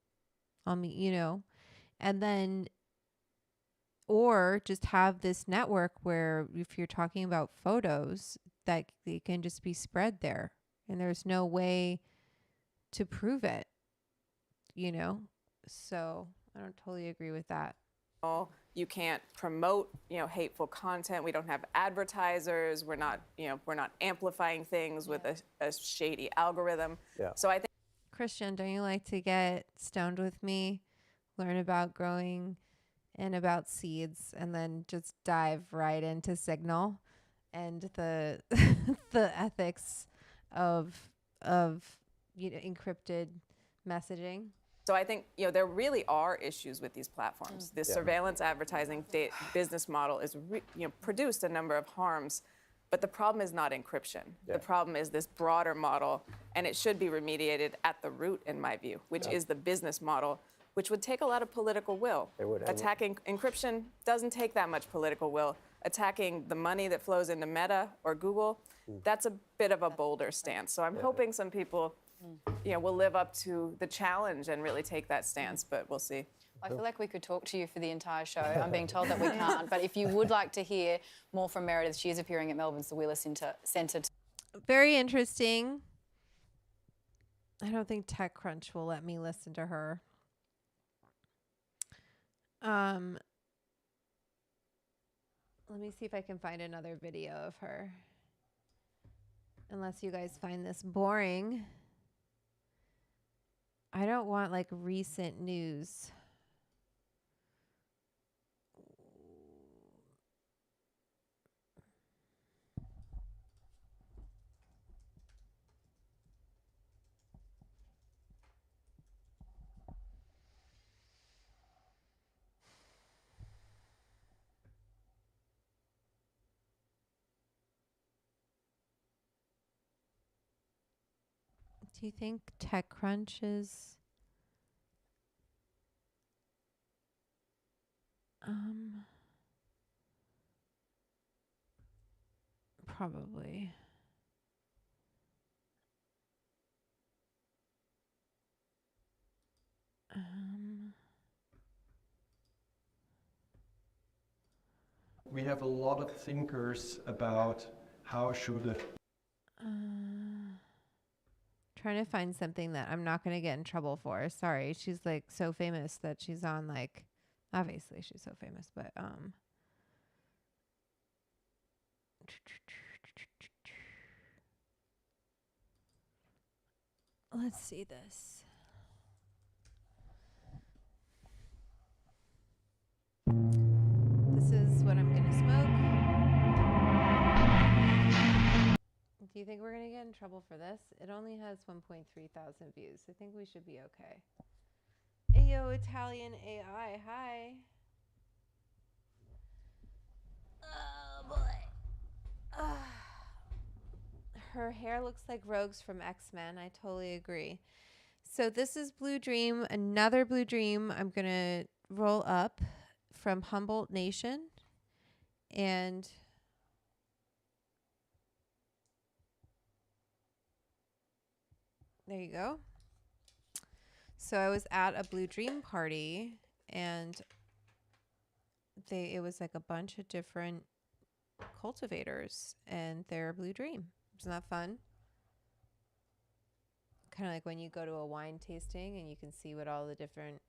I'll meet, and then, or just have this network where if you're talking about photos, that they can just be spread there. And there's no way to prove it, So I don't totally agree with that. You can't promote, hateful content. We don't have advertisers. We're not amplifying things with a shady algorithm. Yeah. So I think Christian, don't you like to get stoned with me, learn about growing and about seeds, and then just dive right into Signal and the the ethics of encrypted messaging? So I think there really are issues with these platforms. This surveillance advertising business model is produced a number of harms, but the problem is not encryption. The problem is this broader model, and it should be remediated at the root, in my view, which is the business model, which would take a lot of political will. It would. Attacking encryption doesn't take that much political will. Attacking the money that flows into Meta or Google, that's a bit of a bolder stance. So I'm hoping some people will live up to the challenge and really take that stance, but we'll see. I feel like we could talk to you for the entire show. I'm being told that we can't. But if you would like to hear more from Meredith, she is appearing at Melbourne's The Wheeler Centre. Very interesting. I don't think TechCrunch will let me listen to her. Let me see if I can find another video of her. Unless you guys find this boring. I don't want like recent news. Do you think TechCrunch is probably. We have a lot of thinkers about how should the Trying to find something that I'm not going to get in trouble for. Sorry, she's like so famous that she's on like, obviously she's so famous, but let's see this. This is what I'm going to smoke. Do you think we're going to get in trouble for this? It only has 1.3 thousand views. I think we should be okay. Ayo, Italian AI. Hi. Oh, boy. Her hair looks like Rogues from X-Men. I totally agree. So this is Blue Dream. Another Blue Dream I'm going to roll up from Humboldt Nation. And there you go. So I was at a Blue Dream party, and it was like a bunch of different cultivators and their Blue Dream. Isn't that fun? Kind of like when you go to a wine tasting and you can see what all the different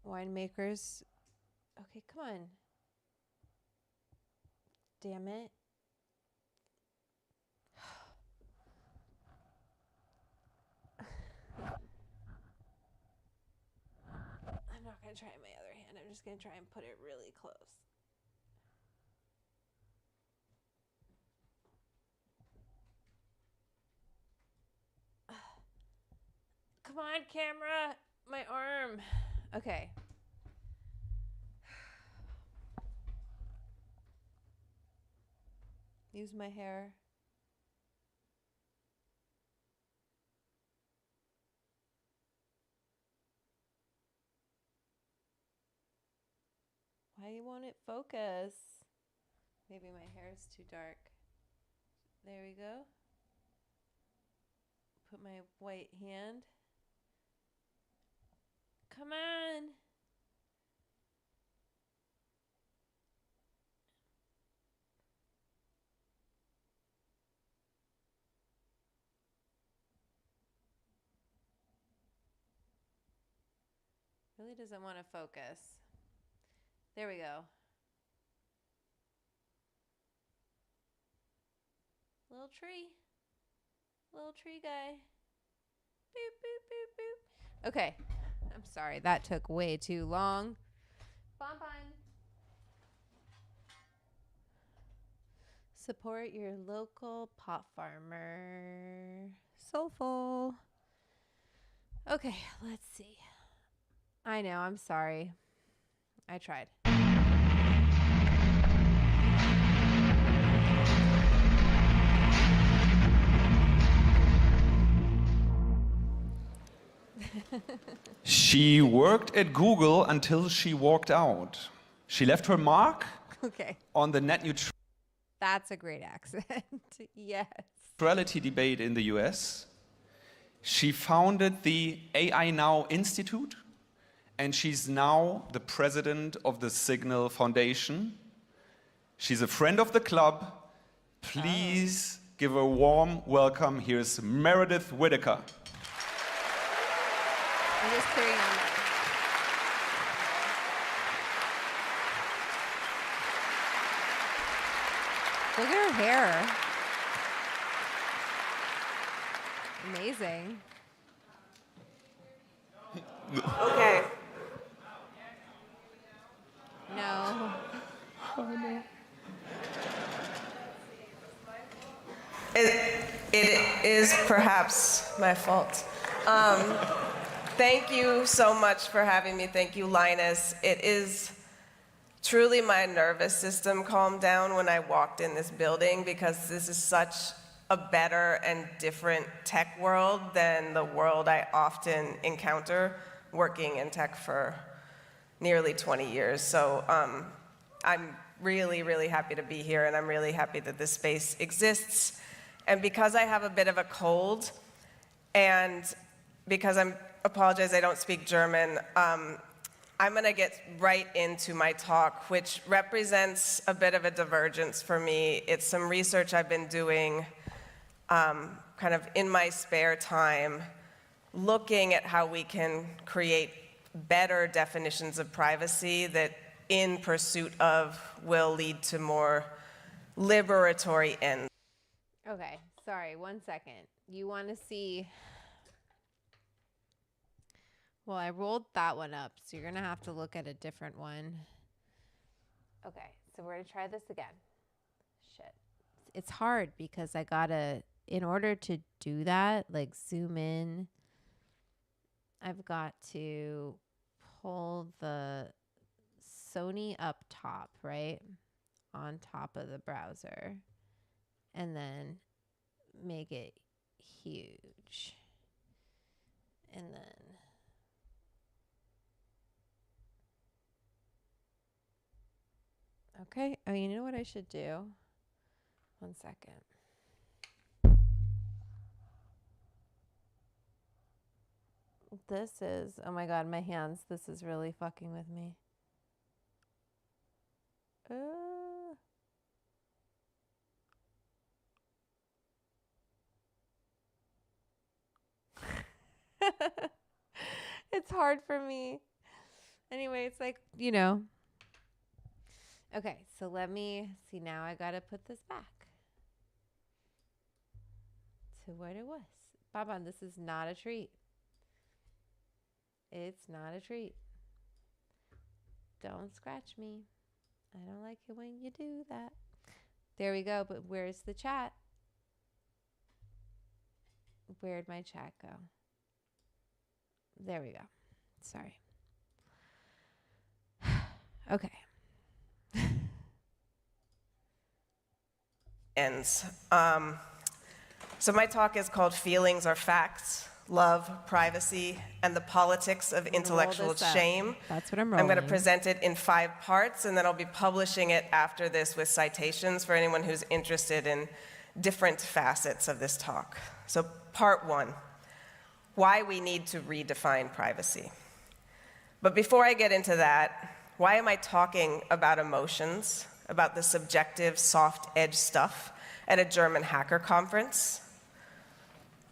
winemakers. Okay, come on. Damn it. I'm not going to try my other hand. I'm just going to try and put it really close. Come on, camera. My arm. Okay. Use my hair. Why won't it focus? Maybe my hair is too dark. There we go. Put my white hand. Come on. Really doesn't want to focus. There we go. Little tree. Little tree guy. Boop, boop, boop, boop. Okay. I'm sorry. That took way too long. Bonbon. Support your local pot farmer. Soulful. Okay, let's see. I know, I'm sorry. I tried. She worked at Google until she walked out. She left her mark on the net That's a great accent. Yes. neutrality debate in the US. She founded the AI Now Institute, and she's now the president of the Signal Foundation. She's a friend of the club. Please give a warm welcome. Here's Meredith Whitaker. I'm just clearing on that. Look at her hair. Amazing. Okay. No. Oh, no. It is perhaps my fault. Thank you so much for having me. Thank you, Linus. It is truly my nervous system calmed down when I walked in this building, because this is such a better and different tech world than the world I often encounter working in tech for nearly 20 years. So I'm really, really happy to be here, and I'm really happy that this space exists. And because I have a bit of a cold, and because apologize, I don't speak German, I'm going to get right into my talk, which represents a bit of a divergence for me. It's some research I've been doing kind of in my spare time, looking at how we can create better definitions of privacy that, in pursuit of, will lead to more liberatory ends. Okay, sorry, 1 second. You want to see... Well, I rolled that one up, so you're going to have to look at a different one. Okay, so we're going to try this again. Shit. It's hard because I got to, in order to do that, like zoom in, I've got to pull the Sony up top, right? On top of the browser. And then make it huge. And then... Okay. Oh, you know what I should do? 1 second. This is, oh my God, my hands. This is really fucking with me. It's hard for me. Anyway, it's like, you know. Okay, so let me see. Now I got to put this back to what it was. Baban, this is not a treat. It's not a treat. Don't scratch me. I don't like it when you do that. There we go. But where's the chat? Where'd my chat go? There we go. Sorry. Okay. Ends. So my talk is called Feelings Are Facts, Love, Privacy, and the Politics of Intellectual Shame. That's what I'm going to rolling. present it in 5 parts, and then I'll be publishing it after this with citations for anyone who's interested in different facets of this talk. So part 1, why we need to redefine privacy. But before I get into that, why am I talking about emotions, about the subjective, soft edge stuff at a German hacker conference?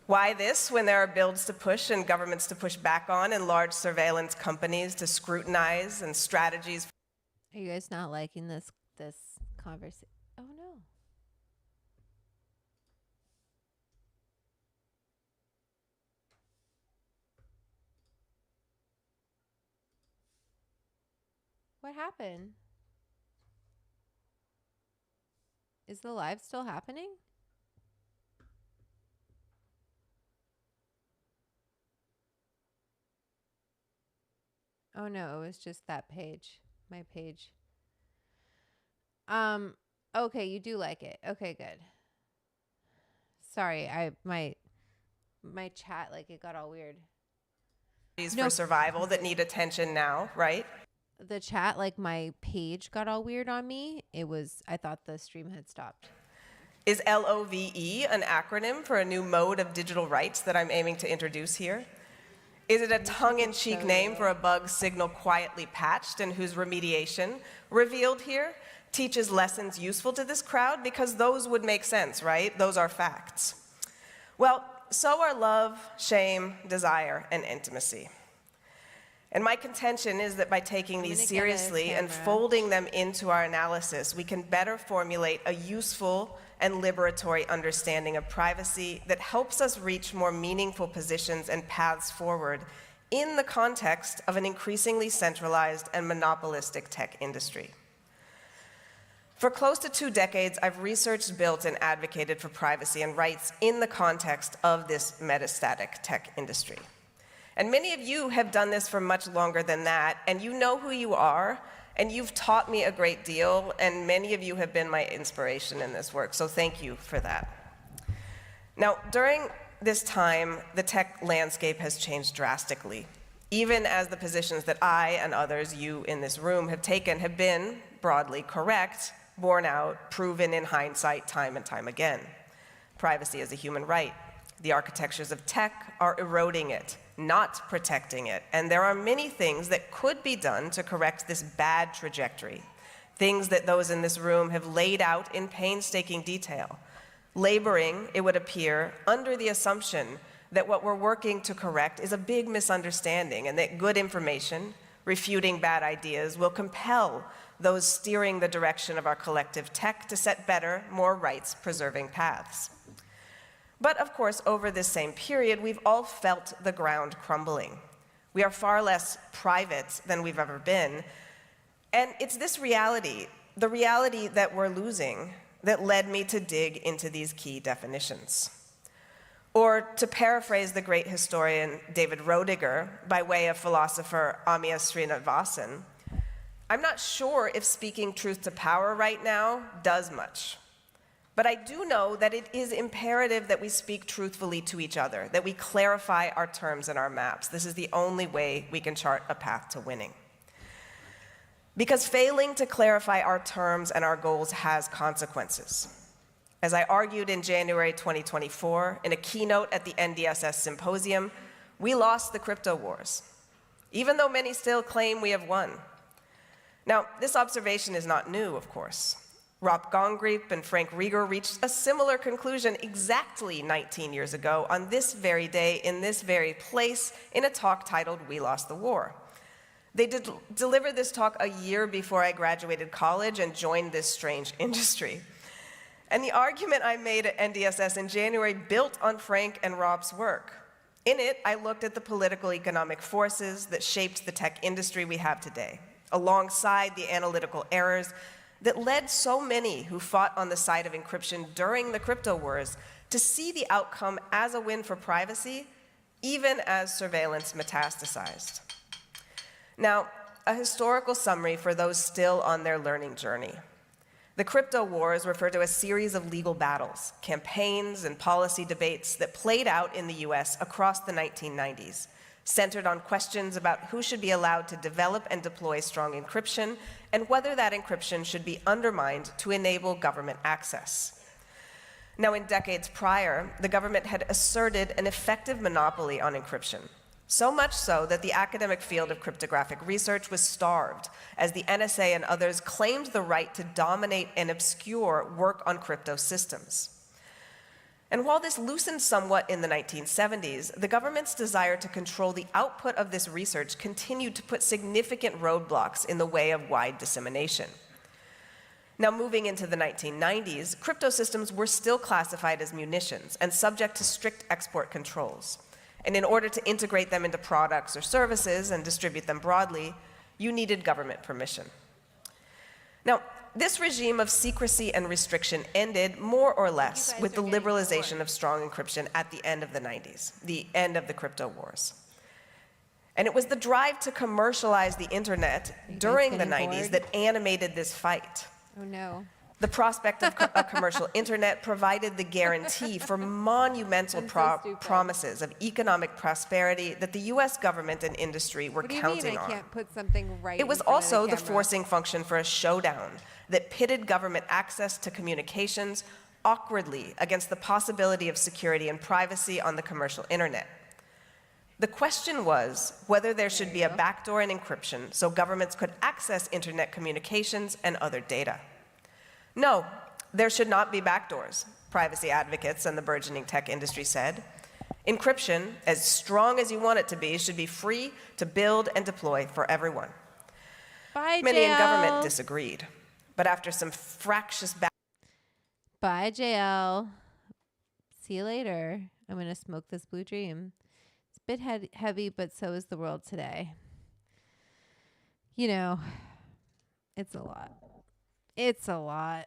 Why this when there are bills to push and governments to push back on and large surveillance companies to scrutinize and strategies? Are you guys not liking this conversation? Oh no. What happened? Is the live still happening? Oh no, it was just that page. My page. Okay, you do like it. Okay, good. Sorry, my chat, like, it got all weird. For survival that need attention now, right? The chat, like, my page got all weird on me. I thought the stream had stopped. Is LOVE an acronym for a new mode of digital rights that I'm aiming to introduce here? Is it a tongue-in-cheek name for a bug signal quietly patched and whose remediation, revealed here, teaches lessons useful to this crowd? Because those would make sense, right? Those are facts. Well, so are love, shame, desire, and intimacy. And my contention is that by taking these seriously and folding them into our analysis, we can better formulate a useful and liberatory understanding of privacy that helps us reach more meaningful positions and paths forward in the context of an increasingly centralized and monopolistic tech industry. For close to 2 decades, I've researched, built, and advocated for privacy and rights in the context of this metastatic tech industry. And many of you have done this for much longer than that, and you know who you are, and you've taught me a great deal, and many of you have been my inspiration in this work, so thank you for that. Now, during this time, the tech landscape has changed drastically, even as the positions that I and others, you in this room, have taken have been broadly correct, borne out, proven in hindsight time and time again. Privacy is a human right. The architectures of tech are eroding it, not protecting it, and there are many things that could be done to correct this bad trajectory, things that those in this room have laid out in painstaking detail, laboring, it would appear, under the assumption that what we're working to correct is a big misunderstanding and that good information, refuting bad ideas, will compel those steering the direction of our collective tech to set better, more rights-preserving paths. But of course, over this same period, we've all felt the ground crumbling. We are far less private than we've ever been. And it's this reality, the reality that we're losing, that led me to dig into these key definitions. Or to paraphrase the great historian David Roediger, by way of philosopher Amya Srinivasan, I'm not sure if speaking truth to power right now does much. But I do know that it is imperative that we speak truthfully to each other, that we clarify our terms and our maps. This is the only way we can chart a path to winning. Because failing to clarify our terms and our goals has consequences. As I argued in January 2024 in a keynote at the NDSS Symposium, we lost the crypto wars, even though many still claim we have won. Now, this observation is not new, of course. Rob Gongrip and Frank Rieger reached a similar conclusion exactly 19 years ago on this very day, in this very place, in a talk titled "We Lost the War." They delivered this talk a year before I graduated college and joined this strange industry. And the argument I made at NDSS in January built on Frank and Rob's work. In it, I looked at the political economic forces that shaped the tech industry we have today, alongside the analytical errors that led so many who fought on the side of encryption during the crypto wars to see the outcome as a win for privacy, even as surveillance metastasized. Now, a historical summary for those still on their learning journey. The crypto wars refer to a series of legal battles, campaigns, and policy debates that played out in the US across the 1990s, centered on questions about who should be allowed to develop and deploy strong encryption, and whether that encryption should be undermined to enable government access. Now, in decades prior, the government had asserted an effective monopoly on encryption, so much so that the academic field of cryptographic research was starved, as the NSA and others claimed the right to dominate and obscure work on crypto systems. And while this loosened somewhat in the 1970s, the government's desire to control the output of this research continued to put significant roadblocks in the way of wide dissemination. Now, moving into the 1990s, crypto systems were still classified as munitions and subject to strict export controls. And in order to integrate them into products or services and distribute them broadly, you needed government permission. Now, this regime of secrecy and restriction ended more or less with the liberalization of strong encryption at the end of the 90s, the end of the crypto wars. And it was the drive to commercialize the internet during the 90s that animated this fight. Oh no. The prospect of a commercial internet provided the guarantee for monumental promises of economic prosperity that the US government and industry were counting on. What do you mean I can't put something right It was in front of also the camera? forcing function for a showdown that pitted government access to communications awkwardly against the possibility of security and privacy on the commercial internet. The question was whether there should be a backdoor in encryption so governments could access internet communications and other data. No, there should not be backdoors, privacy advocates and the burgeoning tech industry said. Encryption, as strong as you want it to be, should be free to build and deploy for everyone. Bye, Many in JL. government disagreed, but after some fractious Bye, JL. See you later. I'm going to smoke this blue dream. It's a bit heavy, but so is the world today. You know, it's a lot. It's a lot.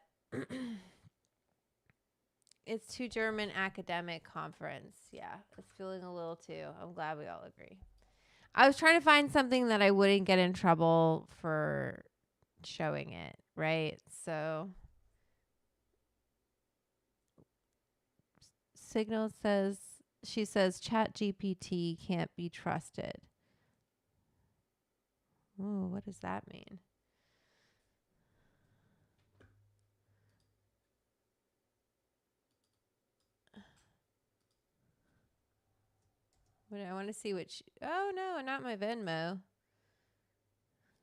It's to German academic conference. Yeah, it's feeling a little too. I'm glad we all agree. I was trying to find something that I wouldn't get in trouble for showing it, right? Signal says, she says, Chat GPT can't be trusted. Ooh, what does that mean? I want to see which. Oh, no, not my Venmo.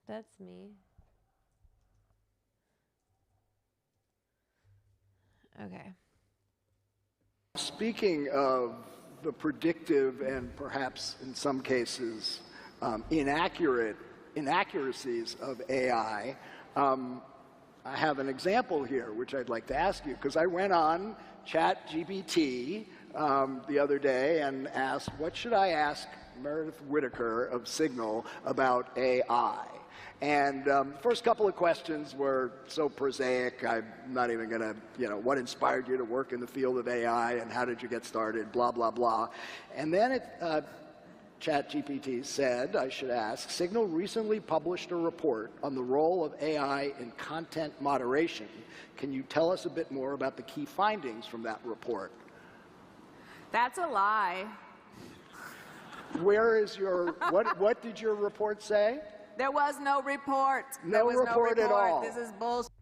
That's me. Okay. Speaking of the predictive and perhaps in some cases inaccuracies of AI, I have an example here which I'd like to ask you, because I went on ChatGPT the other day and asked, what should I ask Meredith Whitaker of Signal about AI? And first couple of questions were so prosaic, I'm not even going to, what inspired you to work in the field of AI and how did you get started, blah, blah, blah. And then ChatGPT said, I should ask, Signal recently published a report on the role of AI in content moderation. Can you tell us a bit more about the key findings from that report? That's a lie. Where is your, what did your report say? There was no report. No report at all. This is bullshit.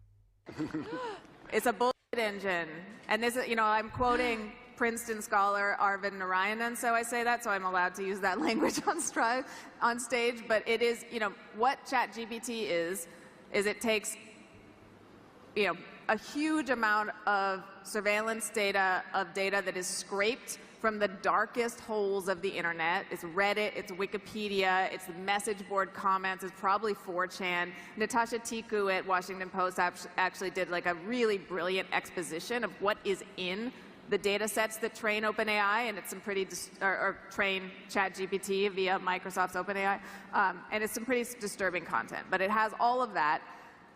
It's a bullshit engine. And this is, I'm quoting Princeton scholar Arvind Narayanan, so I say that, so I'm allowed to use that language on stage. But it is, what ChatGPT is it takes, a huge amount of surveillance data, that is scraped from the darkest holes of the internet. It's Reddit, it's Wikipedia, it's the message board comments, it's probably 4chan. Natasha Tiku at Washington Post actually did like a really brilliant exposition of what is in the data sets that train OpenAI, and it's some pretty, or train ChatGPT via Microsoft's OpenAI, and it's some pretty disturbing content. But it has all of that,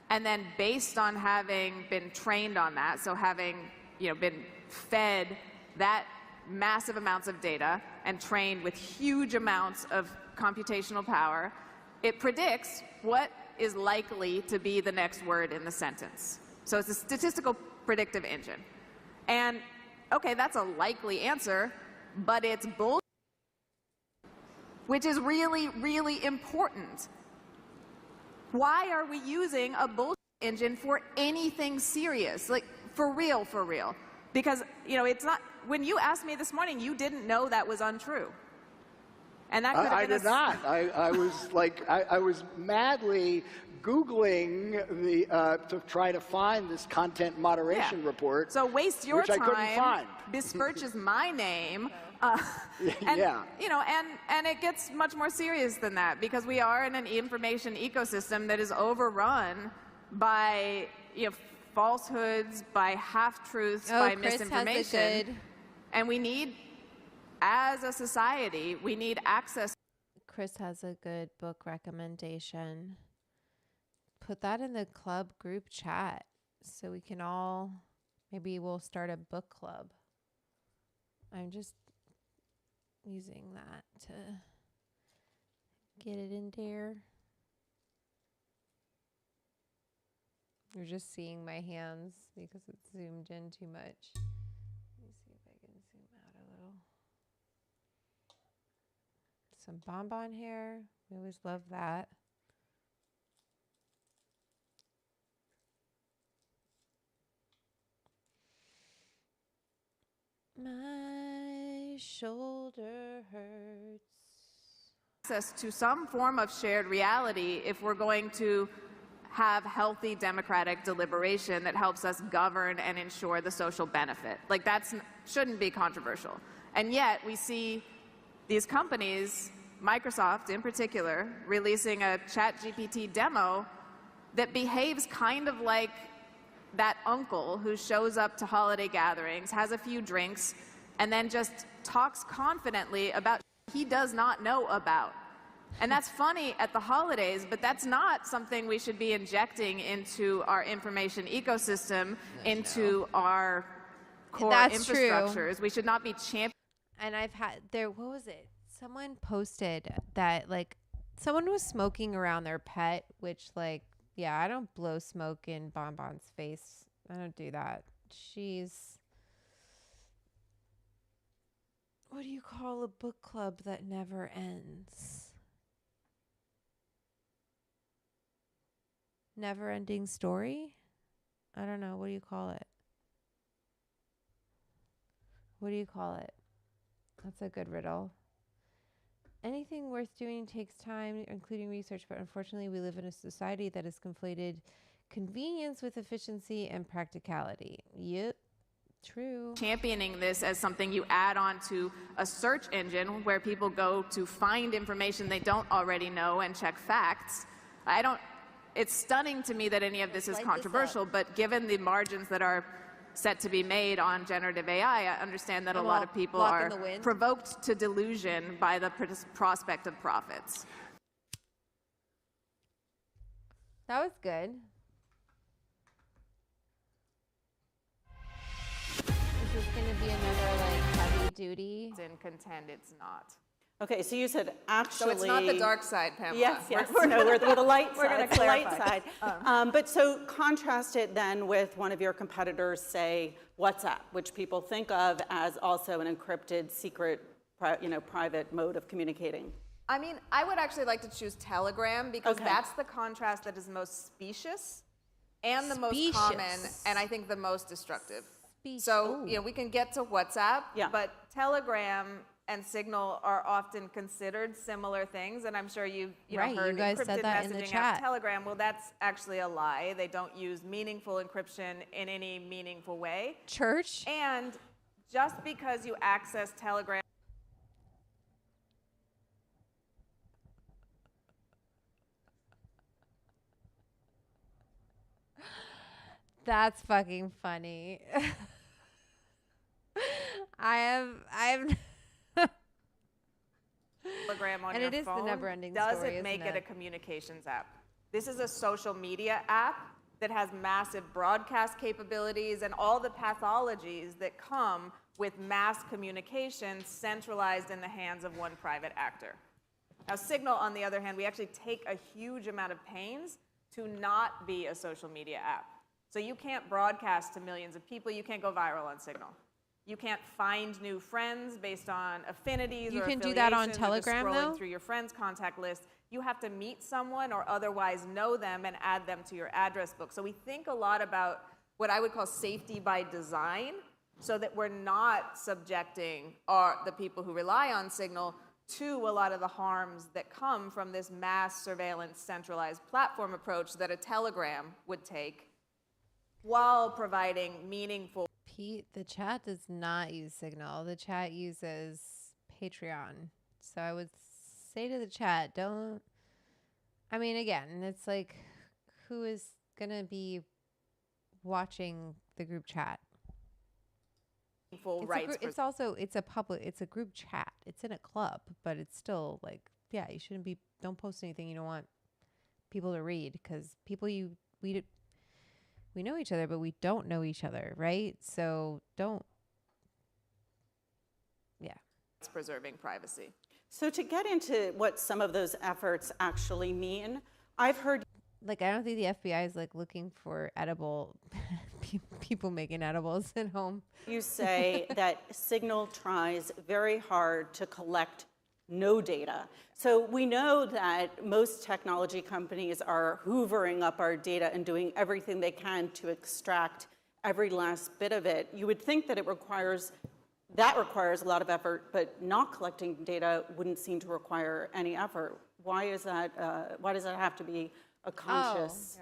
and then based on having been trained on that, so having been fed that massive amounts of data and trained with huge amounts of computational power, it predicts what is likely to be the next word in the sentence. So it's a statistical predictive engine. And okay, that's a likely answer, but it's bullshit, which is really, really important. Why are we using a bullshit engine for anything serious? Like, for real, for real. Because, it's not, when you asked me this morning, you didn't know that was untrue. And that could have been I did not. I was like, I was madly Googling to try to find this content moderation report. So waste your which time. I couldn't find. Besmirches my name. And, yeah. And it gets much more serious than that, because we are in an information ecosystem that is overrun by, falsehoods, by half-truths, by Chris misinformation. has a good... And we need, as a society, we need access. Chris has a good book recommendation. Put that in the club group chat so we can all, maybe we'll start a book club. I'm just using that to get it in there. You're just seeing my hands because it's zoomed in too much. Let me see if I can zoom out a little. Some bonbon hair. We always love that. My shoulder hurts. Access to some form of shared reality if we're going to have healthy democratic deliberation that helps us govern and ensure the social benefit. Like, that shouldn't be controversial. And yet we see these companies, Microsoft in particular, releasing a ChatGPT demo that behaves kind of like that uncle who shows up to holiday gatherings, has a few drinks, and then just talks confidently about he does not know about. And that's funny at the holidays, but that's not something we should be injecting into our information ecosystem, into our core infrastructures. We should not be championing. And I've had what was it? Someone posted that, like, someone was smoking around their pet, which, like, yeah, I don't blow smoke in Bonbon's face. I don't do that. She's What do you call a book club that never ends? Never ending story? I don't know. What do you call it? What do you call it? That's a good riddle. Anything worth doing takes time, including research, but unfortunately we live in a society that has conflated convenience with efficiency and practicality. Yep. True. Championing this as something you add on to a search engine where people go to find information they don't already know and check facts. It's stunning to me that any of this is controversial, but given the margins that are set to be made on generative AI, I understand that a lot of people are provoked to delusion by the prospect of profits. That was good. This is going to be another like heavy duty. And contend it's not. Okay, so you said actually. So it's not the dark side, Pamela. Yes, yes. We're the light side. We're going to clarify. Light side. But so contrast it then with one of your competitors, say WhatsApp, which people think of as also an encrypted, secret, private mode of communicating. I mean, I would actually like to choose Telegram because that's the contrast that is most specious and the most common, and I think the most destructive. So, we can get to WhatsApp, but Telegram and Signal are often considered similar things, and I'm sure you've heard you guys encrypted said that in the messaging chat. app Telegram. Well, that's actually a lie. They don't use meaningful encryption in any meaningful way. Church. And just because you access Telegram That's fucking funny. I have Telegram on and your it is phone the never-ending doesn't story, make isn't it a communications app. This is a social media app that has massive broadcast capabilities and all the pathologies that come with mass communication centralized in the hands of one private actor. Now, Signal, on the other hand, we actually take a huge amount of pains to not be a social media app. So you can't broadcast to millions of people. You can't go viral on Signal. You can't find new friends based on affinities You or can do that on affiliations or just Telegram, scrolling though? through your friends' contact list. You have to meet someone or otherwise know them and add them to your address book. So we think a lot about what I would call safety by design, so that we're not subjecting the people who rely on Signal to a lot of the harms that come from this mass surveillance centralized platform approach that a Telegram would take while providing meaningful. Pete, the chat does not use Signal. The chat uses Patreon. So I would say to the chat, again, it's like, who is going to be watching the group chat? It's a group chat. It's in a club, but it's still like, you shouldn't don't post anything you don't want people to read, because we know each other, but we don't know each other, right? So It's preserving privacy. So to get into what some of those efforts actually mean, I've heard. I don't think the FBI is looking for edible people making edibles at home. You say that Signal tries very hard to collect no data. So we know that most technology companies are hoovering up our data and doing everything they can to extract every last bit of it. You would think that requires a lot of effort, but not collecting data wouldn't seem to require any effort. Why is that? Why does that have to be a conscious?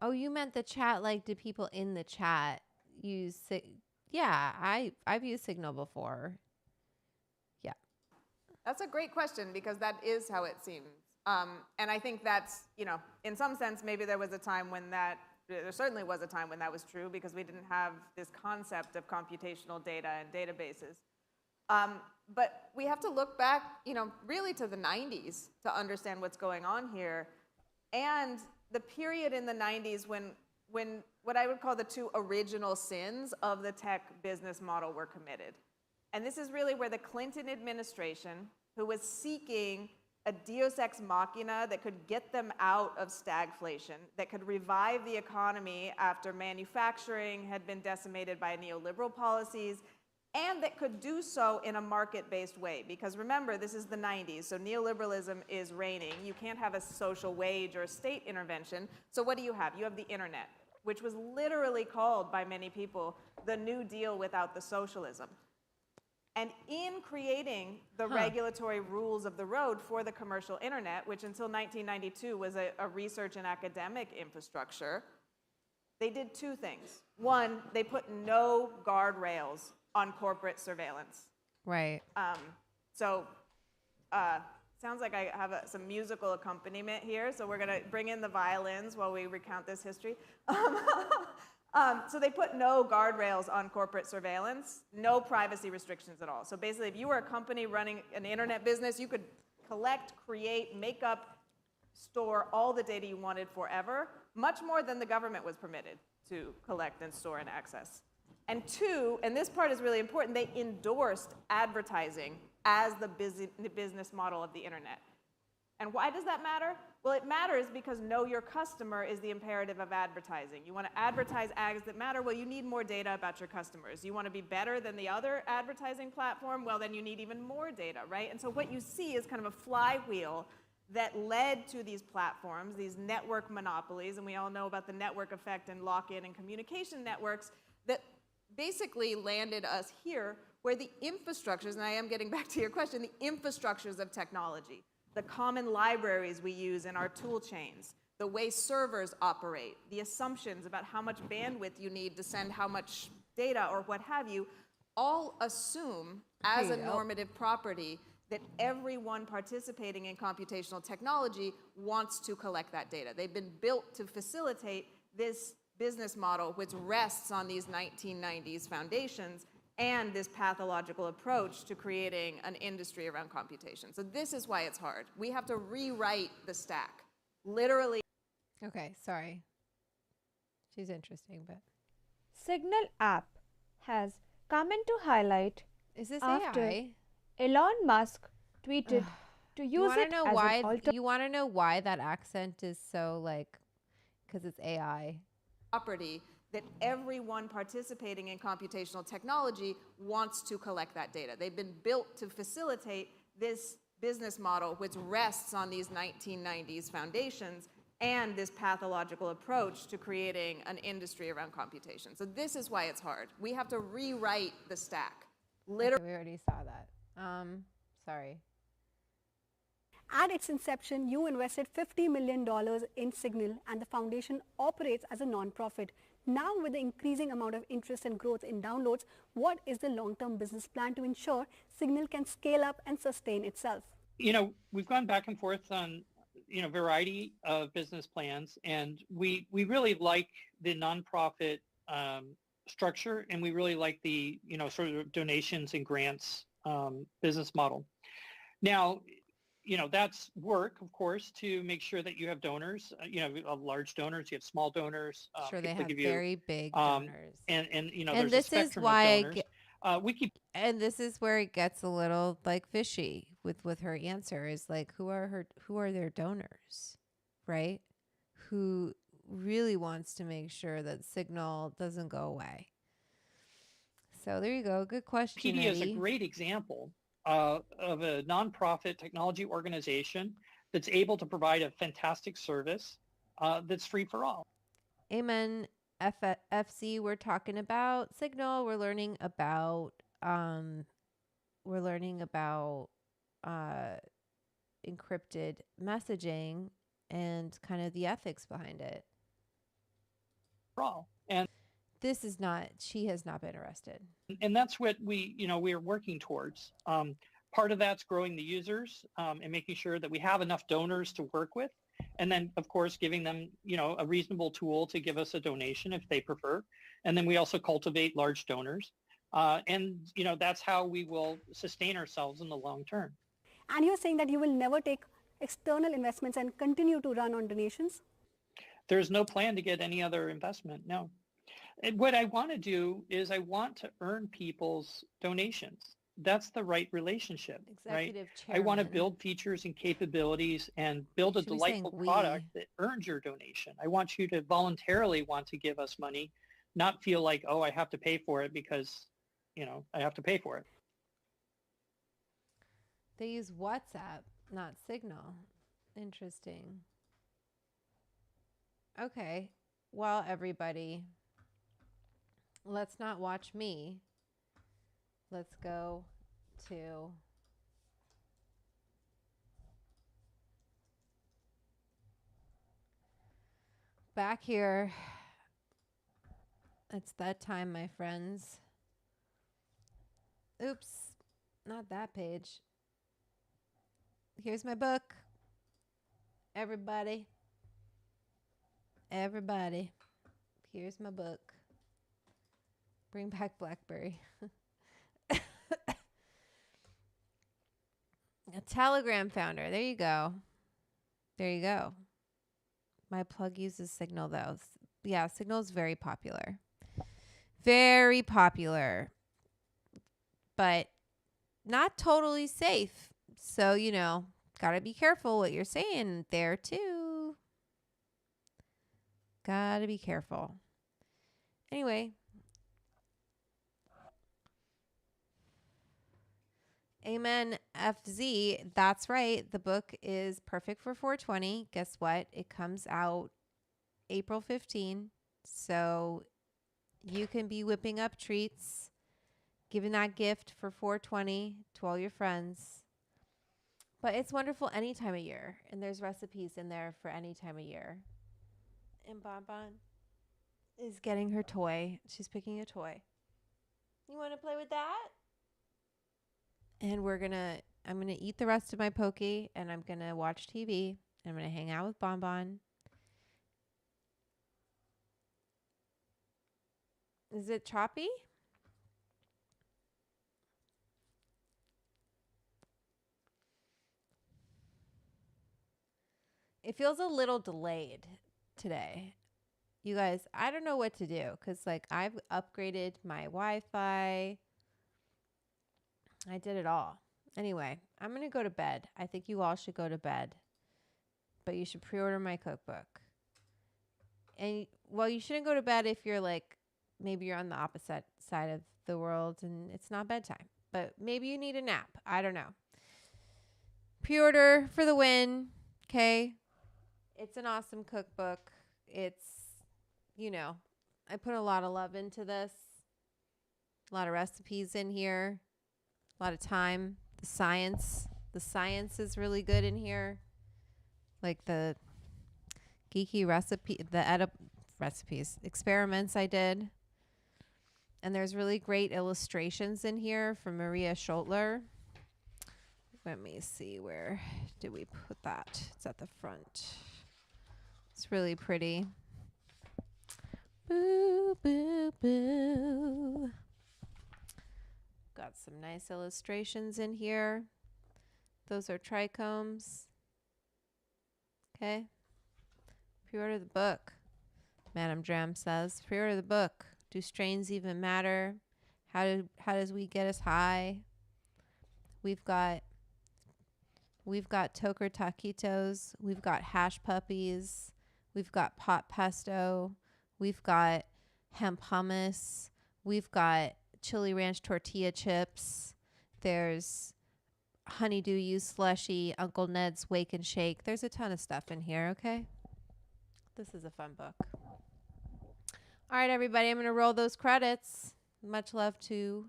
Oh, you meant the chat? Do people in the chat use? I've used Signal before. Yeah, that's a great question, because that is how it seems, and I think that's in some sense maybe there was a time when that. There certainly was a time when that was true, because we didn't have this concept of computational data and databases. But we have to look back, really to the 90s to understand what's going on here. And the period in the 90s when what I would call the two original sins of the tech business model were committed. And this is really where the Clinton administration, who was seeking a deus ex machina that could get them out of stagflation, that could revive the economy after manufacturing had been decimated by neoliberal policies, and that could do so in a market-based way. Because remember, this is the 90s, so neoliberalism is reigning. You can't have a social wage or a state intervention. So what do you have? You have the internet, which was literally called by many people the New Deal without the socialism. And in creating the regulatory rules of the road for the commercial internet, which until 1992 was a research and academic infrastructure, they did two things. One, they put no guardrails on corporate surveillance. Right. Sounds like I have some musical accompaniment here, so we're going to bring in the violins while we recount this history. So they put no guardrails on corporate surveillance, no privacy restrictions at all. So basically, if you were a company running an internet business, you could collect, create, make up, store all the data you wanted forever, much more than the government was permitted to collect and store and access. And two, and this part is really important, they endorsed advertising as the business model of the internet. And why does that matter? Well, it matters because know your customer is the imperative of advertising. You want to advertise ads that matter? Well, you need more data about your customers. You want to be better than the other advertising platform? Well, then you need even more data, right? And so what you see is kind of a flywheel that led to these platforms, these network monopolies, and we all know about the network effect and lock-in and communication networks that basically landed us here where the infrastructures, and I am getting back to your question, the infrastructures of technology, the common libraries we use in our tool chains, the way servers operate, the assumptions about how much bandwidth you need to send how much data or what have you, all assume as a normative property that everyone participating in computational technology wants to collect that data. They've been built to facilitate this business model which rests on these 1990s foundations and this pathological approach to creating an industry around computation. So this is why it's hard. We have to rewrite the stack, literally. Okay, sorry. She's interesting, but Signal app has come into highlight is this after AI? Elon Musk tweeted to use it know as why, an alternative. you want to know why that accent is so like, because it's AI. Property that everyone participating in computational technology wants to collect that data. They've been built to facilitate this business model which rests on these 1990s foundations and this pathological approach to creating an industry around computation. So this is why it's hard. We have to rewrite the stack. Okay, we already saw that. Sorry. At its inception, you invested $50 million in Signal, and the foundation operates as a nonprofit. Now, with the increasing amount of interest and growth in downloads, what is the long-term business plan to ensure Signal can scale up and sustain itself? You know, we've gone back and forth on, you know, variety of business plans, and we really like the nonprofit structure, and we really like the, you know, sort of donations and grants business model. Now, you know, that's work, of course, to make sure that you have donors, you know, large donors, you have small donors. Sure, they have give you, very big donors. And you know, and there's this a is spectrum why of donors. We keep, and this is where it gets a little like fishy with her answer is like, who are their donors, right? Who really wants to make sure that Signal doesn't go away. So there you go. Good question. PD is a great example of a nonprofit technology organization that's able to provide a fantastic service that's free for all. Amen. FC, we're talking about Signal. We're learning about encrypted messaging and kind of the ethics behind it. For all. And this is not, she has not been arrested. And that's what we're working towards. Part of that's growing the users and making sure that we have enough donors to work with. And then, of course, giving them, you know, a reasonable tool to give us a donation if they prefer. And then we also cultivate large donors. And, you know, that's how we will sustain ourselves in the long term. And you're saying that you will never take external investments and continue to run on donations? There's no plan to get any other investment, no. And what I want to do is I want to earn people's donations. That's the right relationship, Executive right? I want to chairman. build features and capabilities and build a Should we say delightful we? product that earns your donation. I want you to voluntarily want to give us money, not feel like, oh, I have to pay for it because, I have to pay for it. They use WhatsApp, not Signal. Interesting. Okay. Well, everybody, let's not watch me. Let's go to back here. It's that time, my friends. Oops, not that page. Here's my book. Everybody. Here's my book. Bring back BlackBerry. A Telegram founder. There you go. My plug uses Signal, though. Yeah, Signal is very popular. Very popular. But not totally safe. So, got to be careful what you're saying there, too. Got to be careful. Anyway. Amen, FZ. That's right. The book is perfect for 420. Guess what? It comes out April 15. So you can be whipping up treats, giving that gift for 420 to all your friends. But it's wonderful any time of year. And there's recipes in there for any time of year. And Bonbon is getting her toy. She's picking a toy. You want to play with that? And I'm going to eat the rest of my poke, and I'm going to watch TV. I'm going to hang out with Bonbon. Is it choppy? It feels a little delayed today. You guys, I don't know what to do because I've upgraded my Wi-Fi. I did it all. Anyway, I'm going to go to bed. I think you all should go to bed. But you should pre-order my cookbook. And, you shouldn't go to bed if you're maybe you're on the opposite side of the world and it's not bedtime. But maybe you need a nap. I don't know. Pre-order for the win. Okay? It's an awesome cookbook. It's, I put a lot of love into this. A lot of recipes in here. A lot of time. The science is really good in here. The geeky experiments I did. And there's really great illustrations in here from Maria Schotler. Let me see, where did we put that? It's at the front. It's really pretty. Boo, boo, boo. Got some nice illustrations in here. Those are trichomes. Okay. Pre-order the book. Madam Dram says, pre-order the book. Do strains even matter? How does weed get us high? We've got toker taquitos. We've got hash puppies. We've got pot pesto. We've got hemp hummus. We've got chili ranch tortilla chips. There's honeydew use slushy, Uncle Ned's wake and shake. There's a ton of stuff in here, okay? This is a fun book. All right, everybody, I'm going to roll those credits. Much love to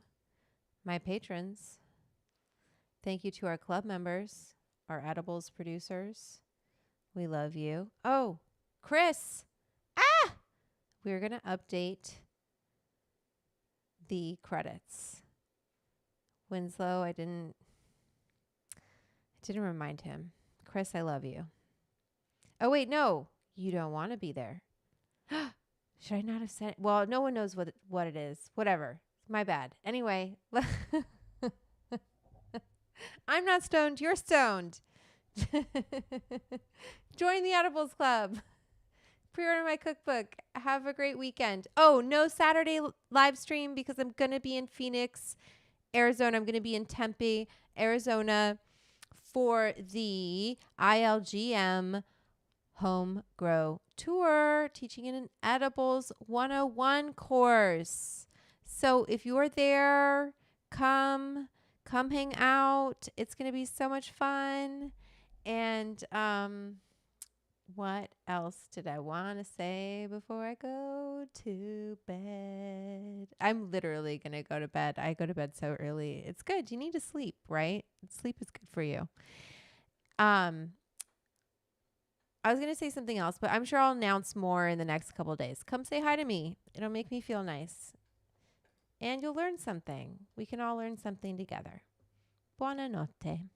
my patrons. Thank you to our club members, our edibles producers. We love you. Oh, Chris. We're going to update the credits. Winslow, I didn't remind him. Chris, I love you. Oh, wait, no. You don't want to be there. Should I not have said it? Well, no one knows what it is. Whatever. My bad. Anyway. I'm not stoned. You're stoned. Join the Edibles Club. Pre-order my cookbook. Have a great weekend. Oh, no Saturday live stream because I'm going to be in Phoenix, Arizona. I'm going to be in Tempe, Arizona for the ILGM Home Grow Tour, teaching in an Edibles 101 course. So if you're there, come hang out. It's going to be so much fun. And what else did I want to say before I go to bed? I'm literally going to go to bed. I go to bed so early. It's good. You need to sleep, right? Sleep is good for you. I was going to say something else, but I'm sure I'll announce more in the next couple of days. Come say hi to me. It'll make me feel nice. And you'll learn something. We can all learn something together. Buonanotte.